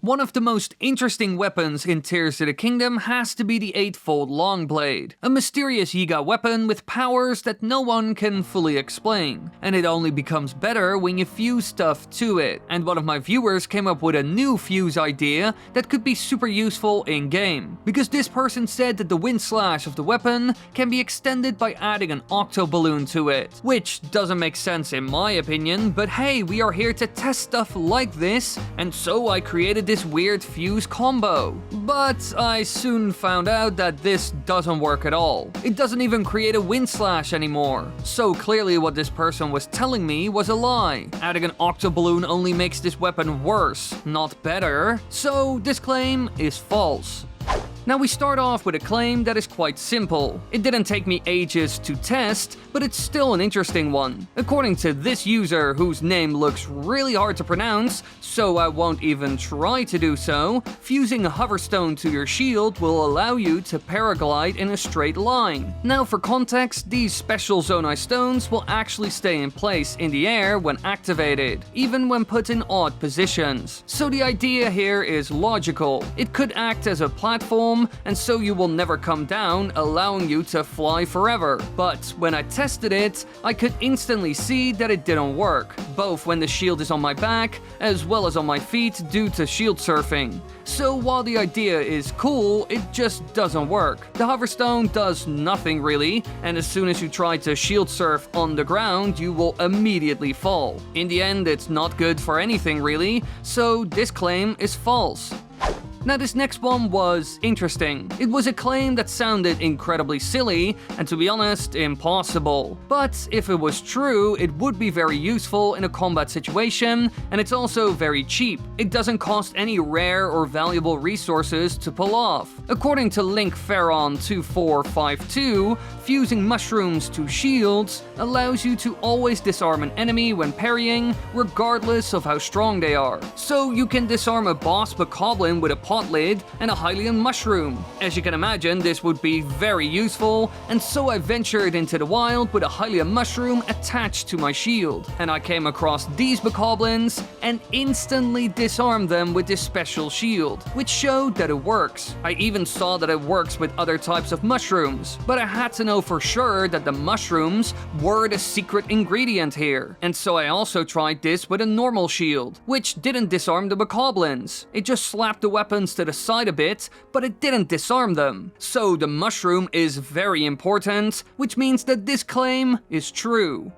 One of the most interesting weapons in Tears of the Kingdom has to be the 8-fold long blade, a mysterious Yiga weapon with powers that no one can fully explain, and it only becomes better when you fuse stuff to it. And one of my viewers came up with a new fuse idea that could be super useful in-game, because this person said that the wind slash of the weapon can be extended by adding an octo balloon to it, which doesn't make sense in my opinion, but hey, we are here to test stuff like this, and so I created this weird fuse combo. But I soon found out that this doesn't work at all. It doesn't even create a wind slash anymore. So clearly what this person was telling me was a lie. Adding an octo balloon only makes this weapon worse, not better. So this claim is false. Now we start off with a claim that is quite simple. It didn't take me ages to test, but it's still an interesting one. According to this user, whose name looks really hard to pronounce, so I won't even try to do so, fusing a hoverstone to your shield will allow you to paraglide in a straight line. Now for context, these special Zonai stones will actually stay in place in the air when activated, even when put in odd positions. So the idea here is logical. It could act as a platform, and so you will never come down, allowing you to fly forever. But when I tested it, I could instantly see that it didn't work, both when the shield is on my back, as well as on my feet due to shield surfing. So while the idea is cool, it just doesn't work. The hoverstone does nothing really, and as soon as you try to shield surf on the ground, you will immediately fall. In the end, it's not good for anything really, so this claim is false. Now this next one was interesting. It was a claim that sounded incredibly silly, and to be honest, impossible. But if it was true, it would be very useful in a combat situation, and it's also very cheap. It doesn't cost any rare or valuable resources to pull off. According to LinkFerron2452, fusing mushrooms to shields allows you to always disarm an enemy when parrying, regardless of how strong they are. So you can disarm a boss bokoblin with a pot lid and a Hylian mushroom. As you can imagine, this would be very useful, and so I ventured into the wild with a Hylian mushroom attached to my shield. And I came across these bokoblins and instantly disarmed them with this special shield, which showed that it works. I even saw that it works with other types of mushrooms, but I had to know for sure that the mushrooms were the secret ingredient here. And so I also tried this with a normal shield, which didn't disarm the bokoblins. It just slapped the weapons to the side a bit, but it didn't disarm them. So the mushroom is very important, which means that this claim is true.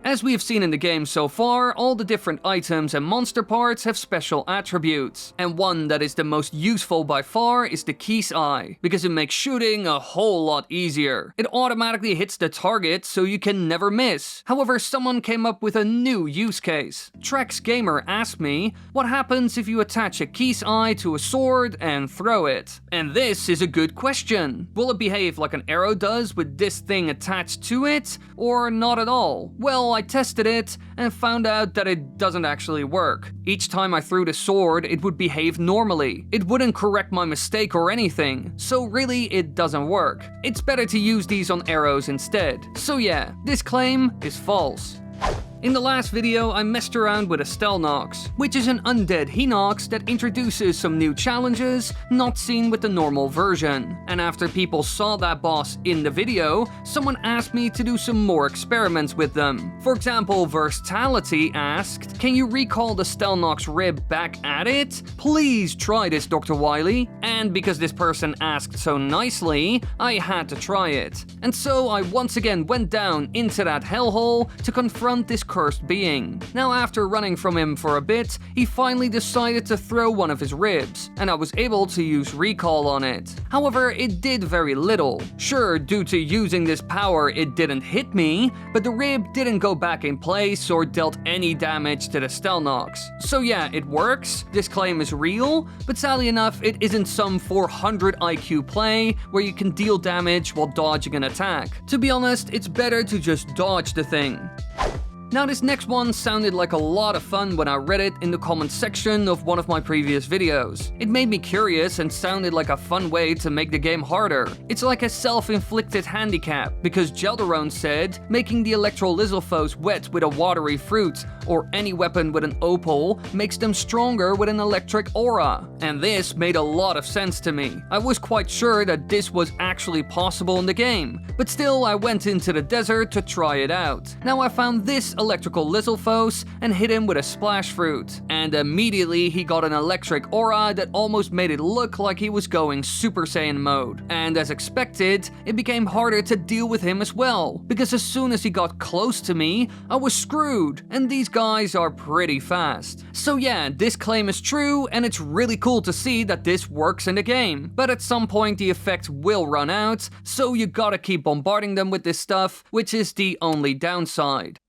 As we have seen in the game so far, all the different items and monster parts have special attributes, and one that is the most useful by far is the Key's Eye, because it makes shooting a whole lot easier. It automatically hits the target so you can never miss. However, someone came up with a new use case. Trex Gamer asked me, what happens if you attach a Key's Eye to a sword and throw it? And this is a good question. Will it behave like an arrow does with this thing attached to it, or not at all? Well, I tested it and found out that it doesn't actually work. Each time I threw the sword, it would behave normally. It wouldn't correct my mistake or anything, so really it doesn't work. It's better to use these on arrows instead. So yeah, this claim is false. In the last video, I messed around with a Stelnox, which is an undead Hinox that introduces some new challenges not seen with the normal version. And after people saw that boss in the video, someone asked me to do some more experiments with them. For example, Versatility asked, can you recall the Stelnox rib back at it? Please try this, Dr.Wily. And because this person asked so nicely, I had to try it. And so I once again went down into that hellhole to confront this cursed being. Now after running from him for a bit, he finally decided to throw one of his ribs, and I was able to use recall on it. However, it did very little. Sure, due to using this power it didn't hit me, but the rib didn't go back in place or dealt any damage to the Stelnox. So yeah, it works, this claim is real, but sadly enough it isn't some 400 IQ play where you can deal damage while dodging an attack. To be honest, it's better to just dodge the thing. Now this next one sounded like a lot of fun when I read it in the comments section of one of my previous videos. It made me curious and sounded like a fun way to make the game harder. It's like a self-inflicted handicap, because Gelderone said making the electrolithophoes wet with a watery fruit or any weapon with an opal makes them stronger with an electric aura. And this made a lot of sense to me. I was quite sure that this was actually possible in the game, but still I went into the desert to try it out. Now I found this electrical Lithophoes and hit him with a splash fruit, and immediately he got an electric aura that almost made it look like he was going Super Saiyan mode. And as expected, it became harder to deal with him as well, because as soon as he got close to me, I was screwed, and these guys are pretty fast. So yeah, this claim is true, and it's really cool to see that this works in the game, but at some point the effect will run out, so you gotta keep bombarding them with this stuff, which is the only downside.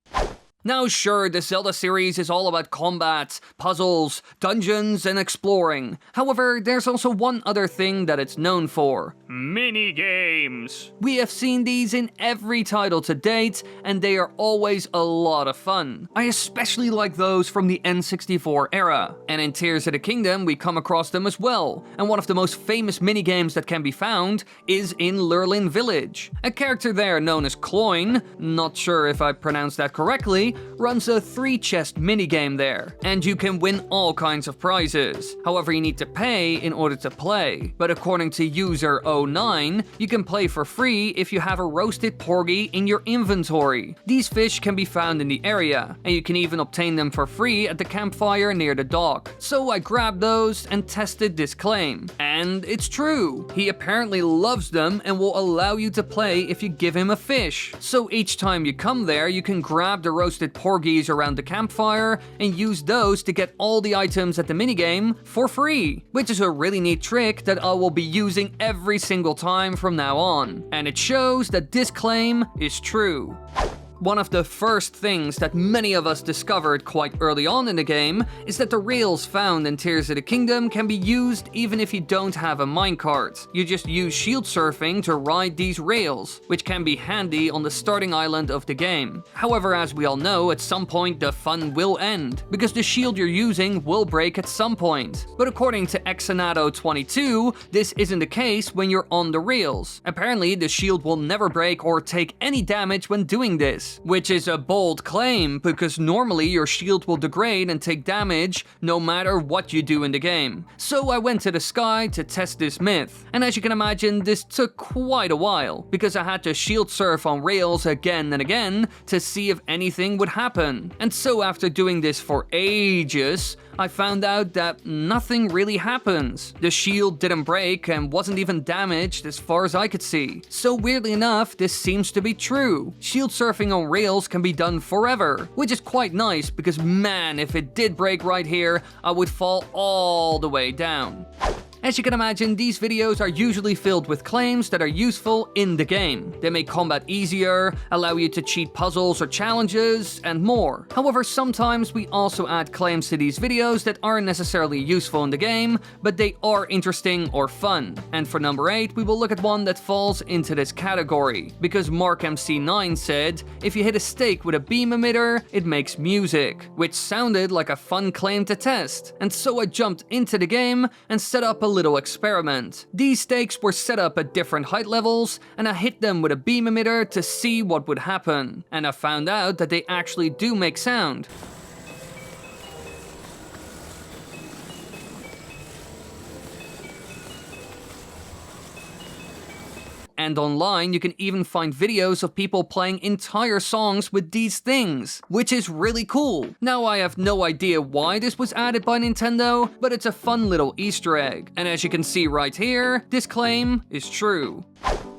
Now sure, the Zelda series is all about combat, puzzles, dungeons, and exploring. However, there's also one other thing that it's known for. Mini-games. We have seen these in every title to date, and they are always a lot of fun. I especially like those from the N64 era. And in Tears of the Kingdom, we come across them as well. And one of the most famous minigames that can be found is in Lurlin Village. A character there known as Cloyne, not sure if I pronounced that correctly, runs a 3-chest minigame there, and you can win all kinds of prizes. However, you need to pay in order to play, but according to user 09, you can play for free if you have a roasted porgy in your inventory. These fish can be found in the area, and you can even obtain them for free at the campfire near the dock. So I grabbed those and tested this claim, and it's true. He apparently loves them and will allow you to play if you give him a fish. So each time you come there, you can grab the roasted porgies around the campfire and use those to get all the items at the minigame for free, which is a really neat trick that I will be using every single time from now on. And it shows that this claim is true. One of the first things that many of us discovered quite early on in the game is that the rails found in Tears of the Kingdom can be used even if you don't have a minecart. You just use shield surfing to ride these rails, which can be handy on the starting island of the game. However, as we all know, at some point the fun will end, because the shield you're using will break at some point. But according to Exanato22, this isn't the case when you're on the rails. Apparently, the shield will never break or take any damage when doing this. Which is a bold claim, because normally your shield will degrade and take damage no matter what you do in the game. So I went to the sky to test this myth, and as you can imagine, this took quite a while, because I had to shield surf on rails again and again to see if anything would happen. And so after doing this for ages, I found out that nothing really happens. The shield didn't break and wasn't even damaged as far as I could see. So weirdly enough, this seems to be true. Shield surfing on rails can be done forever, which is quite nice, because man, if it did break right here, I would fall all the way down. As you can imagine, these videos are usually filled with claims that are useful in the game. They make combat easier, allow you to cheat puzzles or challenges, and more. However, sometimes we also add claims to these videos that aren't necessarily useful in the game, but they are interesting or fun. And for number 8, we will look at one that falls into this category, because MarkMC9 said, if you hit a stake with a beam emitter, it makes music, which sounded like a fun claim to test. And so I jumped into the game and set up a little experiment. These stakes were set up at different height levels, and I hit them with a beam emitter to see what would happen. And I found out that they actually do make sound. And online, you can even find videos of people playing entire songs with these things, which is really cool. Now, I have no idea why this was added by Nintendo, but it's a fun little Easter egg. And as you can see right here, this claim is true.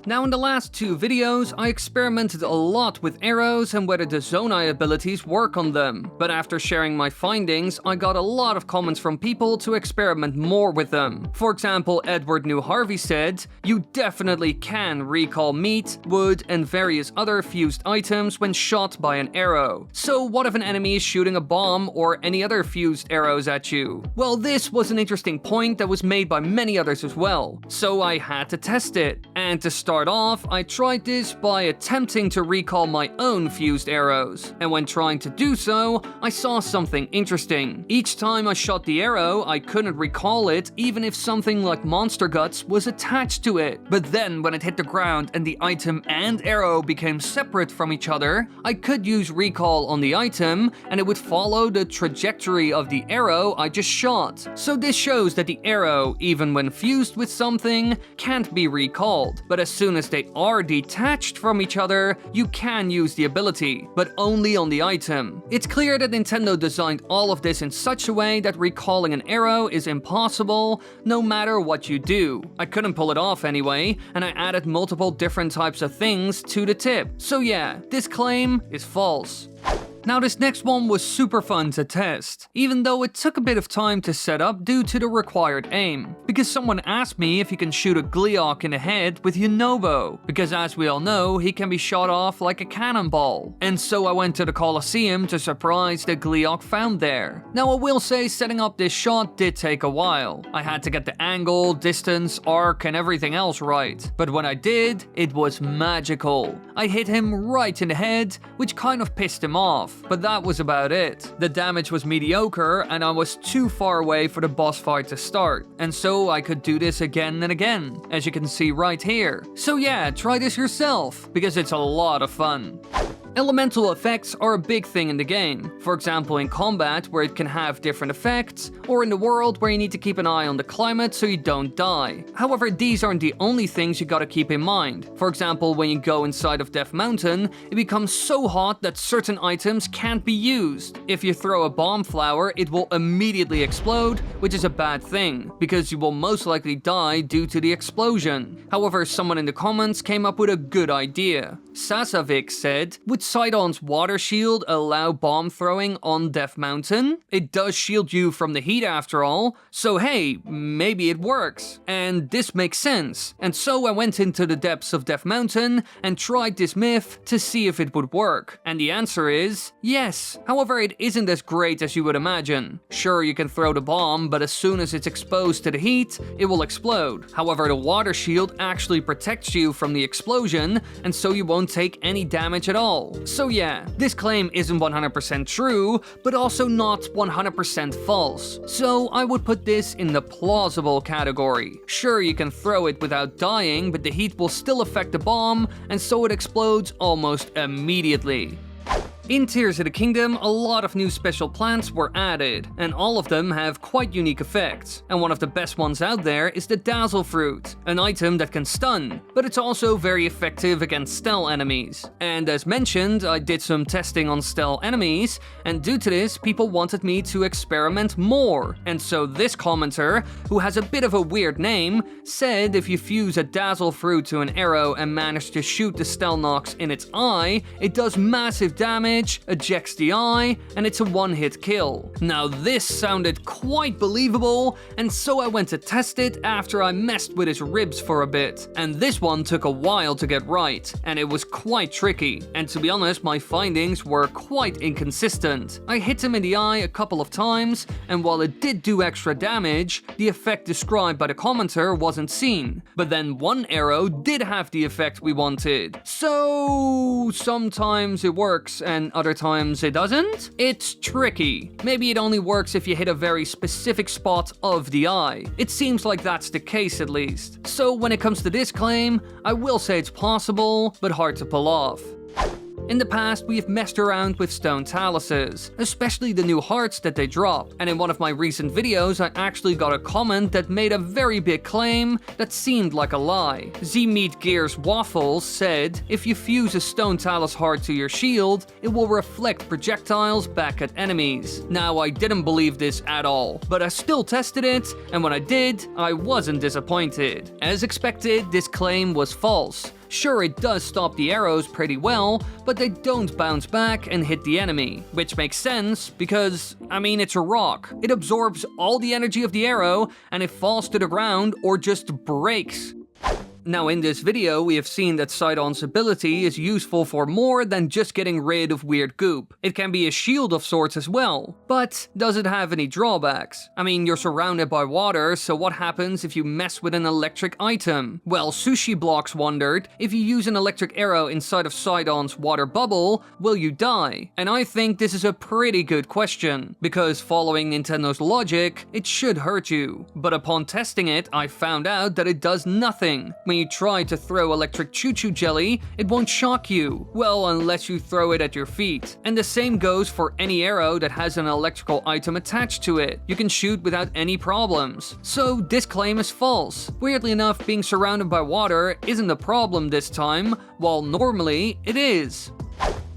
Now in the last 2 videos, I experimented a lot with arrows and whether the Zonai abilities work on them. But after sharing my findings, I got a lot of comments from people to experiment more with them. For example, Edward New Harvey said, "You definitely can recall meat, wood, and various other fused items when shot by an arrow. So what if an enemy is shooting a bomb or any other fused arrows at you?" Well, this was an interesting point that was made by many others as well. So I had to test it. And to start start off, I tried this by attempting to recall my own fused arrows, and when trying to do so, I saw something interesting. Each time I shot the arrow, I couldn't recall it even if something like monster guts was attached to it. But then when it hit the ground and the item and arrow became separate from each other, I could use recall on the item and it would follow the trajectory of the arrow I just shot. So this shows that the arrow, even when fused with something, can't be recalled. But as soon as they are detached from each other, you can use the ability, but only on the item. It's clear that Nintendo designed all of this in such a way that recalling an arrow is impossible no matter what you do. I couldn't pull it off anyway, and I added multiple different types of things to the tip. So yeah, this claim is false. Now this next one was super fun to test, even though it took a bit of time to set up due to the required aim, because someone asked me if you can shoot a Gleeok in the head with Yunobo, because as we all know, he can be shot off like a cannonball. And so I went to the Colosseum to surprise the Gleeok found there. Now I will say setting up this shot did take a while. I had to get the angle, distance, arc, and everything else right. But when I did, it was magical. I hit him right in the head, which kind of pissed him off. But that was about it. The damage was mediocre and I was too far away for the boss fight to start, and so I could do this again and again, as you can see right here. So yeah, try this yourself, because it's a lot of fun. Elemental effects are a big thing in the game, for example in combat where it can have different effects, or in the world where you need to keep an eye on the climate so you don't die. However, these aren't the only things you gotta keep in mind. For example, when you go inside of Death Mountain, it becomes so hot that certain items can't be used. If you throw a bomb flower, it will immediately explode, which is a bad thing, because you will most likely die due to the explosion. However, someone in the comments came up with a good idea. Sasavik said, "Would Sidon's water shield allow bomb throwing on Death Mountain? It does shield you from the heat after all, so hey, maybe it works." And this makes sense. And so I went into the depths of Death Mountain and tried this myth to see if it would work. And the answer is yes. However, it isn't as great as you would imagine. Sure, you can throw the bomb, but as soon as it's exposed to the heat, it will explode. However, the water shield actually protects you from the explosion, and so you won't take any damage at all. So yeah, this claim isn't 100% true, but also not 100% false. So I would put this in the plausible category. Sure, you can throw it without dying, but the heat will still affect the bomb, and so it explodes almost immediately. In Tears of the Kingdom, a lot of new special plants were added, and all of them have quite unique effects. And one of the best ones out there is the Dazzle Fruit, an item that can stun, but it's also very effective against stealth enemies. And as mentioned, I did some testing on stealth enemies, and due to this, people wanted me to experiment more. And so this commenter, who has a bit of a weird name, said if you fuse a Dazzle Fruit to an arrow and manage to shoot the Stelnox in its eye, it does massive damage, ejects the eye, and it's a one-hit kill. Now this sounded quite believable, and so I went to test it after I messed with his ribs for a bit. And this one took a while to get right, and it was quite tricky. And to be honest, my findings were quite inconsistent. I hit him in the eye a couple of times, and while it did do extra damage, the effect described by the commenter wasn't seen. But then one arrow did have the effect we wanted. So sometimes it works, and other times it doesn't? It's tricky. Maybe it only works if you hit a very specific spot of the eye. It seems like that's the case at least. So when it comes to this claim, I will say it's possible, but hard to pull off. In the past, we have messed around with stone taluses, especially the new hearts that they drop, and in one of my recent videos I actually got a comment that made a very big claim that seemed like a lie. Z-Meat Gears Waffles said, if you fuse a stone talus heart to your shield, it will reflect projectiles back at enemies. Now I didn't believe this at all, but I still tested it, and when I did, I wasn't disappointed. As expected, this claim was false. Sure, it does stop the arrows pretty well, but they don't bounce back and hit the enemy, which makes sense because, I mean, it's a rock. It absorbs all the energy of the arrow and it falls to the ground or just breaks. Now in this video, we have seen that Sidon's ability is useful for more than just getting rid of weird goop. It can be a shield of sorts as well. But does it have any drawbacks? I mean, you're surrounded by water, so what happens if you mess with an electric item? Well, Sushi Blocks wondered, if you use an electric arrow inside of Sidon's water bubble, will you die? And I think this is a pretty good question, because following Nintendo's logic, it should hurt you. But upon testing it, I found out that it does nothing. When you try to throw electric choo-choo jelly, it won't shock you. Well, unless you throw it at your feet. And the same goes for any arrow that has an electrical item attached to it. You can shoot without any problems. So this claim is false. Weirdly enough, being surrounded by water isn't a problem this time, while normally it is.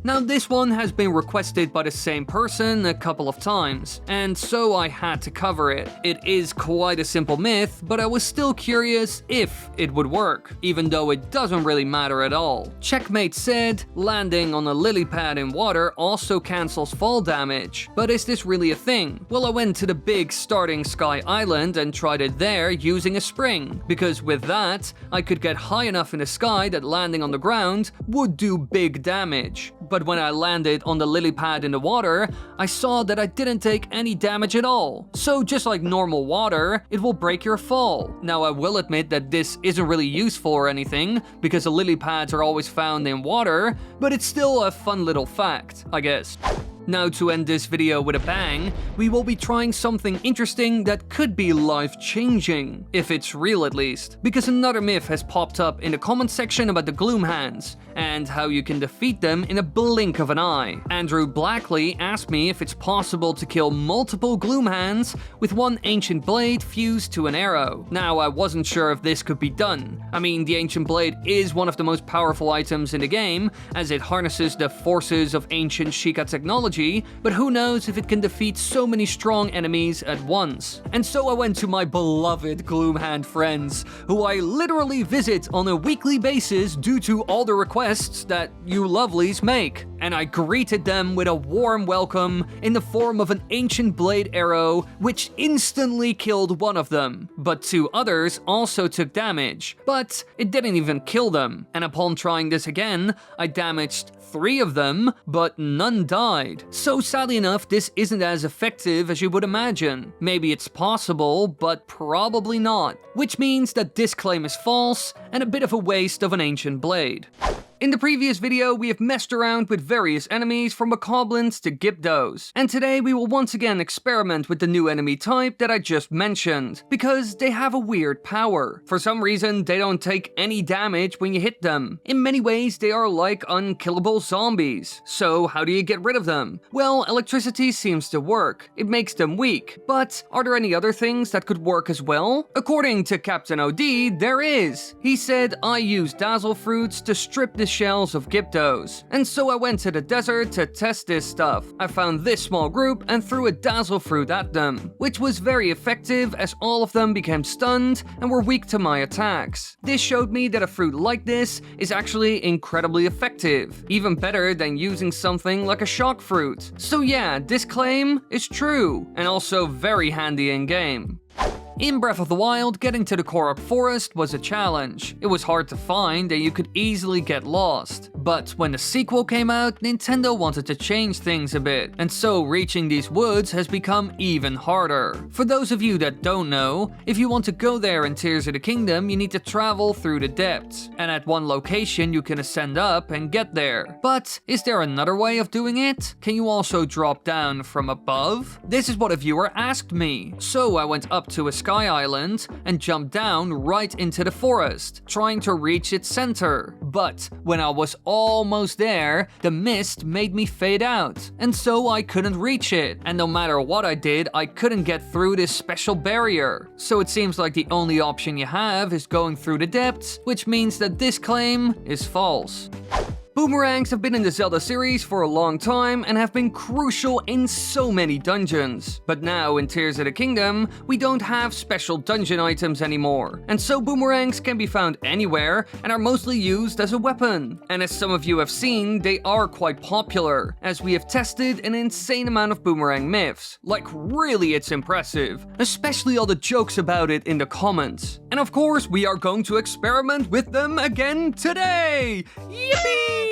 Now this one has been requested by the same person a couple of times, and so I had to cover it. It is quite a simple myth, but I was still curious if it would work, even though it doesn't really matter at all. Checkmate said, landing on a lily pad in water also cancels fall damage. But is this really a thing? Well, I went to the big starting sky island and tried it there using a spring, because with that, I could get high enough in the sky that landing on the ground would do big damage. But when I landed on the lily pad in the water, I saw that I didn't take any damage at all. So just like normal water, it will break your fall. Now I will admit that this isn't really useful or anything, because the lily pads are always found in water, but it's still a fun little fact, I guess. Now to end this video with a bang, we will be trying something interesting that could be life-changing, if it's real at least. Because another myth has popped up in the comment section about the Gloom Hands, and how you can defeat them in a blink of an eye. Andrew Blackley asked me if it's possible to kill multiple Gloom Hands with one ancient blade fused to an arrow. Now I wasn't sure if this could be done. I mean, the ancient blade is one of the most powerful items in the game, as it harnesses the forces of ancient Sheikah technology, but who knows if it can defeat so many strong enemies at once. And so I went to my beloved Gloomhand friends, who I literally visit on a weekly basis due to all the requests that you lovelies make. And I greeted them with a warm welcome in the form of an ancient blade arrow, which instantly killed one of them. But two others also took damage, but it didn't even kill them. And upon trying this again, I damaged 3 of them, but none died. So sadly enough, this isn't as effective as you would imagine. Maybe it's possible, but probably not. Which means that this claim is false, and a bit of a waste of an ancient blade. In the previous video, we have messed around with various enemies from bokoblins to gyptos, and today we will once again experiment with the new enemy type that I just mentioned, because they have a weird power. For some reason, they don't take any damage when you hit them. In many ways, they are like unkillable zombies. So how do you get rid of them? Well, electricity seems to work. It makes them weak. But are there any other things that could work as well? According to Captain OD, there is. He said, I use dazzle fruits to strip the shells of gyptos. And so I went to the desert to test this stuff. I found this small group and threw a dazzle fruit at them, which was very effective as all of them became stunned and were weak to my attacks. This showed me that a fruit like this is actually incredibly effective, even better than using something like a shock fruit. So yeah, this claim is true, and also very handy in game. In Breath of the Wild, getting to the Korok Forest was a challenge. It was hard to find and you could easily get lost. But when the sequel came out, Nintendo wanted to change things a bit, and so reaching these woods has become even harder. For those of you that don't know, if you want to go there in Tears of the Kingdom, you need to travel through the depths, and at one location you can ascend up and get there. But is there another way of doing it? Can you also drop down from above? This is what a viewer asked me, so I went up to a sky island and jumped down right into the forest, trying to reach its center. But when I was almost there, the mist made me fade out, and so I couldn't reach it. And no matter what I did, I couldn't get through this special barrier. So it seems like the only option you have is going through the depths, which means that this claim is false. Boomerangs have been in the Zelda series for a long time and have been crucial in so many dungeons. But now in Tears of the Kingdom, we don't have special dungeon items anymore, and so boomerangs can be found anywhere and are mostly used as a weapon. And as some of you have seen, they are quite popular, as we have tested an insane amount of boomerang myths. Like really, it's impressive, especially all the jokes about it in the comments. And of course, we are going to experiment with them again today! Yippee!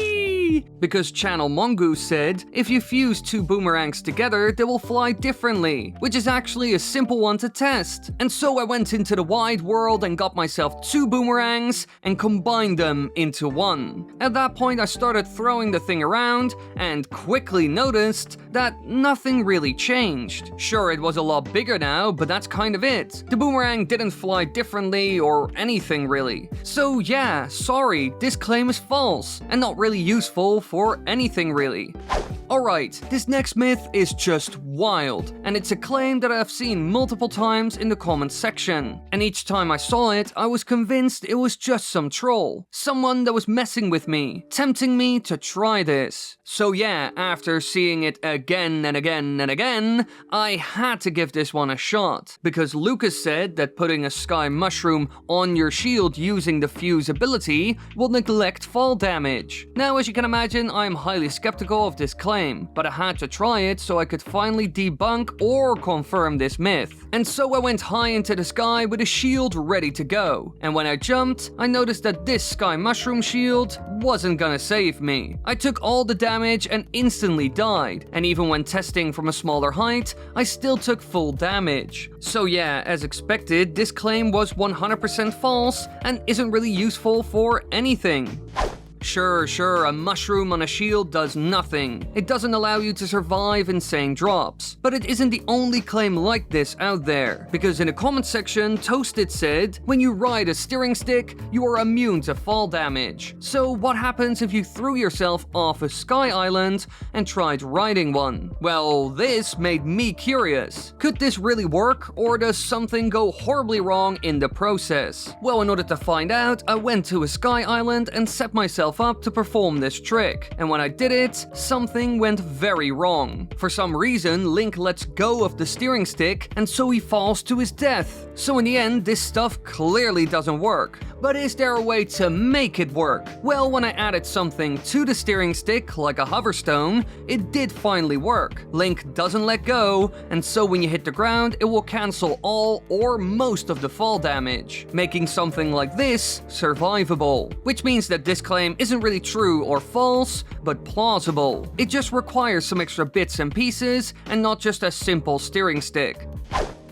Because Channel Mongoose said, if you fuse two boomerangs together, they will fly differently, which is actually a simple one to test. And so I went into the wide world and got myself two boomerangs and combined them into one. At that point, I started throwing the thing around and quickly noticed that nothing really changed. Sure, it was a lot bigger now, but that's kind of it. The boomerang didn't fly differently or anything really. So yeah, sorry, this claim is false and not really useful for anything really. Alright, this next myth is just wild, and it's a claim that I've seen multiple times in the comments section. And each time I saw it, I was convinced it was just some troll. Someone that was messing with me, tempting me to try this. So yeah, after seeing it again and again and again, I had to give this one a shot. Because Lucas said that putting a sky mushroom on your shield using the fuse ability will neglect fall damage. Now, as you can imagine, I'm highly skeptical of this claim, but I had to try it so I could finally debunk or confirm this myth. And so I went high into the sky with a shield ready to go. And when I jumped, I noticed that this sky mushroom shield wasn't gonna save me. I took all the damage and instantly died. And even when testing from a smaller height, I still took full damage. So yeah, as expected, this claim was 100% false and isn't really useful for anything. Sure, a mushroom on a shield does nothing. It doesn't allow you to survive insane drops. But it isn't the only claim like this out there. Because in the comment section, Toasted said, when you ride a steering stick, you are immune to fall damage. So what happens if you threw yourself off a sky island and tried riding one? Well, this made me curious. Could this really work, or does something go horribly wrong in the process? Well, in order to find out, I went to a sky island and set myself up to perform this trick, and when I did it, something went very wrong. For some reason, Link lets go of the steering stick, and so he falls to his death. So in the end, this stuff clearly doesn't work. But is there a way to make it work? Well, when I added something to the steering stick, like a hoverstone, it did finally work. Link doesn't let go, and so when you hit the ground, it will cancel all or most of the fall damage, making something like this survivable. Which means that this claim isn't really true or false, but plausible. It just requires some extra bits and pieces, and not just a simple steering stick.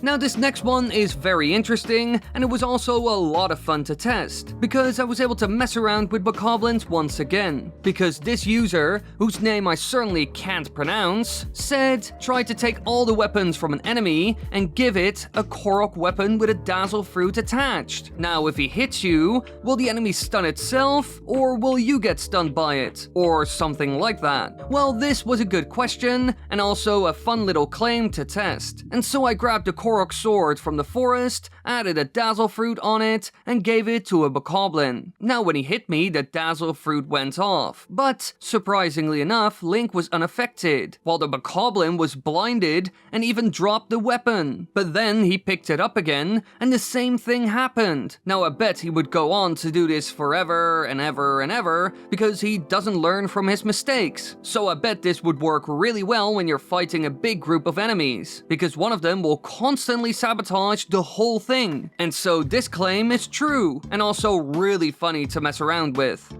Now this next one is very interesting, and it was also a lot of fun to test, because I was able to mess around with bokoblins once again. Because this user, whose name I certainly can't pronounce, said try to take all the weapons from an enemy and give it a Korok weapon with a dazzle fruit attached. Now if he hits you, will the enemy stun itself, or will you get stunned by it? Or something like that. Well, this was a good question, and also a fun little claim to test. And so I grabbed the Korok sword from the forest, added a dazzle fruit on it, and gave it to a bokoblin. Now when he hit me, the dazzle fruit went off. But, surprisingly enough, Link was unaffected, while the bokoblin was blinded and even dropped the weapon. But then he picked it up again, and the same thing happened. Now I bet he would go on to do this forever and ever and ever, because he doesn't learn from his mistakes. So I bet this would work really well when you're fighting a big group of enemies, because one of them will constantly sabotage the whole thing. And so this claim is true, and also really funny to mess around with.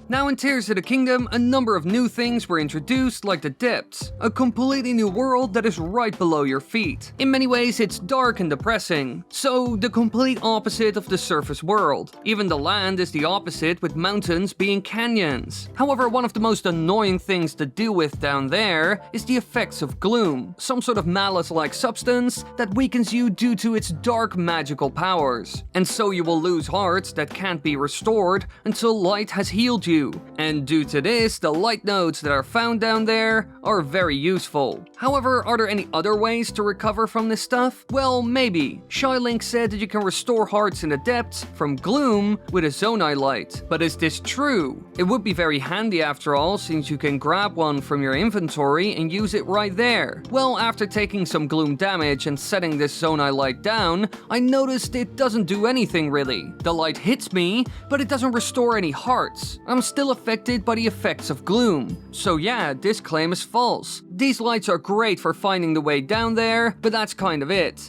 Now in Tears of the Kingdom, a number of new things were introduced, like the depths, a completely new world that is right below your feet. In many ways, it's dark and depressing, so the complete opposite of the surface world. Even the land is the opposite, with mountains being canyons. However, one of the most annoying things to deal with down there is the effects of gloom, some sort of malice-like substance that weakens you due to its dark magical powers. And so you will lose hearts that can't be restored until light has healed you. you, and due to this, the light nodes that are found down there are very useful. However, are there any other ways to recover from this stuff? Well, maybe. Shylink said that you can restore hearts in the depths from gloom with a Zonai light. But is this true? It would be very handy after all, since you can grab one from your inventory and use it right there. Well, after taking some gloom damage and setting this Zonai light down, I noticed it doesn't do anything really. The light hits me, but it doesn't restore any hearts. I'm still affected by the effects of gloom. So yeah, this claim is false. These lights are great for finding the way down there, but that's kind of it.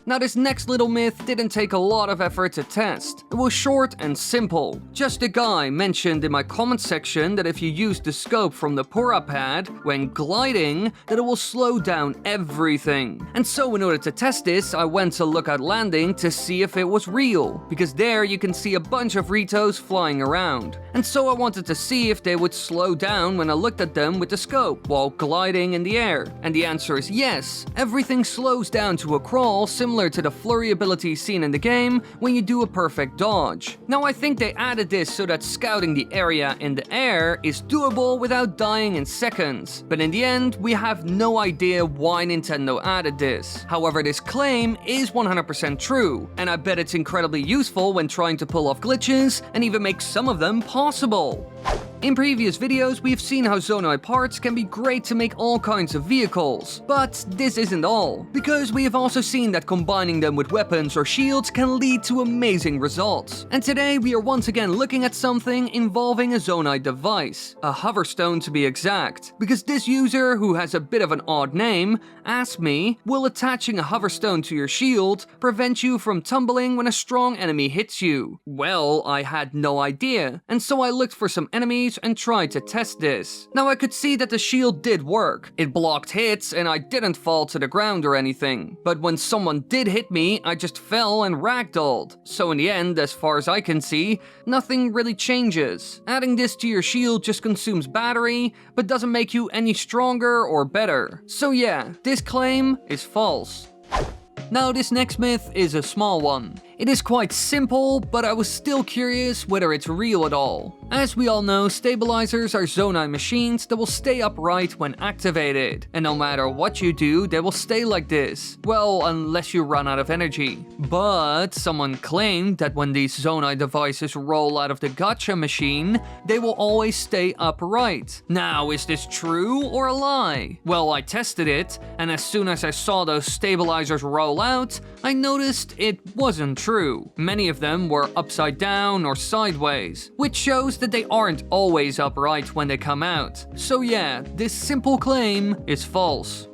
Now this next little myth didn't take a lot of effort to test. It was short and simple. Just a guy mentioned in my comment section that if you use the scope from the Pura pad when gliding, that it will slow down everything. And so in order to test this, I went to Lookout Landing to see if it was real, because there you can see a bunch of Ritos flying around. And so I wanted to see if they would slow down when I looked at them with the scope while gliding in the air. And the answer is yes. Everything slows down to a crawl similar to the flurry ability seen in the game when you do a perfect dodge. Now I think they added this so that scouting the area in the air is doable without dying in seconds. But in the end, we have no idea why Nintendo added this. However, this claim is 100% true, and I bet it's incredibly useful when trying to pull off glitches and even make some of them possible. In previous videos, we've seen how Zonai parts can be great to make all kinds of vehicles. But this isn't all, because we have also seen that combining them with weapons or shields can lead to amazing results. And today we are once again looking at something involving a Zonai device, a hoverstone to be exact, because this user, who has a bit of an odd name, asked me, will attaching a hoverstone to your shield prevent you from tumbling when a strong enemy hits you? Well, I had no idea, and so I looked for some enemies and tried to test this. Now I could see that the shield did work. It blocked hits and I didn't fall to the ground or anything. But when someone did hit me, I just fell and ragdolled. So in the end, as far as I can see, nothing really changes. Adding this to your shield just consumes battery, but doesn't make you any stronger or better. So yeah, this claim is false. Now this next myth is a small one. It is quite simple, but I was still curious whether it's real at all. As we all know, stabilizers are Zonai machines that will stay upright when activated, and no matter what you do, they will stay like this. Well, unless you run out of energy. But someone claimed that when these Zonai devices roll out of the gacha machine, they will always stay upright. Now, is this true or a lie? Well, I tested it, and as soon as I saw those stabilizers roll out, I noticed it wasn't true. Many of them were upside down or sideways, which shows that they aren't always upright when they come out. So yeah, this simple claim is false.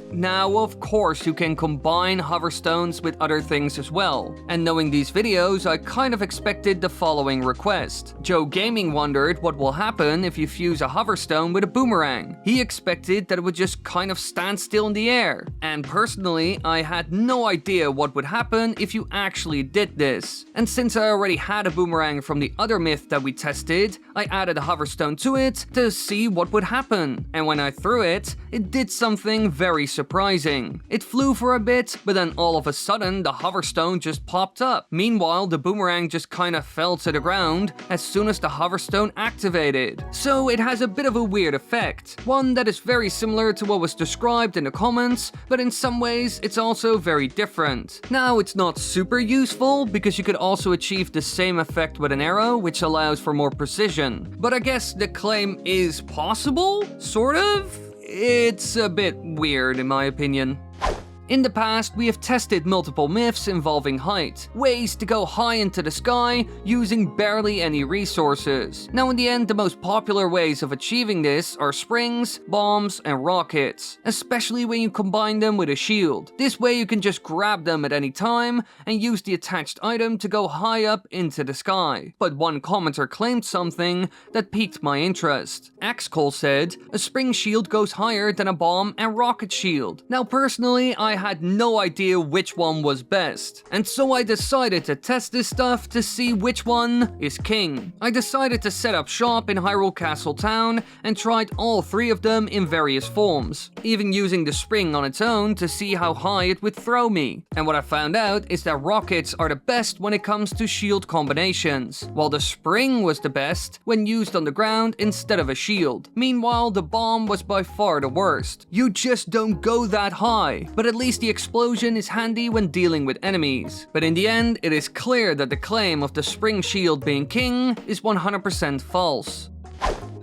Now, of course, you can combine hoverstones with other things as well. And knowing these videos, I kind of expected the following request. Joe Gaming wondered what will happen if you fuse a hoverstone with a boomerang. He expected that it would just kind of stand still in the air. And personally, I had no idea what would happen if you actually did this. And since I already had a boomerang from the other myth that we tested, I added a hoverstone to it to see what would happen. And when I threw it, it did something very surprising. It flew for a bit, but then all of a sudden the hoverstone just popped up. Meanwhile, the boomerang just kinda fell to the ground as soon as the hoverstone activated. So it has a bit of a weird effect. One that is very similar to what was described in the comments, but in some ways it's also very different. Now, it's not super useful because you could also achieve the same effect with an arrow, which allows for more precision. But I guess the claim is possible? Sort of? It's a bit weird in my opinion. In the past, we have tested multiple myths involving height, ways to go high into the sky using barely any resources. Now in the end, the most popular ways of achieving this are springs, bombs, and rockets, especially when you combine them with a shield. This way you can just grab them at any time and use the attached item to go high up into the sky. But one commenter claimed something that piqued my interest. Axcol said, a spring shield goes higher than a bomb and rocket shield. Now personally, I had no idea which one was best. And so I decided to test this stuff to see which one is king. I decided to set up shop in Hyrule Castle Town and tried all 3 of them in various forms, even using the spring on its own to see how high it would throw me. And what I found out is that rockets are the best when it comes to shield combinations, while the spring was the best when used on the ground instead of a shield. Meanwhile, the bomb was by far the worst. You just don't go that high, but at least the explosion is handy when dealing with enemies. But in the end, it is clear that the claim of the spring shield being king is 100% false.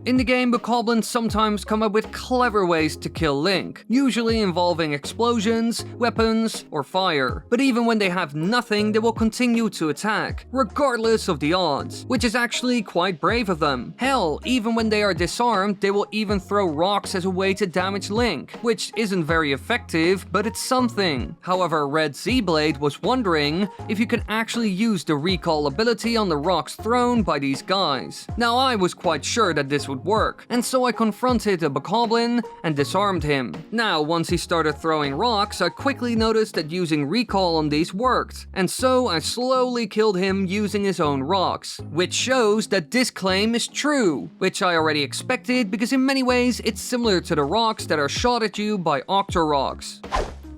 In the game, bokoblins sometimes come up with clever ways to kill Link, usually involving explosions, weapons, or fire. But even when they have nothing, they will continue to attack, regardless of the odds, which is actually quite brave of them. Hell, even when they are disarmed, they will even throw rocks as a way to damage Link, which isn't very effective, but it's something. However, Red Z-Blade was wondering if you can actually use the recall ability on the rocks thrown by these guys. Now, I was quite sure that this would work, and so I confronted a bokoblin and disarmed him. Now, once he started throwing rocks, I quickly noticed that using recall on these worked, and so I slowly killed him using his own rocks, which shows that this claim is true, which I already expected because in many ways it's similar to the rocks that are shot at you by Octoroks.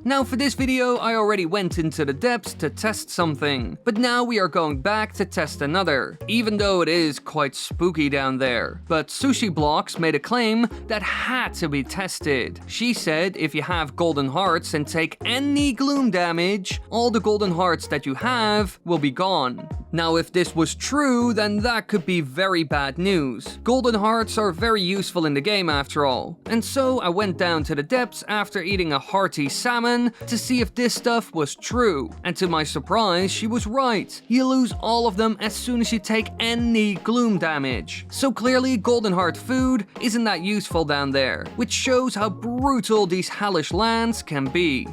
Now for this video, I already went into the depths to test something, but now we are going back to test another, even though it is quite spooky down there. But Sushi Blocks made a claim that had to be tested. She said if you have golden hearts and take any gloom damage, all the golden hearts that you have will be gone. Now if this was true, then that could be very bad news. Golden hearts are very useful in the game after all. And so I went down to the depths after eating a hearty salmon to see if this stuff was true. And to my surprise, she was right. You lose all of them as soon as you take any gloom damage. So clearly golden heart food isn't that useful down there, which shows how brutal these hellish lands can be.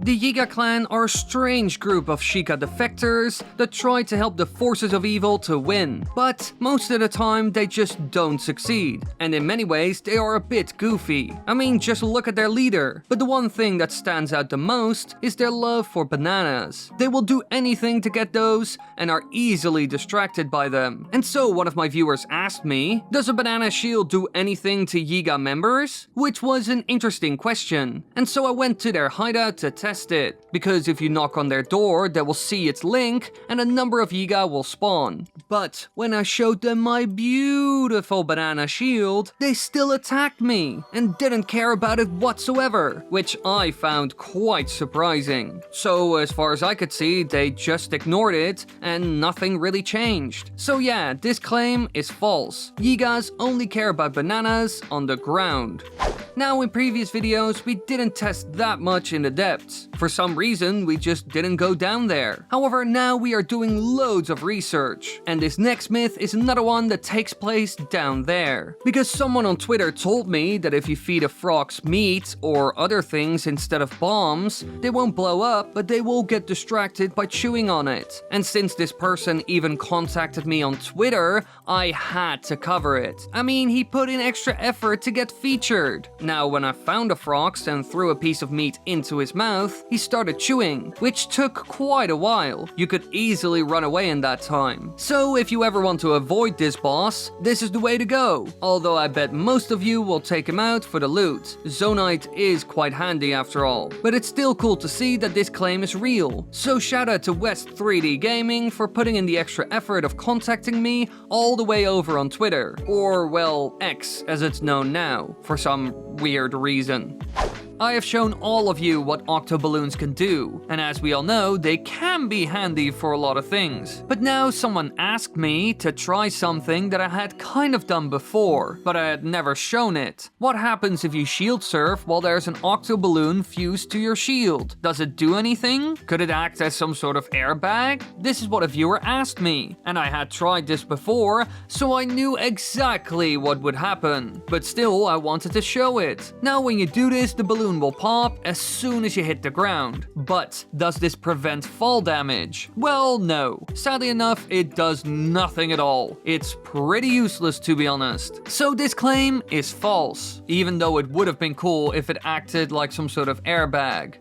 The Yiga clan are a strange group of Sheikah defectors that try to help the forces of evil to win, but most of the time they just don't succeed, and in many ways they are a bit goofy. I mean, just look at their leader. But the one thing that stands out the most is their love for bananas. They will do anything to get those and are easily distracted by them. And so one of my viewers asked me, does a banana shield do anything to Yiga members? Which was an interesting question, and so I went to their hideout to test it, because if you knock on their door, they will see its Link and a number of Yiga will spawn. But when I showed them my beautiful banana shield, they still attacked me and didn't care about it whatsoever, which I found quite surprising. So as far as I could see, they just ignored it and nothing really changed. So yeah, this claim is false. Yigas only care about bananas on the ground. Now in previous videos, we didn't test that much in the depths. For some reason, we just didn't go down there. However, now we are doing loads of research, and this next myth is another one that takes place down there. Because someone on Twitter told me that if you feed a frogs meat or other things instead of bombs, they won't blow up, but they will get distracted by chewing on it. And since this person even contacted me on Twitter, I had to cover it. I mean, he put in extra effort to get featured. Now, when I found a frogs and threw a piece of meat into his mouth, he started chewing, which took quite a while. You could easily run away in that time. So if you ever want to avoid this boss, this is the way to go. Although I bet most of you will take him out for the loot. Zonite is quite handy after all. But it's still cool to see that this claim is real. So shout out to West 3D Gaming for putting in the extra effort of contacting me all the way over on Twitter. Or, well, X as it's known now, for some weird reason. I have shown all of you what octoballoons can do, and as we all know, they can be handy for a lot of things. But now someone asked me to try something that I had kind of done before, but I had never shown it. What happens if you shield surf while there's an octoballoon fused to your shield? Does it do anything? Could it act as some sort of airbag? This is what a viewer asked me, and I had tried this before, so I knew exactly what would happen. But still, I wanted to show it. Now when you do this, the balloon will pop as soon as you hit the ground. But does this prevent fall damage? Well, no. Sadly enough, it does nothing at all. It's pretty useless, to be honest. So this claim is false, even though it would have been cool if it acted like some sort of airbag.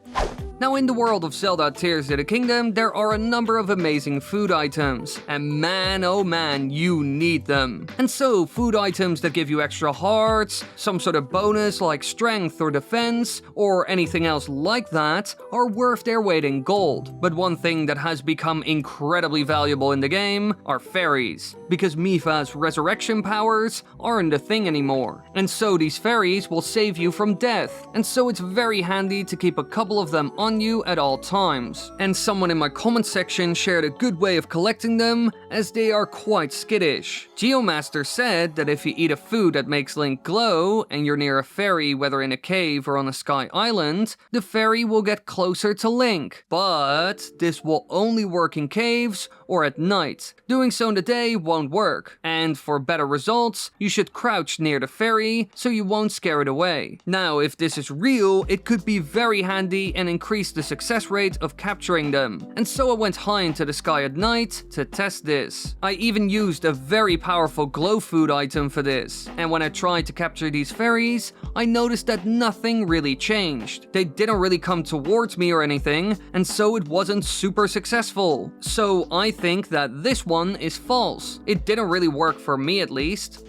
Now, in the world of Zelda Tears of the Kingdom, there are a number of amazing food items, and man oh man, you need them. And so, food items that give you extra hearts, some sort of bonus like strength or defense, or anything else like that, are worth their weight in gold. But one thing that has become incredibly valuable in the game are fairies, because Mipha's resurrection powers aren't a thing anymore. And so these fairies will save you from death, and so it's very handy to keep a couple of them on you at all times. And someone in my comment section shared a good way of collecting them, as they are quite skittish. Geomaster said that if you eat a food that makes Link glow, and you're near a fairy whether in a cave or on a sky island, the fairy will get closer to Link. But this will only work in caves or at night. Doing so in the day won't work, and for better results, you should crouch near the fairy so you won't scare it away. Now, if this is real, it could be very handy and increase the success rate of capturing them. And so I went high into the sky at night to test this. I even used a very powerful glow food item for this, and when I tried to capture these fairies, I noticed that nothing really changed. They didn't really come towards me or anything, and so it wasn't super successful. So I think that this one is false. It didn't really work for me at least.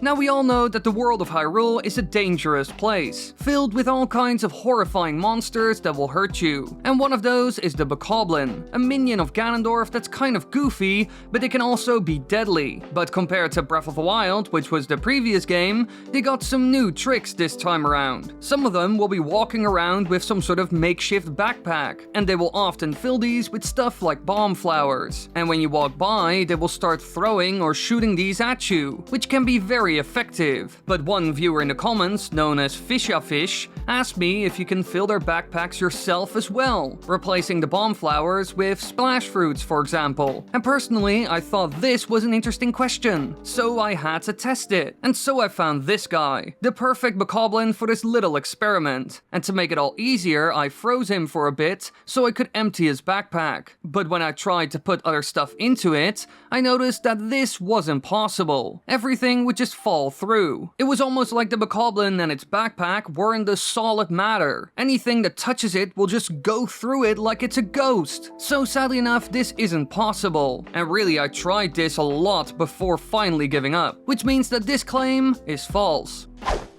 Now, we all know that the world of Hyrule is a dangerous place, filled with all kinds of horrifying monsters that will hurt you. And one of those is the Bokoblin, a minion of Ganondorf that's kind of goofy, but it can also be deadly. But compared to Breath of the Wild, which was the previous game, they got some new tricks this time around. Some of them will be walking around with some sort of makeshift backpack, and they will often fill these with stuff like bomb flowers. And when you walk by, they will start throwing or shooting these at you, which can be very effective. But one viewer in the comments, known as Fishafish, asked me if you can fill their backpacks yourself as well, replacing the bomb flowers with splash fruits, for example. And personally, I thought this was an interesting question, so I had to test it. And so I found this guy, the perfect Bokoblin for this little experiment. And to make it all easier, I froze him for a bit so I could empty his backpack. But when I tried to put other stuff into it, I noticed that this wasn't possible. Everything would just fall through. It was almost like the Bokoblin and its backpack weren't the solid matter. Anything that touches it will just go through it like it's a ghost. So sadly enough, this isn't possible. And really, I tried this a lot before finally giving up, which means that this claim is false.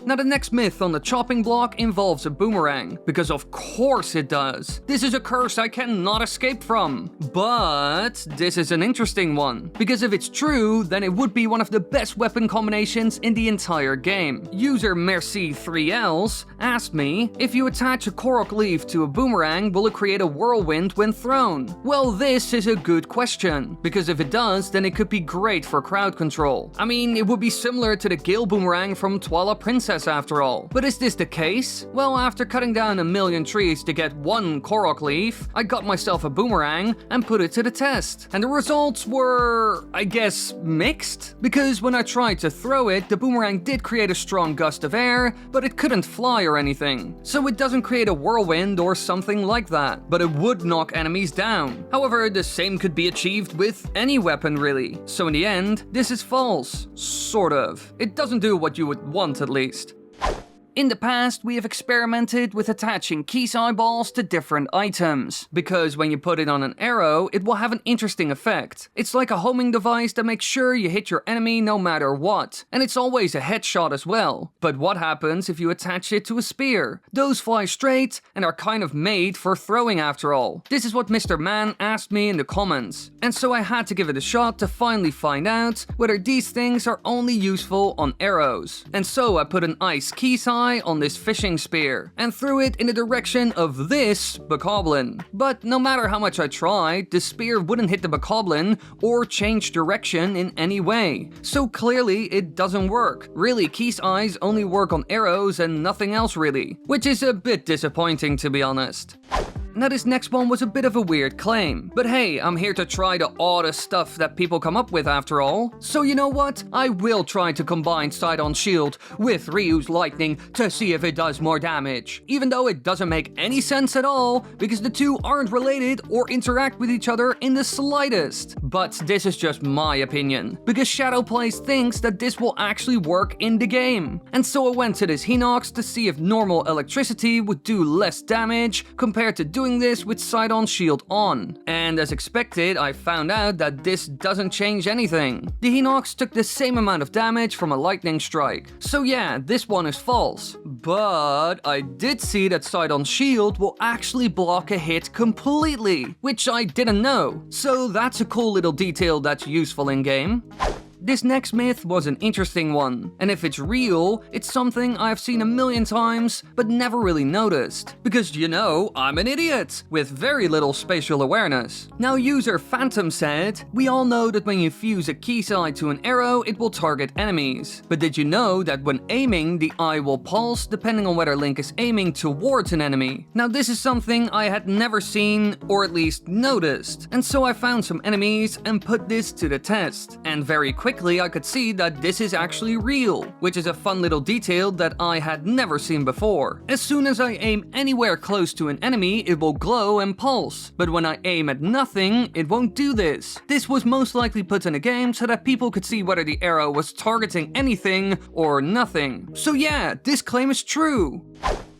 Now, the next myth on the chopping block involves a boomerang, because of course it does. This is a curse I cannot escape from. But this is an interesting one, because if it's true, then it would be one of the best weapon combinations in the entire game. User Merci3Ls asked me, if you attach a Korok leaf to a boomerang, will it create a whirlwind when thrown? Well, this is a good question, because if it does, then it could be great for crowd control. I mean, it would be similar to the Gale boomerang from Twilight Princess after all. But is this the case? Well, after cutting down a million trees to get one Korok leaf, I got myself a boomerang and put it to the test. And the results were, I guess, mixed? Because when I tried to throw it, the boomerang did create a strong gust of air, but it couldn't fly or anything. So it doesn't create a whirlwind or something like that, but it would knock enemies down. However, the same could be achieved with any weapon really. So in the end, this is false. Sort of. It doesn't do what you would want at least. In the past, we have experimented with attaching Keese eyeballs to different items, because when you put it on an arrow, it will have an interesting effect. It's like a homing device that makes sure you hit your enemy no matter what, and it's always a headshot as well. But what happens if you attach it to a spear? Those fly straight and are kind of made for throwing after all. This is what Mr. Man asked me in the comments, and so I had to give it a shot to finally find out whether these things are only useful on arrows. And so I put an ice Keese eye on this fishing spear and threw it in the direction of this Bokoblin. But no matter how much I tried, the spear wouldn't hit the Bokoblin or change direction in any way. So clearly it doesn't work. Really, Keese eyes only work on arrows and nothing else really, which is a bit disappointing to be honest. Now, this next one was a bit of a weird claim, but hey, I'm here to try the oddest stuff that people come up with after all. So you know what? I will try to combine Sidon Shield with Ryu's Lightning to see if it does more damage, even though it doesn't make any sense at all, because the two aren't related or interact with each other in the slightest. But this is just my opinion, because Shadowplays thinks that this will actually work in the game. And so I went to this Hinox to see if normal electricity would do less damage compared to doing doing this with sight-on shield on. And as expected, I found out that this doesn't change anything. The Hinox took the same amount of damage from a lightning strike. So yeah, this one is false. But I did see that sight-on shield will actually block a hit completely, which I didn't know. So that's a cool little detail that's useful in-game. This next myth was an interesting one, and if it's real, it's something I've seen a million times, but never really noticed. Because, you know, I'm an idiot, with very little spatial awareness. Now, user Phantom said, "We all know that when you fuse a key side to an arrow, it will target enemies. But did you know that when aiming, the eye will pulse depending on whether Link is aiming towards an enemy?" Now, this is something I had never seen, or at least noticed. And so I found some enemies and put this to the test. And very quickly, I could see that this is actually real, which is a fun little detail that I had never seen before. As soon as I aim anywhere close to an enemy, it will glow and pulse, but when I aim at nothing, it won't do this. This was most likely put in a game so that people could see whether the arrow was targeting anything or nothing. So yeah, this claim is true.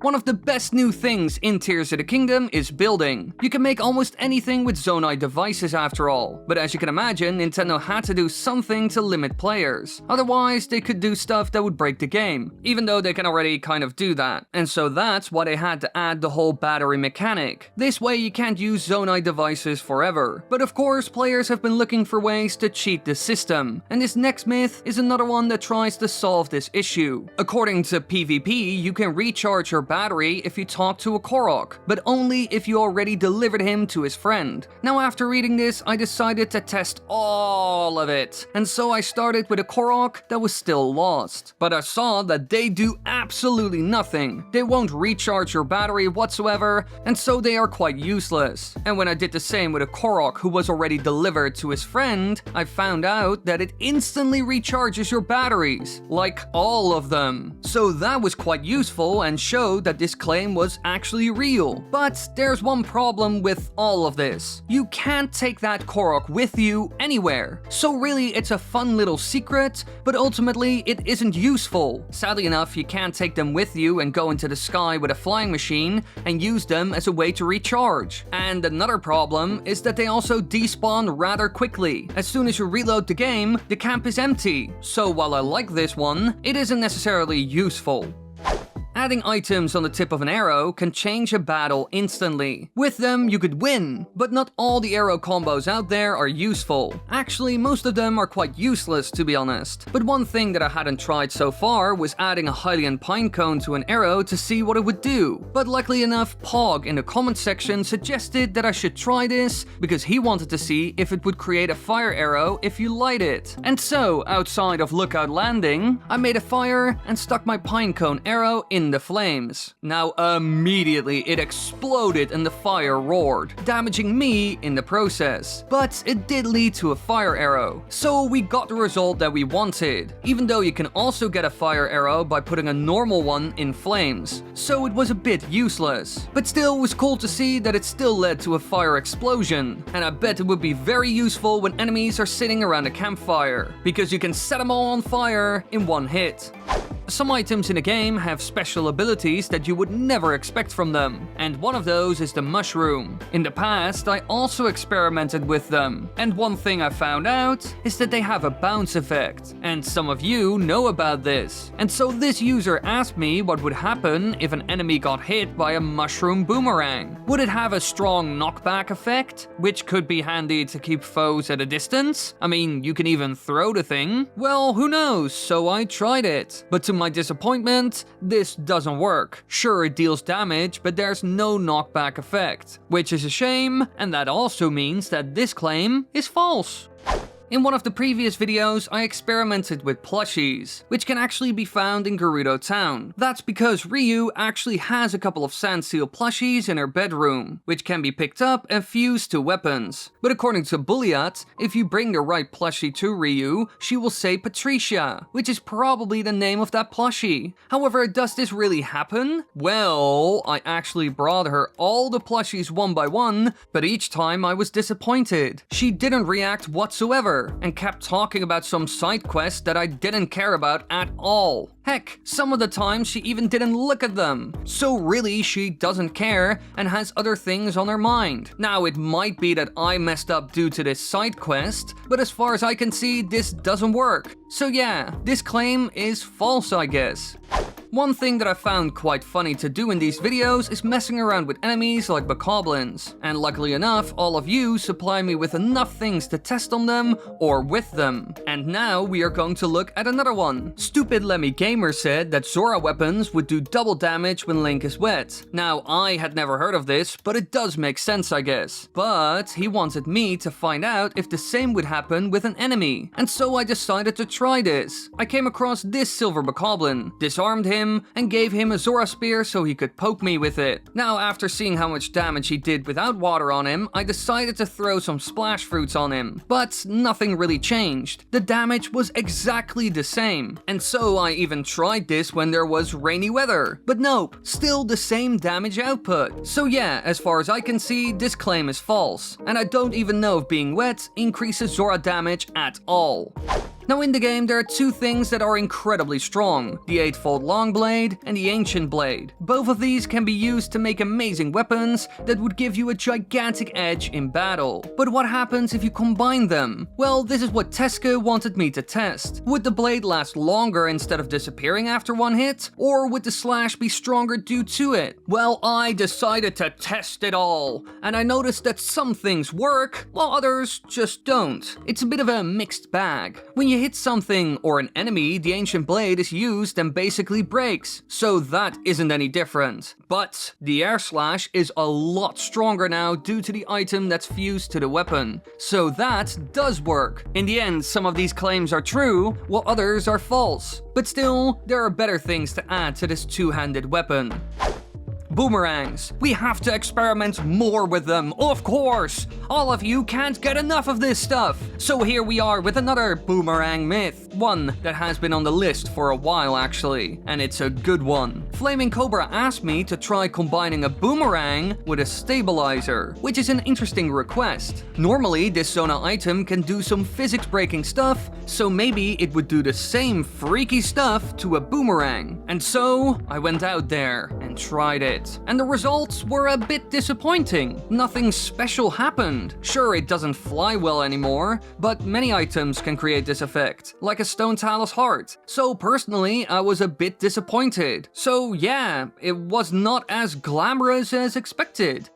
One of the best new things in Tears of the Kingdom is building. You can make almost anything with Zonai devices after all, but as you can imagine, Nintendo had to do something to limit players. Otherwise, they could do stuff that would break the game, even though they can already kind of do that. And so that's why they had to add the whole battery mechanic. This way you can't use Zonai devices forever. But of course, players have been looking for ways to cheat the system, and this next myth is another one that tries to solve this issue. According to PvP, you can recharge your battery if you talk to a Korok, but only if you already delivered him to his friend. Now, after reading this, I decided to test all of it, and so I started with a Korok that was still lost. But I saw that they do absolutely nothing. They won't recharge your battery whatsoever, and so they are quite useless. And when I did the same with a Korok who was already delivered to his friend, I found out that it instantly recharges your batteries, like all of them. So that was quite useful and showed that this claim was actually real. But there's one problem with all of this. You can't take that Korok with you anywhere. So really, it's a fun little secret, but ultimately it isn't useful. Sadly enough, you can't take them with you and go into the sky with a flying machine and use them as a way to recharge. And another problem is that they also despawn rather quickly. As soon as you reload the game, the camp is empty. So while I like this one, it isn't necessarily useful. Adding items on the tip of an arrow can change a battle instantly. With them, you could win, but not all the arrow combos out there are useful. Actually, most of them are quite useless, to be honest. But one thing that I hadn't tried so far was adding a Hylian pine cone to an arrow to see what it would do. But luckily enough, Pog in the comment section suggested that I should try this because he wanted to see if it would create a fire arrow if you light it. And so, outside of Lookout Landing, I made a fire and stuck my pine cone arrow in the flames. Now immediately it exploded and the fire roared, damaging me in the process. But it did lead to a fire arrow, so we got the result that we wanted, even though you can also get a fire arrow by putting a normal one in flames, so it was a bit useless. But still, it was cool to see that it still led to a fire explosion, and I bet it would be very useful when enemies are sitting around a campfire, because you can set them all on fire in one hit. Some items in the game have special abilities that you would never expect from them, and one of those is the mushroom. In the past, I also experimented with them, and one thing I found out is that they have a bounce effect, and some of you know about this. And so this user asked me what would happen if an enemy got hit by a mushroom boomerang. Would it have a strong knockback effect, which could be handy to keep foes at a distance? I mean, you can even throw the thing. Well, who knows, so I tried it. But to my disappointment, this doesn't work. Sure, it deals damage, but there's no knockback effect, which is a shame, and that also means that this claim is false. In one of the previous videos, I experimented with plushies, which can actually be found in Gerudo Town. That's because Ryu actually has a couple of Sandseal plushies in her bedroom, which can be picked up and fused to weapons. But according to Bulliat, if you bring the right plushie to Ryu, she will say Patricia, which is probably the name of that plushie. However, does this really happen? Well, I actually brought her all the plushies one by one, but each time I was disappointed. She didn't react whatsoever. weather, and kept talking about some side quest that I didn't care about at all. Heck, some of the time she even didn't look at them. So really, she doesn't care and has other things on her mind. Now, it might be that I messed up due to this side quest, but as far as I can see, this doesn't work. So yeah, this claim is false, I guess. One thing that I found quite funny to do in these videos is messing around with enemies like bokoblins, and luckily enough, all of you supply me with enough things to test on them or with them. And now we are going to look at another one. Stupid Lemmy Gamer said that Zora weapons would do double damage when Link is wet. Now, I had never heard of this, but it does make sense, I guess. But he wanted me to find out if the same would happen with an enemy, and so I decided to try this. I came across this silver bokoblin, disarmed him, and gave him a Zora spear so he could poke me with it. Now, after seeing how much damage he did without water on him, I decided to throw some splash fruits on him. But nothing really changed. The damage was exactly the same. And so I even tried this when there was rainy weather. But nope, still the same damage output. So yeah, as far as I can see, this claim is false. And I don't even know if being wet increases Zora damage at all. Now in the game, there are two things that are incredibly strong, the 8-fold long blade and the ancient blade. Both of these can be used to make amazing weapons that would give you a gigantic edge in battle. But what happens if you combine them? Well, this is what Teska wanted me to test. Would the blade last longer instead of disappearing after one hit? Or would the slash be stronger due to it? Well, I decided to test it all, and I noticed that some things work, while others just don't. It's a bit of a mixed bag. When you hit something or an enemy, the ancient blade is used and basically breaks, so that isn't any different. But the air slash is a lot stronger now due to the item that's fused to the weapon, so that does work. In the end, some of these claims are true, while others are false. But still, there are better things to add to this two-handed weapon. Boomerangs. We have to experiment more with them, of course! All of you can't get enough of this stuff! So here we are with another boomerang myth. One that has been on the list for a while actually, and it's a good one. Flaming Cobra asked me to try combining a boomerang with a stabilizer, which is an interesting request. Normally, this Sona item can do some physics-breaking stuff, so maybe it would do the same freaky stuff to a boomerang. And so, I went out there and tried it. And the results were a bit disappointing. Nothing special happened. Sure, it doesn't fly well anymore, but many items can create this effect, like a stone talus heart. So personally, I was a bit disappointed. So yeah, it was not as glamorous as expected.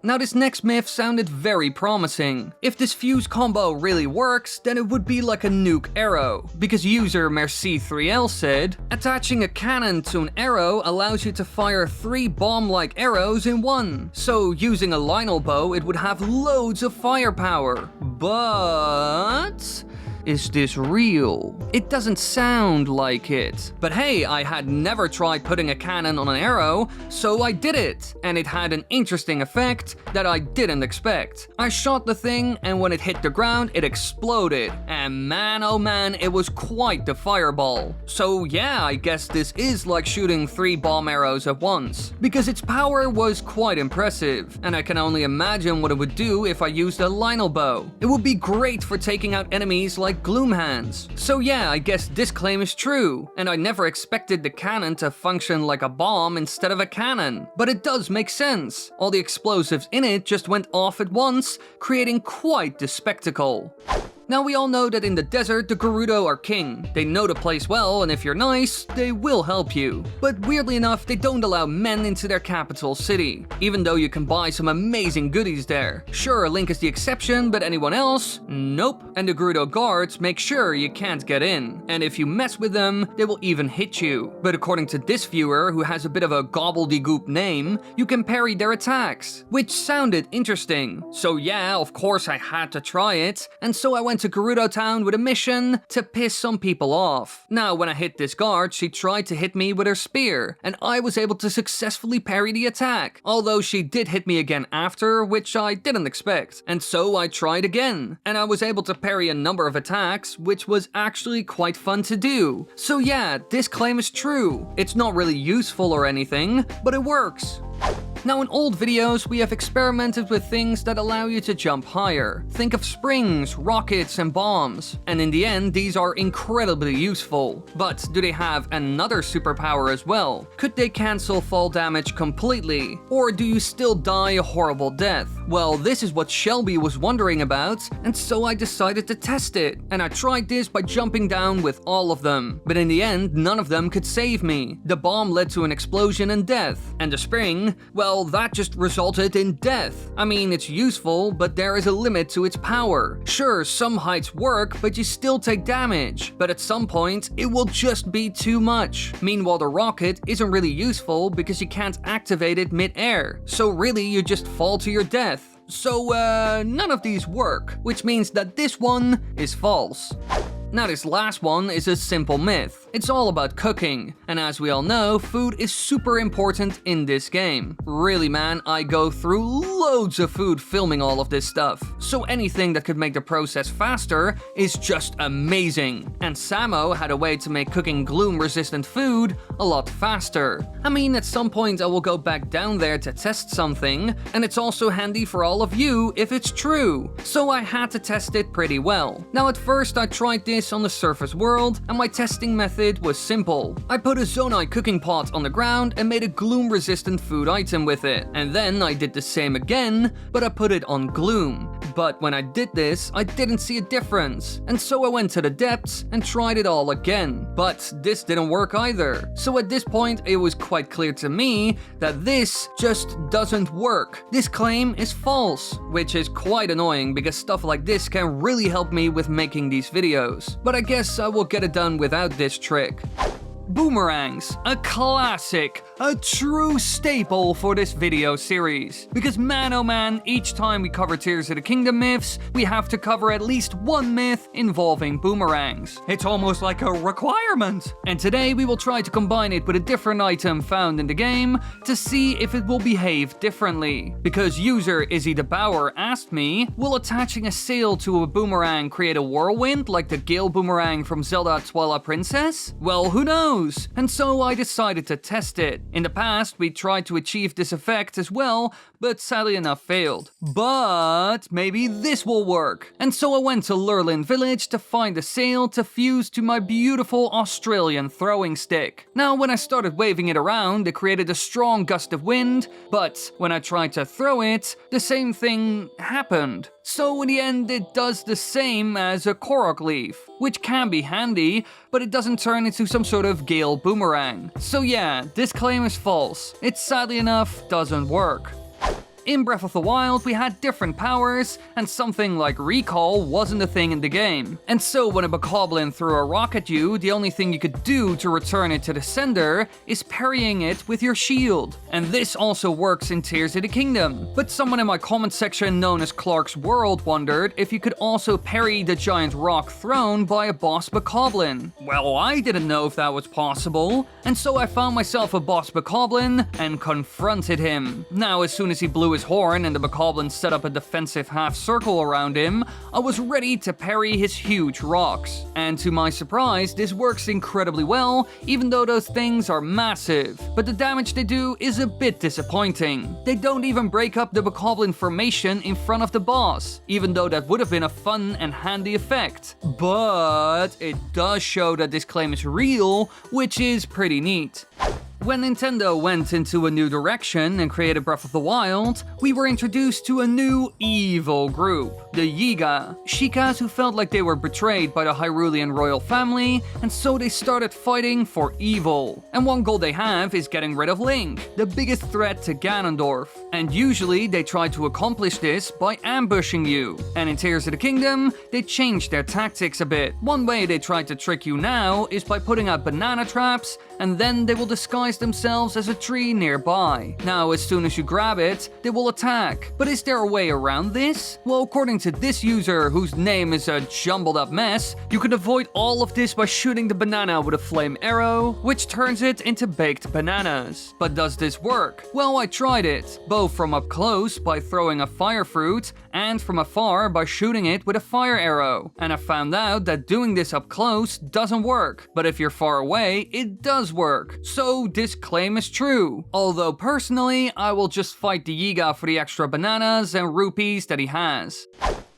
Now this next myth sounded very promising. If this fuse combo really works, then it would be like a nuke arrow. Because user Merci3L said, attaching a cannon to an arrow allows you to fire 3 bomb-like arrows in one. So using a Lionel bow, it would have loads of firepower. But is this real? It doesn't sound like it. But hey, I had never tried putting a cannon on an arrow, so I did it. And it had an interesting effect that I didn't expect. I shot the thing, and when it hit the ground, it exploded. And man, oh man, it was quite the fireball. So yeah, I guess this is like shooting 3 bomb arrows at once. Because its power was quite impressive. And I can only imagine what it would do if I used a Lionel bow. It would be great for taking out enemies like Gloom Hands. So yeah, I guess this claim is true, and I never expected the cannon to function like a bomb instead of a cannon. But it does make sense. All the explosives in it just went off at once, creating quite the spectacle. Now we all know that in the desert, the Gerudo are king. They know the place well, and if you're nice, they will help you. But weirdly enough, they don't allow men into their capital city, even though you can buy some amazing goodies there. Sure, Link is the exception, but anyone else? Nope. And the Gerudo guards make sure you can't get in. And if you mess with them, they will even hit you. But according to this viewer, who has a bit of a gobbledygook name, you can parry their attacks, which sounded interesting. So yeah, of course I had to try it, and so I went to Gerudo Town with a mission to piss some people off. Now, when I hit this guard, she tried to hit me with her spear, and I was able to successfully parry the attack, although she did hit me again after, which I didn't expect. And so I tried again, and I was able to parry a number of attacks, which was actually quite fun to do. So yeah, this claim is true. It's not really useful or anything, but it works. Now in old videos we have experimented with things that allow you to jump higher. Think of springs, rockets and bombs. And in the end these are incredibly useful. But do they have another superpower as well? Could they cancel fall damage completely? Or do you still die a horrible death? Well, this is what Shelby was wondering about, and so I decided to test it. And I tried this by jumping down with all of them. But in the end, none of them could save me. The bomb led to an explosion and death. And the spring, well, that just resulted in death. I mean, it's useful, but there is a limit to its power. Sure, some heights work, but you still take damage. But at some point, it will just be too much. Meanwhile, the rocket isn't really useful because you can't activate it mid-air. So really, you just fall to your death. So, none of these work, which means that this one is false. Now this last one is a simple myth. It's all about cooking, and as we all know, food is super important in this game. Really man, I go through loads of food filming all of this stuff. So anything that could make the process faster is just amazing. And Samo had a way to make cooking gloom-resistant food a lot faster. I mean, at some point I will go back down there to test something, and it's also handy for all of you if it's true. So I had to test it pretty well. Now at first I tried this on the surface world, and my testing method was simple. I put a Zonai cooking pot on the ground and made a gloom-resistant food item with it. And then I did the same again, but I put it on gloom. But when I did this, I didn't see a difference. And so I went to the depths and tried it all again. But this didn't work either. So at this point, it was quite clear to me that this just doesn't work. This claim is false, which is quite annoying because stuff like this can really help me with making these videos. But I guess I will get it done without this trick. Boomerangs, a classic, a true staple for this video series. Because man oh man, each time we cover Tears of the Kingdom myths, we have to cover at least one myth involving boomerangs. It's almost like a requirement. And today we will try to combine it with a different item found in the game to see if it will behave differently. Because user Izzy the Bower asked me, will attaching a sail to a boomerang create a whirlwind like the Gale boomerang from Zelda Twilight Princess? Well, who knows? And so I decided to test it. In the past, we tried to achieve this effect as well, but sadly enough failed. But maybe this will work. And so I went to Lurlin Village to find a sail to fuse to my beautiful Australian throwing stick. Now when I started waving it around, it created a strong gust of wind, but when I tried to throw it, the same thing happened. So in the end, it does the same as a Korok leaf, which can be handy, but it doesn't turn into some sort of Gale boomerang. So yeah, this claim is false. It sadly enough doesn't work. In Breath of the Wild, we had different powers, and something like recall wasn't a thing in the game. And so when a bokoblin threw a rock at you, the only thing you could do to return it to the sender is parrying it with your shield. And this also works in Tears of the Kingdom. But someone in my comment section known as Clark's World wondered if you could also parry the giant rock thrown by a boss bokoblin. Well, I didn't know if that was possible, and so I found myself a boss bokoblin and confronted him. Now, as soon as he blew his horn and the bokoblin set up a defensive half circle around him, I was ready to parry his huge rocks. And to my surprise, this works incredibly well, even though those things are massive. But the damage they do is a bit disappointing. They don't even break up the bokoblin formation in front of the boss, even though that would have been a fun and handy effect. But it does show that this claim is real, which is pretty neat. When Nintendo went into a new direction and created Breath of the Wild, we were introduced to a new evil group, the Yiga. Shikas who felt like they were betrayed by the Hyrulean royal family, and so they started fighting for evil. And one goal they have is getting rid of Link, the biggest threat to Ganondorf. And usually they try to accomplish this by ambushing you. And in Tears of the Kingdom, they changed their tactics a bit. One way they try to trick you now is by putting out banana traps, and then they will disguise themselves as a tree nearby. Now, as soon as you grab it, they will attack. But is there a way around this? Well, according to to this user, whose name is a jumbled up mess, you can avoid all of this by shooting the banana with a flame arrow, which turns it into baked bananas. But does this work? Well, I tried it, both from up close by throwing a fire fruit, and from afar by shooting it with a fire arrow. And I found out that doing this up close doesn't work, but if you're far away, it does work. So this claim is true. Although personally, I will just fight the Yiga for the extra bananas and rupees that he has.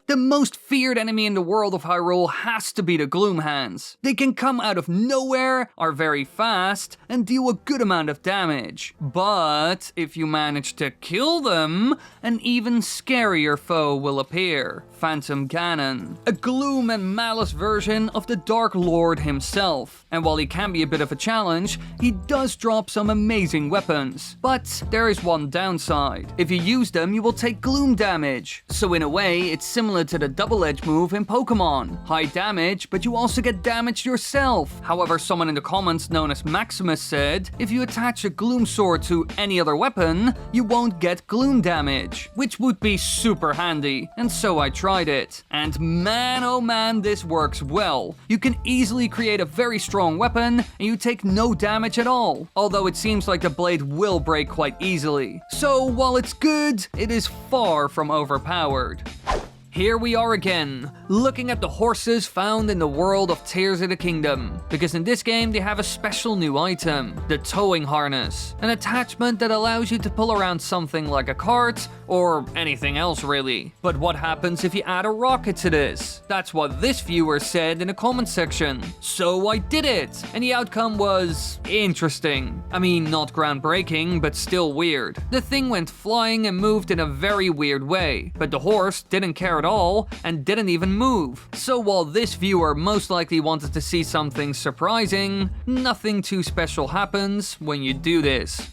The most feared enemy in the world of Hyrule has to be the Gloom Hands. They can come out of nowhere, are very fast, and deal a good amount of damage. But if you manage to kill them, an even scarier foe will appear. Phantom Ganon, a gloom and malice version of the Dark Lord himself. And while he can be a bit of a challenge, he does drop some amazing weapons. But there is one downside. If you use them, you will take gloom damage. So in a way, it's similar to the double-edge move in Pokemon. High damage, but you also get damaged yourself. However, someone in the comments known as Maximus said, if you attach a gloom sword to any other weapon, you won't get gloom damage, which would be super handy. And so I tried it. And man oh man, this works well. You can easily create a very strong weapon, and you take no damage at all. Although it seems like the blade will break quite easily. So while it's good, it is far from overpowered. Here we are again, looking at the horses found in the world of Tears of the Kingdom. Because in this game they have a special new item, the towing harness. An attachment that allows you to pull around something like a cart, or anything else really. But what happens if you add a rocket to this? That's what this viewer said in the comment section. So I did it, and the outcome was interesting. I mean, not groundbreaking, but still weird. The thing went flying and moved in a very weird way, but the horse didn't care at all and didn't even move. So while this viewer most likely wanted to see something surprising, nothing too special happens when you do this.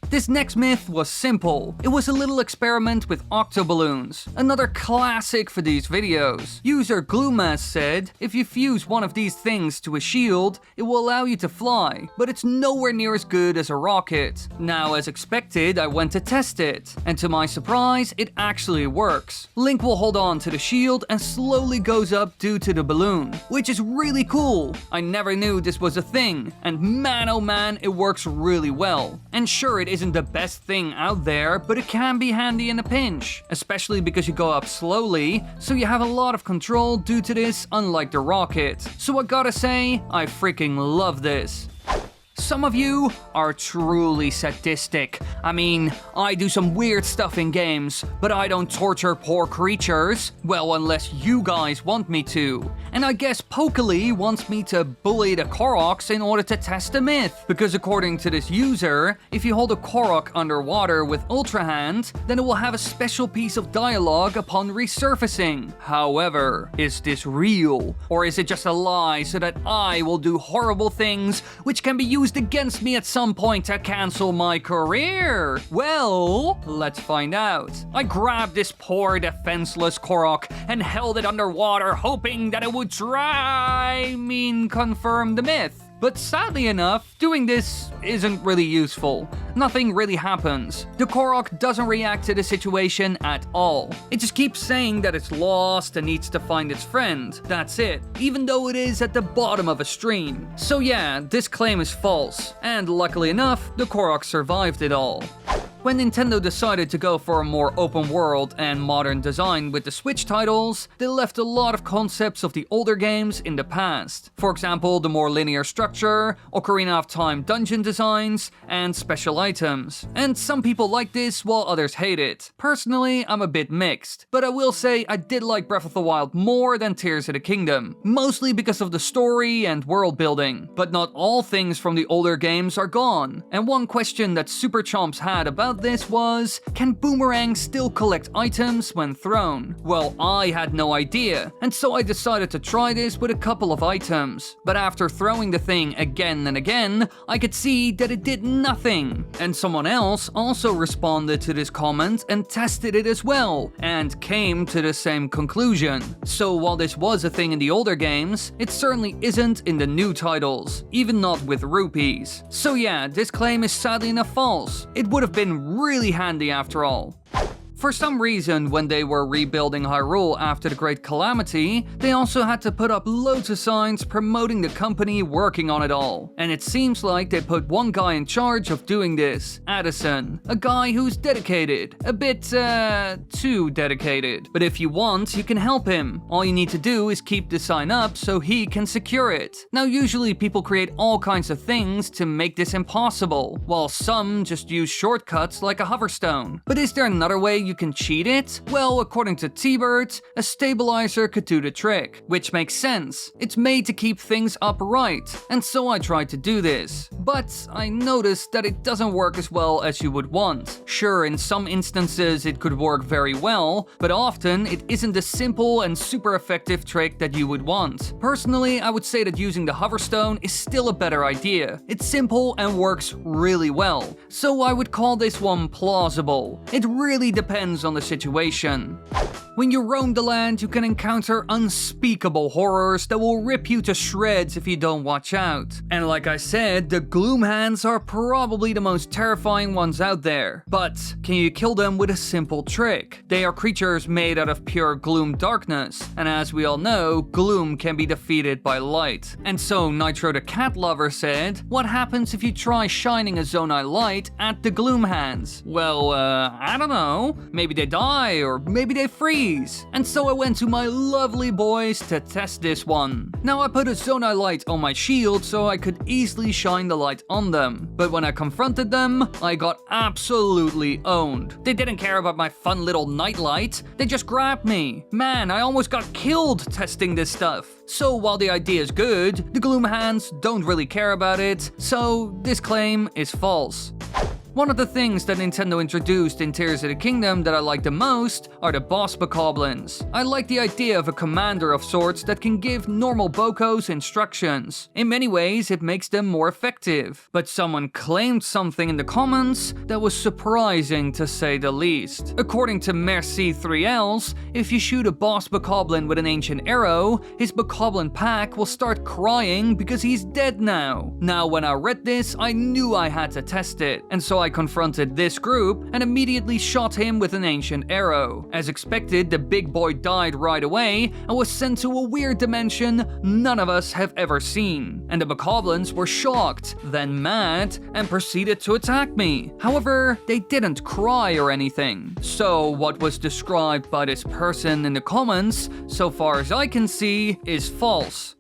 This next myth was simple. It was a little experiment with octoballoons, another classic for these videos. User Gloomas said, if you fuse one of these things to a shield, it will allow you to fly, but it's nowhere near as good as a rocket. Now, as expected, I went to test it, and to my surprise, it actually works. Link will hold on to the shield and slowly goes up due to the balloon, which is really cool. I never knew this was a thing, and man oh man, it works really well. And sure, it isn't the best thing out there, but it can be handy in a pinch, especially because you go up slowly, so you have a lot of control due to this, unlike the rocket. So I gotta say, I freaking love this. Some of you are truly sadistic. I mean, I do some weird stuff in games, but I don't torture poor creatures. Well, unless you guys want me to. And I guess Pokaly wants me to bully the Koroks in order to test a myth. Because according to this user, if you hold a Korok underwater with Ultra Hand, then it will have a special piece of dialogue upon resurfacing. However, is this real? Or is it just a lie so that I will do horrible things which can be used against me at some point to cancel my career? Well, let's find out. I grabbed this poor defenseless Korok and held it underwater, hoping that it would confirm the myth. But sadly enough, doing this isn't really useful. Nothing really happens. The Korok doesn't react to the situation at all. It just keeps saying that it's lost and needs to find its friend. That's it. Even though it is at the bottom of a stream. So yeah, this claim is false. And luckily enough, the Korok survived it all. When Nintendo decided to go for a more open world and modern design with the Switch titles, they left a lot of concepts of the older games in the past. For example, the more linear structure, Ocarina of Time dungeon designs, and special items. And some people like this while others hate it. Personally, I'm a bit mixed, but I will say I did like Breath of the Wild more than Tears of the Kingdom, mostly because of the story and world building. But not all things from the older games are gone. And one question that Super Chomps had about this was, can boomerangs still collect items when thrown? Well, I had no idea, and so I decided to try this with a couple of items. But after throwing the thing again and again, I could see that it did nothing. And someone else also responded to this comment and tested it as well, and came to the same conclusion. So while this was a thing in the older games, it certainly isn't in the new titles, even not with rupees. So yeah, this claim is sadly enough false. It would have been really handy after all. For some reason, when they were rebuilding Hyrule after the Great Calamity, they also had to put up loads of signs promoting the company working on it all. And it seems like they put one guy in charge of doing this, Addison, a guy who's dedicated, a bit, too dedicated. But if you want, you can help him. All you need to do is keep the sign up so he can secure it. Now, usually people create all kinds of things to make this impossible, while some just use shortcuts like a hoverstone. But is there another way you can cheat it? Well, according to T-Bird, a stabilizer could do the trick, which makes sense. It's made to keep things upright, and so I tried to do this. But I noticed that it doesn't work as well as you would want. Sure, in some instances it could work very well, but often it isn't the simple and super effective trick that you would want. Personally, I would say that using the hoverstone is still a better idea. It's simple and works really well, so I would call this one plausible. It really depends on the situation. When you roam the land, you can encounter unspeakable horrors that will rip you to shreds if you don't watch out. And like I said, the Gloom Hands are probably the most terrifying ones out there. But can you kill them with a simple trick? They are creatures made out of pure gloom darkness, and as we all know, gloom can be defeated by light. And so Nitro the cat lover said, what happens if you try shining a Zonai light at the Gloom Hands? Well, I don't know. Maybe they die, or maybe they freeze. And so I went to my lovely boys to test this one. Now I put a Zonai light on my shield so I could easily shine the light on them. But when I confronted them, I got absolutely owned. They didn't care about my fun little nightlight, they just grabbed me. Man, I almost got killed testing this stuff. So while the idea is good, the Gloom Hands don't really care about it, so this claim is false. One of the things that Nintendo introduced in Tears of the Kingdom that I like the most are the boss bokoblins. I like the idea of a commander of sorts that can give normal bokos instructions. In many ways, it makes them more effective. But someone claimed something in the comments that was surprising to say the least. According to Merci3Ls, if you shoot a boss bokoblin with an ancient arrow, his bokoblin pack will start crying because he's dead now. Now, when I read this, I knew I had to test it, and so I confronted this group and immediately shot him with an ancient arrow. As expected, the big boy died right away and was sent to a weird dimension none of us have ever seen. And the bokoblins were shocked, then mad, and proceeded to attack me. However, they didn't cry or anything. So what was described by this person in the comments, so far as I can see, is false.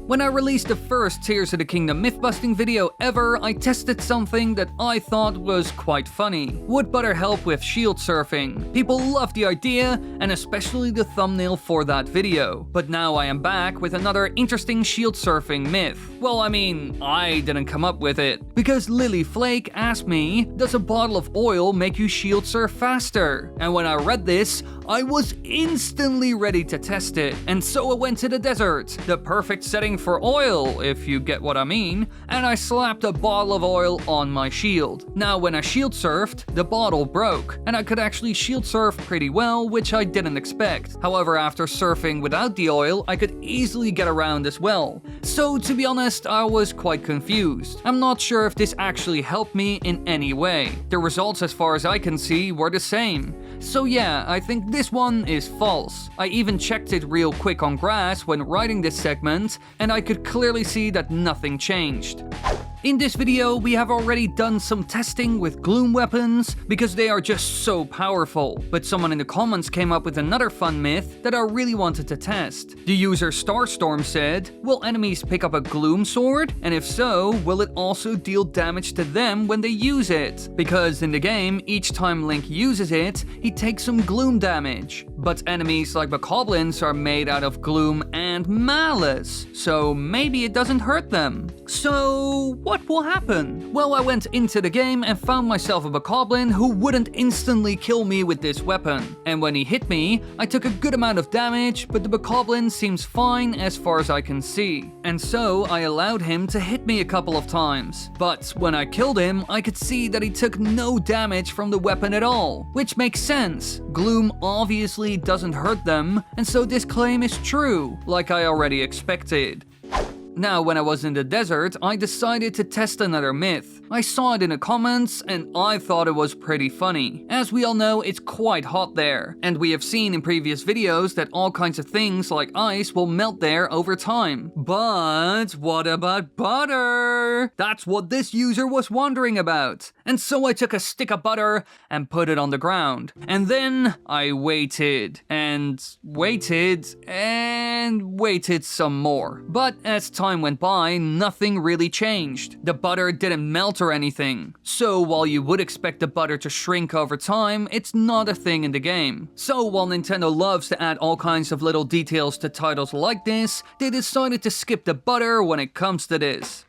When I released the first Tears of the Kingdom myth-busting video ever, I tested something that I thought was quite funny. Would butter help with shield surfing? People loved the idea, and especially the thumbnail for that video. But now I am back with another interesting shield surfing myth. Well, I mean, I didn't come up with it. Because Lily Flake asked me, does a bottle of oil make you shield surf faster? And when I read this, I was instantly ready to test it. And so I went to the desert, the perfect setting for oil, if you get what I mean, and I slapped a bottle of oil on my shield. Now, when I shield surfed, the bottle broke, and I could actually shield surf pretty well, which I didn't expect. However, after surfing without the oil, I could easily get around as well. So, to be honest, I was quite confused. I'm not sure if this actually helped me in any way. The results, as far as I can see, were the same. So yeah, I think this one is false. I even checked it real quick on grass when writing this segment, and I could clearly see that nothing changed. In this video, we have already done some testing with gloom weapons because they are just so powerful. But someone in the comments came up with another fun myth that I really wanted to test. The user Starstorm said, will enemies pick up a gloom sword? And if so, will it also deal damage to them when they use it? Because in the game, each time Link uses it, he takes some gloom damage. But enemies like bokoblins are made out of gloom and malice, so maybe it doesn't hurt them. So what will happen? Well, I went into the game and found myself a bokoblin who wouldn't instantly kill me with this weapon. And when he hit me, I took a good amount of damage, but the bokoblin seems fine as far as I can see. And so I allowed him to hit me a couple of times. But when I killed him, I could see that he took no damage from the weapon at all, which makes sense. Gloom obviously doesn't hurt them, and so this claim is true, like I already expected. Now, when I was in the desert, I decided to test another myth. I saw it in the comments and I thought it was pretty funny. As we all know, it's quite hot there, and we have seen in previous videos that all kinds of things like ice will melt there over time. But what about butter? That's what this user was wondering about. And so I took a stick of butter and put it on the ground. And then I waited and waited and waited some more. But as time went by, nothing really changed. The butter didn't melt or anything. So while you would expect the butter to shrink over time, it's not a thing in the game. So while Nintendo loves to add all kinds of little details to titles like this, they decided to skip the butter when it comes to this.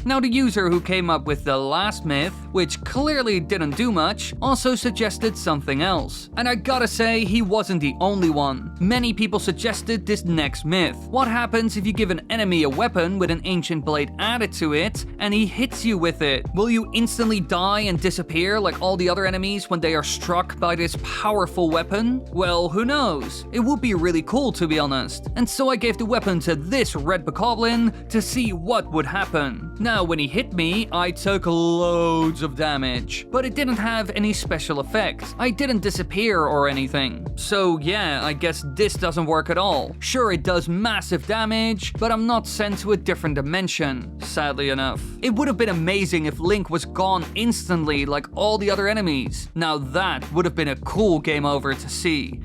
Now, the user who came up with the last myth, which clearly didn't do much, also suggested something else. And I gotta say, he wasn't the only one. Many people suggested this next myth. What happens if you give an enemy a weapon with an ancient blade added to it, and he hits you with it? Will you instantly die and disappear like all the other enemies when they are struck by this powerful weapon? Well, who knows? It would be really cool, to be honest. And so I gave the weapon to this red bokoblin to see what would happen. Now, when he hit me, I took loads of damage, but it didn't have any special effects. I didn't disappear or anything. So yeah, I guess this doesn't work at all. Sure, it does massive damage, but I'm not sent to a different dimension, sadly enough. It would have been amazing if Link was gone instantly like all the other enemies. Now that would have been a cool game over to see.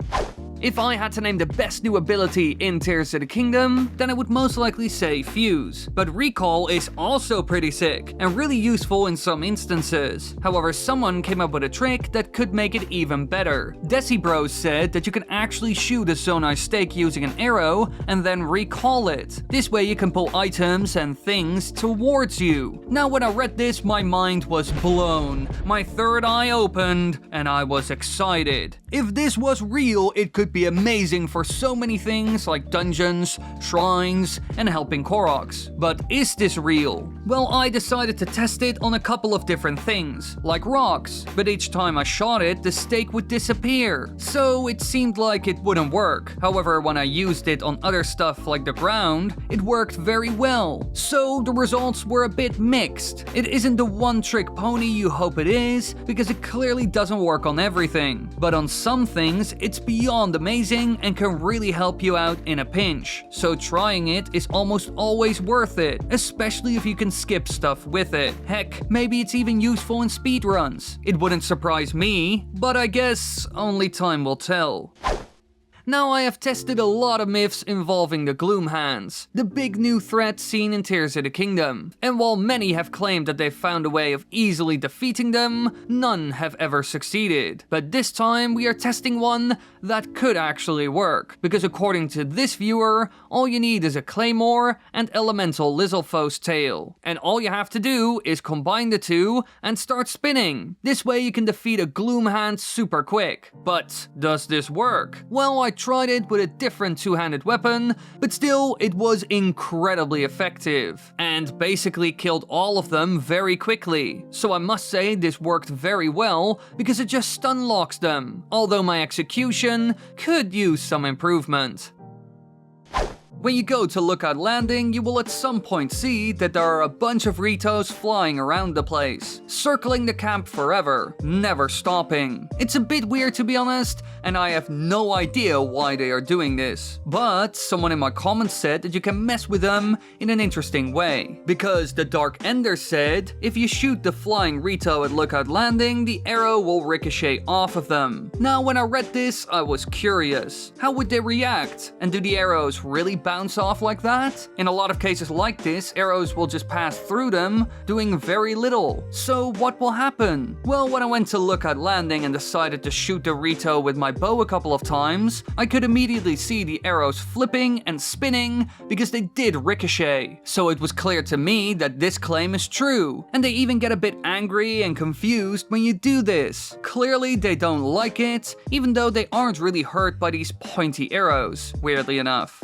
If I had to name the best new ability in Tears of the Kingdom, then I would most likely say Fuse. But Recall is also pretty sick, and really useful in some instances. However, someone came up with a trick that could make it even better. Decibros said that you can actually shoot a Zonai stake using an arrow, and then recall it. This way you can pull items and things towards you. Now, when I read this, my mind was blown. My third eye opened, and I was excited. If this was real, it could be amazing for so many things like dungeons, shrines, and helping Koroks. But is this real? Well, I decided to test it on a couple of different things, like rocks, but each time I shot it, the stake would disappear. So it seemed like it wouldn't work. However, when I used it on other stuff like the ground, it worked very well. So the results were a bit mixed. It isn't the one-trick pony you hope it is, because it clearly doesn't work on everything. But on some things, it's beyond amazing and can really help you out in a pinch. So trying it is almost always worth it, especially if you can skip stuff with it. Heck, maybe it's even useful in speedruns. It wouldn't surprise me, but I guess only time will tell. Now, I have tested a lot of myths involving the Gloom Hands, the big new threat seen in Tears of the Kingdom. And while many have claimed that they've found a way of easily defeating them, none have ever succeeded. But this time, we are testing one that could actually work, because according to this viewer, all you need is a claymore and elemental Lizalfo's tail. And all you have to do is combine the two and start spinning. This way you can defeat a Gloom Hand super quick. But does this work? Well, I tried it with a different two-handed weapon, but still, it was incredibly effective, and basically killed all of them very quickly. So I must say this worked very well, because it just stun locks them, although my execution could use some improvement. When you go to Lookout Landing, you will at some point see that there are a bunch of Ritos flying around the place, circling the camp forever, never stopping. It's a bit weird, to be honest, and I have no idea why they are doing this. But someone in my comments said that you can mess with them in an interesting way. Because the Dark Ender said, if you shoot the flying Rito at Lookout Landing, the arrow will ricochet off of them. Now, when I read this, I was curious. How would they react? And do the arrows really bounce off like that? In a lot of cases like this, arrows will just pass through them, doing very little. So what will happen? Well, when I went to Lookout Landing and decided to shoot the Rito with my bow a couple of times, I could immediately see the arrows flipping and spinning because they did ricochet. So it was clear to me that this claim is true. And they even get a bit angry and confused when you do this. Clearly they don't like it, even though they aren't really hurt by these pointy arrows, weirdly enough.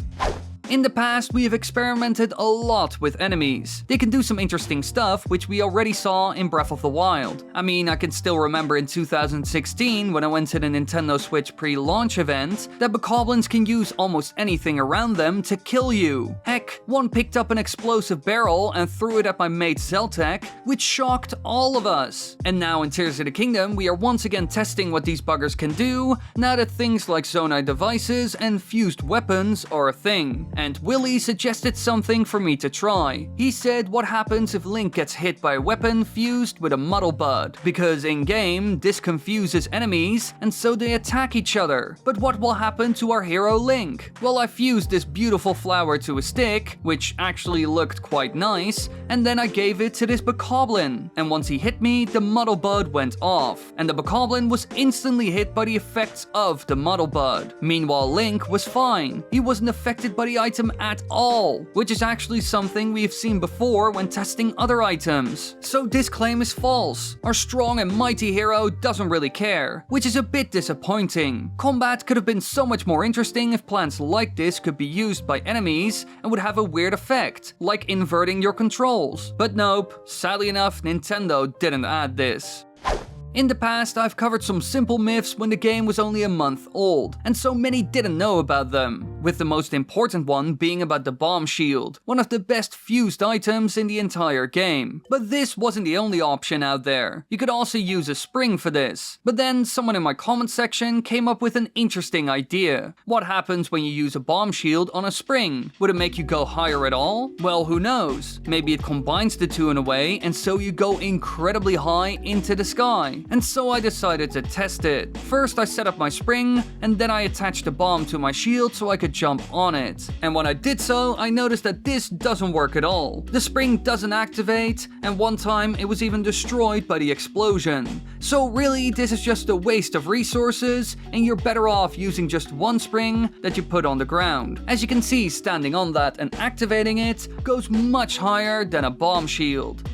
In the past, we have experimented a lot with enemies. They can do some interesting stuff, which we already saw in Breath of the Wild. I mean, I can still remember in 2016 when I went to the Nintendo Switch pre-launch event that bokoblins can use almost anything around them to kill you. Heck, one picked up an explosive barrel and threw it at my mate Zeltek, which shocked all of us. And now in Tears of the Kingdom, we are once again testing what these buggers can do, now that things like zonai devices and fused weapons are a thing. And Willy suggested something for me to try. He said what happens if Link gets hit by a weapon fused with a muddle bud, because in-game, this confuses enemies, and so they attack each other. But what will happen to our hero Link? Well, I fused this beautiful flower to a stick, which actually looked quite nice, and then I gave it to this bokoblin. And once he hit me, the muddle bud went off, and the bokoblin was instantly hit by the effects of the muddle bud. Meanwhile, Link was fine. He wasn't affected by the item at all, which is actually something we've seen before when testing other items. So this claim is false. Our strong and mighty hero doesn't really care, which is a bit disappointing. Combat could have been so much more interesting if plants like this could be used by enemies and would have a weird effect, like inverting your controls. But nope, sadly enough, Nintendo didn't add this. In the past, I've covered some simple myths when the game was only a month old, and so many didn't know about them, with the most important one being about the bomb shield, one of the best fused items in the entire game. But this wasn't the only option out there. You could also use a spring for this. But then someone in my comment section came up with an interesting idea. What happens when you use a bomb shield on a spring? Would it make you go higher at all? Well, who knows? Maybe it combines the two in a way, and so you go incredibly high into the sky. And so I decided to test it. First I set up my spring, and then I attached a bomb to my shield so I could jump on it. And when I did so, I noticed that this doesn't work at all. The spring doesn't activate, and one time it was even destroyed by the explosion. So really, this is just a waste of resources, and you're better off using just one spring that you put on the ground. As you can see, standing on that and activating it goes much higher than a bomb shield.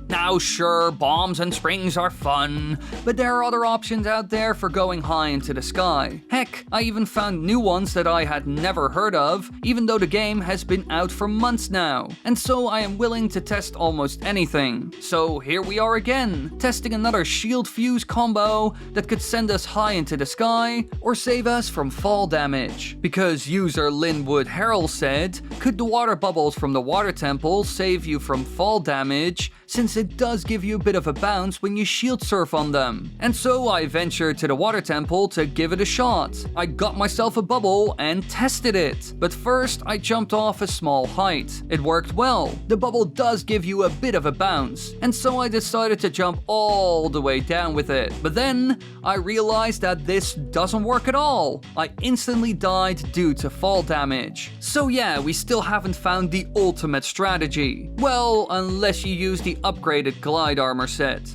Now sure, bombs and springs are fun, but there are other options out there for going high into the sky. Heck, I even found new ones that I had never heard of, even though the game has been out for months now. And so I am willing to test almost anything. So here we are again, testing another shield fuse combo that could send us high into the sky or save us from fall damage. Because user Linwood Harrell said, could the water bubbles from the water temple save you from fall damage, since it does give you a bit of a bounce when you shield surf on them. And so I ventured to the water temple to give it a shot. I got myself a bubble and tested it. But first I jumped off a small height. It worked well. The bubble does give you a bit of a bounce, and so I decided to jump all the way down with it. But then I realized that this doesn't work at all. I instantly died due to fall damage. So yeah, we still haven't found the ultimate strategy. Well, unless you use the upgraded glide armor set.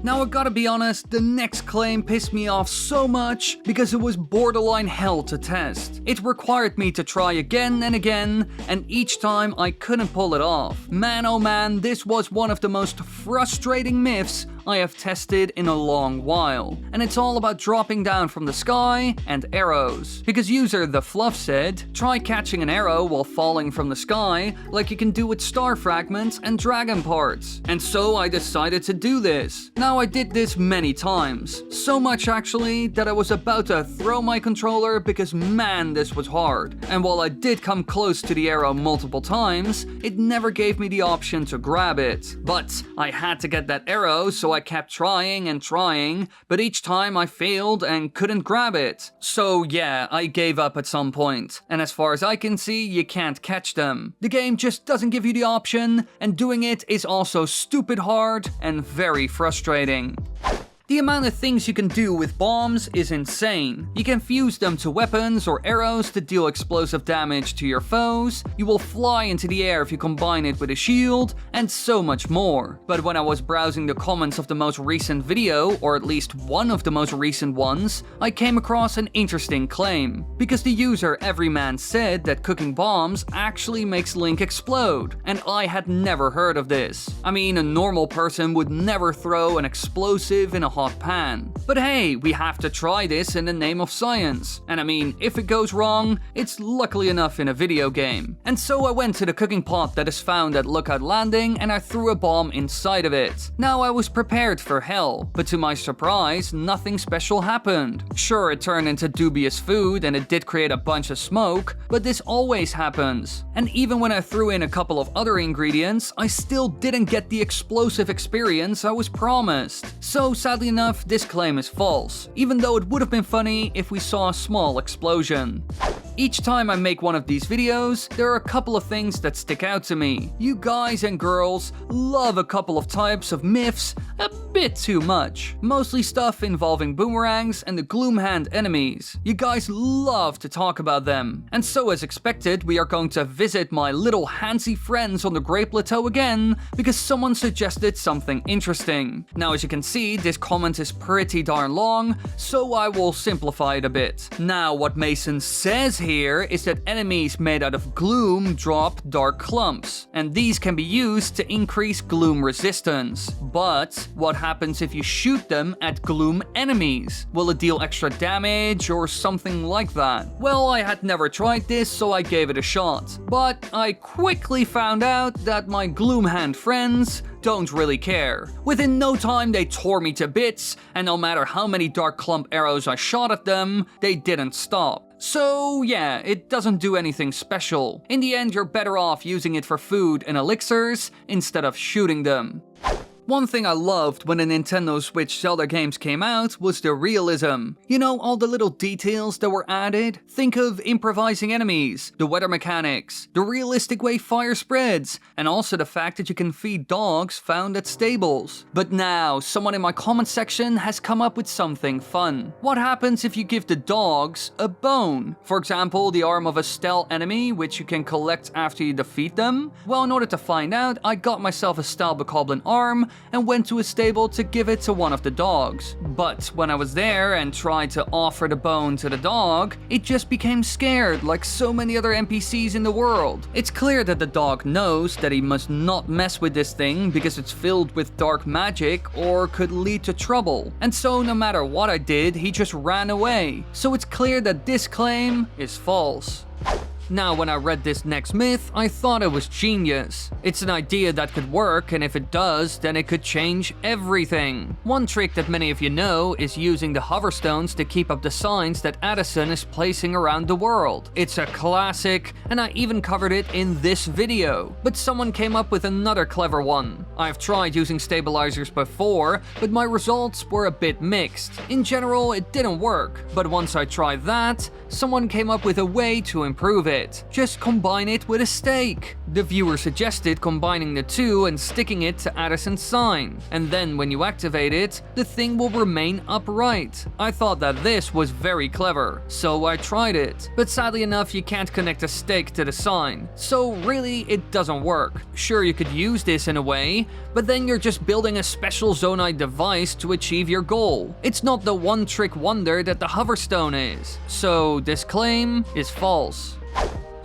Now I gotta be honest, the next claim pissed me off so much because it was borderline hell to test. It required me to try again and again, and each time I couldn't pull it off. Man oh man, this was one of the most frustrating myths I have tested in a long while. And it's all about dropping down from the sky and arrows. Because user The Fluff said, try catching an arrow while falling from the sky like you can do with star fragments and dragon parts. And so I decided to do this. Now I did this many times. So much actually that I was about to throw my controller because man, this was hard. And while I did come close to the arrow multiple times, it never gave me the option to grab it. But I had to get that arrow, so I kept trying and trying, but each time I failed and couldn't grab it. So yeah, I gave up at some point. And as far as I can see, you can't catch them. The game just doesn't give you the option, and doing it is also stupid hard and very frustrating. The amount of things you can do with bombs is insane. You can fuse them to weapons or arrows to deal explosive damage to your foes, you will fly into the air if you combine it with a shield, and so much more. But when I was browsing the comments of the most recent video, or at least one of the most recent ones, I came across an interesting claim. Because the user Everyman said that cooking bombs actually makes Link explode, and I had never heard of this. I mean, a normal person would never throw an explosive in a hot pan. But hey, we have to try this in the name of science. And I mean, if it goes wrong, it's luckily enough in a video game. And so I went to the cooking pot that is found at Lookout Landing and I threw a bomb inside of it. Now I was prepared for hell, but to my surprise, nothing special happened. Sure, it turned into dubious food and it did create a bunch of smoke, but this always happens. And even when I threw in a couple of other ingredients, I still didn't get the explosive experience I was promised. So sadly enough, this claim is false, even though it would have been funny if we saw a small explosion. Each time I make one of these videos, there are a couple of things that stick out to me. You guys and girls love a couple of types of myths a bit too much. Mostly stuff involving boomerangs and the Gloomhand enemies. You guys love to talk about them. And so as expected, we are going to visit my little handsy friends on the Great Plateau again, because someone suggested something interesting. Now as you can see, this comment is pretty darn long, so I will simplify it a bit. Now what Mason says here is that enemies made out of gloom drop dark clumps, and these can be used to increase gloom resistance. But what happens if you shoot them at gloom enemies? Will it deal extra damage or something like that? Well, I had never tried this, so I gave it a shot. But I quickly found out that my Gloomhand friends don't really care. Within no time they tore me to bits, and no matter how many dark clump arrows I shot at them, they didn't stop. So yeah, it doesn't do anything special. In the end, you're better off using it for food and elixirs instead of shooting them. One thing I loved when the Nintendo Switch Zelda games came out was the realism. You know, all the little details that were added? Think of improvising enemies, the weather mechanics, the realistic way fire spreads, and also the fact that you can feed dogs found at stables. But now, someone in my comment section has come up with something fun. What happens if you give the dogs a bone? For example, the arm of a stealth enemy, which you can collect after you defeat them? Well, in order to find out, I got myself a stealth bokoblin arm and went to a stable to give it to one of the dogs. But when I was there and tried to offer the bone to the dog, it just became scared like so many other NPCs in the world. It's clear that the dog knows that he must not mess with this thing because it's filled with dark magic or could lead to trouble. And so no matter what I did, he just ran away. So it's clear that this claim is false. Now, when I read this next myth, I thought it was genius. It's an idea that could work, and if it does, then it could change everything. One trick that many of you know is using the hoverstones to keep up the signs that Addison is placing around the world. It's a classic, and I even covered it in this video. But someone came up with another clever one. I've tried using stabilizers before, but my results were a bit mixed. In general, it didn't work, but once I tried that, someone came up with a way to improve it. Just combine it with a stake. The viewer suggested combining the two and sticking it to Addison's sign. And then when you activate it, the thing will remain upright. I thought that this was very clever, so I tried it. But sadly enough, you can't connect a stake to the sign. So really, it doesn't work. Sure, you could use this in a way, but then you're just building a special Zonite device to achieve your goal. It's not the one-trick wonder that the hoverstone is. So this claim is false.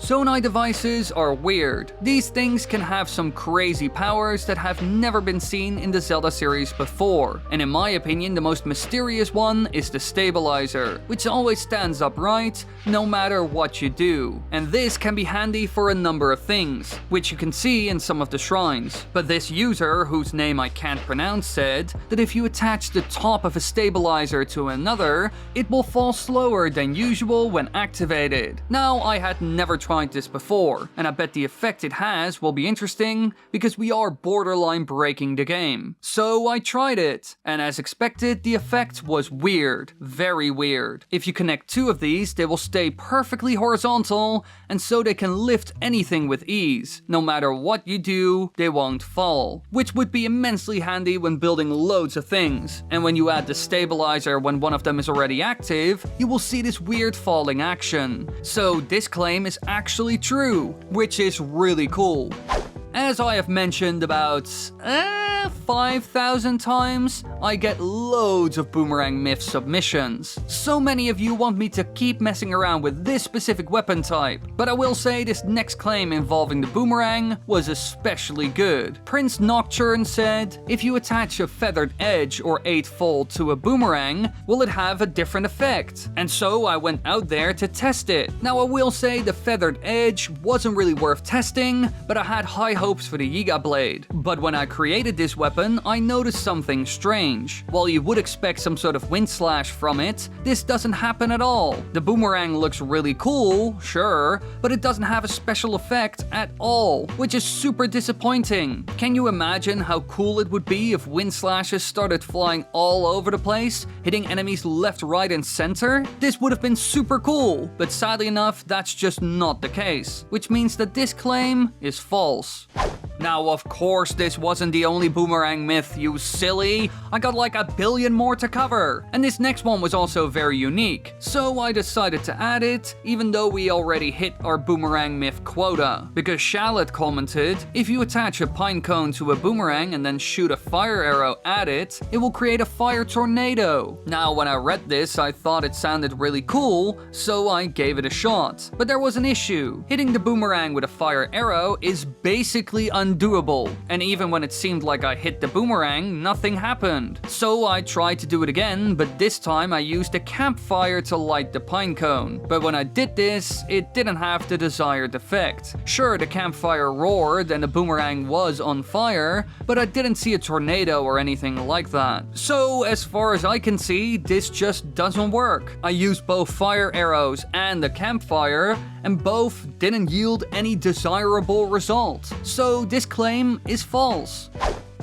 Zonite devices are weird. These things can have some crazy powers that have never been seen in the Zelda series before. And in my opinion, the most mysterious one is the stabilizer, which always stands upright no matter what you do. And this can be handy for a number of things, which you can see in some of the shrines. But this user, whose name I can't pronounce, said that if you attach the top of a stabilizer to another, it will fall slower than usual when activated. Now, I had never tried this before, and I bet the effect it has will be interesting because we are borderline breaking the game. So I tried it, and as expected, the effect was weird, very weird. If you connect two of these, they will stay perfectly horizontal, and so they can lift anything with ease. No matter what you do, they won't fall, which would be immensely handy when building loads of things. And when you add the stabilizer when one of them is already active, you will see this weird falling action. So this claim is actually true, which is really cool. As I have mentioned about 5,000 times, I get loads of boomerang myth submissions. So many of you want me to keep messing around with this specific weapon type, but I will say this next claim involving the boomerang was especially good. Prince Nocturne said, if you attach a feathered edge or 8-fold to a boomerang, will it have a different effect? And so I went out there to test it. Now I will say the feathered edge wasn't really worth testing, but I had high hopes for the Yiga blade. But when I created this weapon, I noticed something strange. While you would expect some sort of wind slash from it, this doesn't happen at all. The boomerang looks really cool, sure, but it doesn't have a special effect at all, which is super disappointing. Can you imagine how cool it would be if wind slashes started flying all over the place, hitting enemies left, right, and center? This would have been super cool, but sadly enough, that's just not the case, which means that this claim is false. Now, of course, this wasn't the only boomerang myth, you silly. I got like a billion more to cover. And this next one was also very unique. So I decided to add it, even though we already hit our boomerang myth quota. Because Charlotte commented, if you attach a pine cone to a boomerang and then shoot a fire arrow at it, it will create a fire tornado. Now, when I read this, I thought it sounded really cool, so I gave it a shot. But there was an issue. Hitting the boomerang with a fire arrow is basically undoable, and even when it seemed like I hit the boomerang, nothing happened. So I tried to do it again, but this time I used a campfire to light the pine cone. But when I did this, it didn't have the desired effect. Sure, the campfire roared and the boomerang was on fire, but I didn't see a tornado or anything like that. So as far as I can see, this just doesn't work. I used both fire arrows and the campfire, and both didn't yield any desirable result. So this claim is false.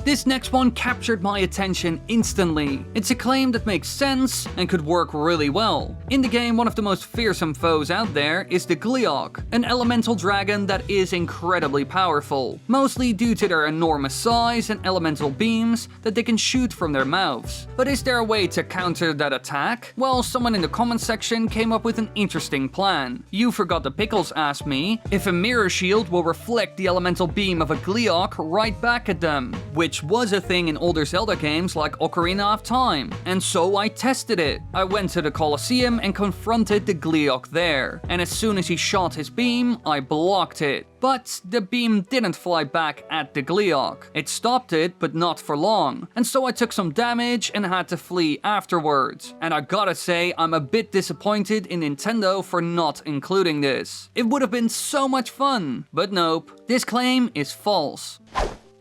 This next one captured my attention instantly. It's a claim that makes sense and could work really well. In the game, one of the most fearsome foes out there is the Gleeok, an elemental dragon that is incredibly powerful, mostly due to their enormous size and elemental beams that they can shoot from their mouths. But is there a way to counter that attack? Well, someone in the comment section came up with an interesting plan. You Forgot the Pickles asked me if a mirror shield will reflect the elemental beam of a Gleeok right back at them, which was a thing in older Zelda games like Ocarina of Time, and so I tested it. I went to the Colosseum and confronted the Gleeok there, and as soon as he shot his beam, I blocked it. But the beam didn't fly back at the Gleeok. It stopped it, but not for long, and so I took some damage and had to flee afterwards. And I gotta say, I'm a bit disappointed in Nintendo for not including this. It would have been so much fun, but nope, this claim is false.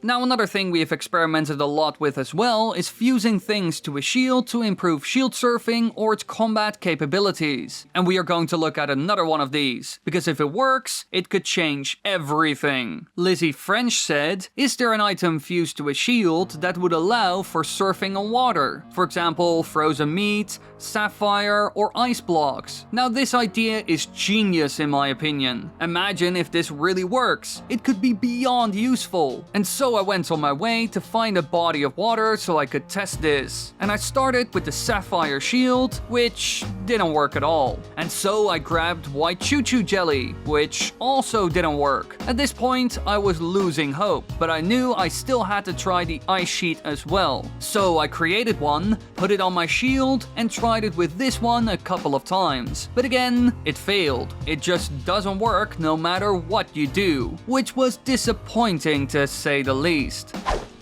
Now, another thing we have experimented a lot with as well is fusing things to a shield to improve shield surfing or its combat capabilities. And we are going to look at another one of these, because if it works, it could change everything. Lizzie French said, is there an item fused to a shield that would allow for surfing on water? For example, frozen meat, sapphire, or ice blocks. Now, this idea is genius in my opinion. Imagine if this really works. It could be beyond useful. And so I went on my way to find a body of water so I could test this. And I started with the sapphire shield, which didn't work at all. And so I grabbed white choo-choo jelly, which also didn't work. At this point, I was losing hope, but I knew I still had to try the ice sheet as well. So I created one, put it on my shield, and tried it with this one a couple of times. But again, it failed. It just doesn't work no matter what you do, which was disappointing to say the least.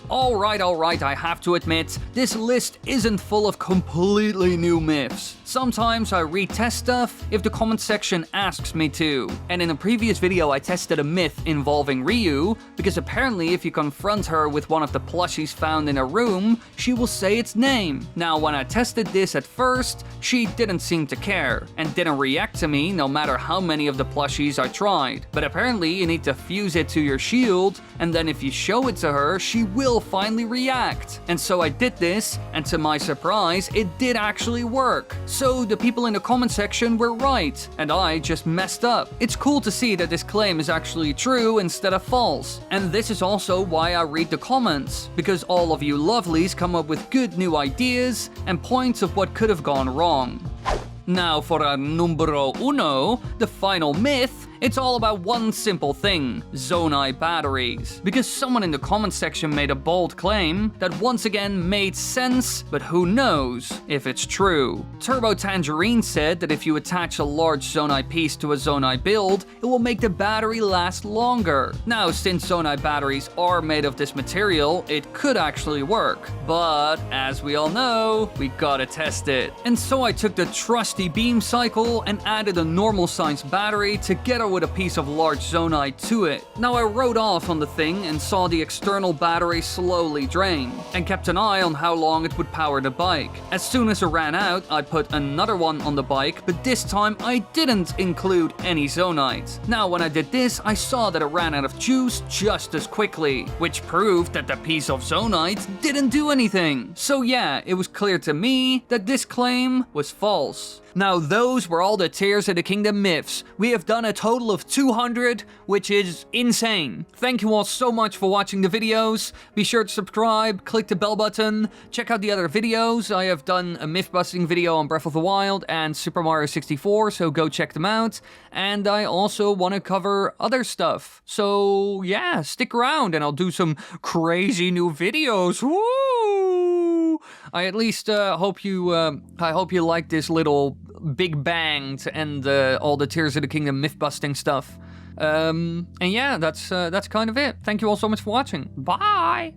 Alright, I have to admit, this list isn't full of completely new myths. Sometimes I retest stuff if the comment section asks me to. And in a previous video I tested a myth involving Ryu, because apparently if you confront her with one of the plushies found in a room, she will say its name. Now when I tested this at first, she didn't seem to care, and didn't react to me no matter how many of the plushies I tried. But apparently you need to fuse it to your shield, and then if you show it to her, she will finally react. And so I did this, and to my surprise, it did actually work. So the people in the comment section were right, and I just messed up. It's cool to see that this claim is actually true instead of false. And this is also why I read the comments, because all of you lovelies come up with good new ideas and points of what could have gone wrong. Now for our numero uno, the final myth, It's all about one simple thing, Zonai batteries. Because someone in the comment section made a bold claim that once again made sense, but who knows if it's true. Turbo Tangerine said that if you attach a large Zonai piece to a Zonai build, it will make the battery last longer. Now, since Zonai batteries are made of this material, it could actually work. But, as we all know, we gotta test it. And so I took the trusty beam cycle and added a normal size battery together with a piece of large Zonai to it. Now I rode off on the thing and saw the external battery slowly drain, and kept an eye on how long it would power the bike. As soon as it ran out, I put another one on the bike, but this time I didn't include any Zonite. Now when I did this, I saw that it ran out of juice just as quickly, which proved that the piece of Zonite didn't do anything. So yeah, it was clear to me that this claim was false. Now those were all the Tears of the Kingdom myths. We have done a total of 200, which is insane. Thank you all so much for watching the videos. Be sure to subscribe, click the bell button, check out the other videos. I have done a myth busting video on Breath of the Wild and Super Mario 64, so go check them out. And I also want to cover other stuff. So yeah, stick around and I'll do some crazy new videos. Woo! I at least hope you like this little Big Bang to end all the Tears of the Kingdom myth-busting stuff. And yeah, that's kind of it. Thank you all so much for watching. Bye!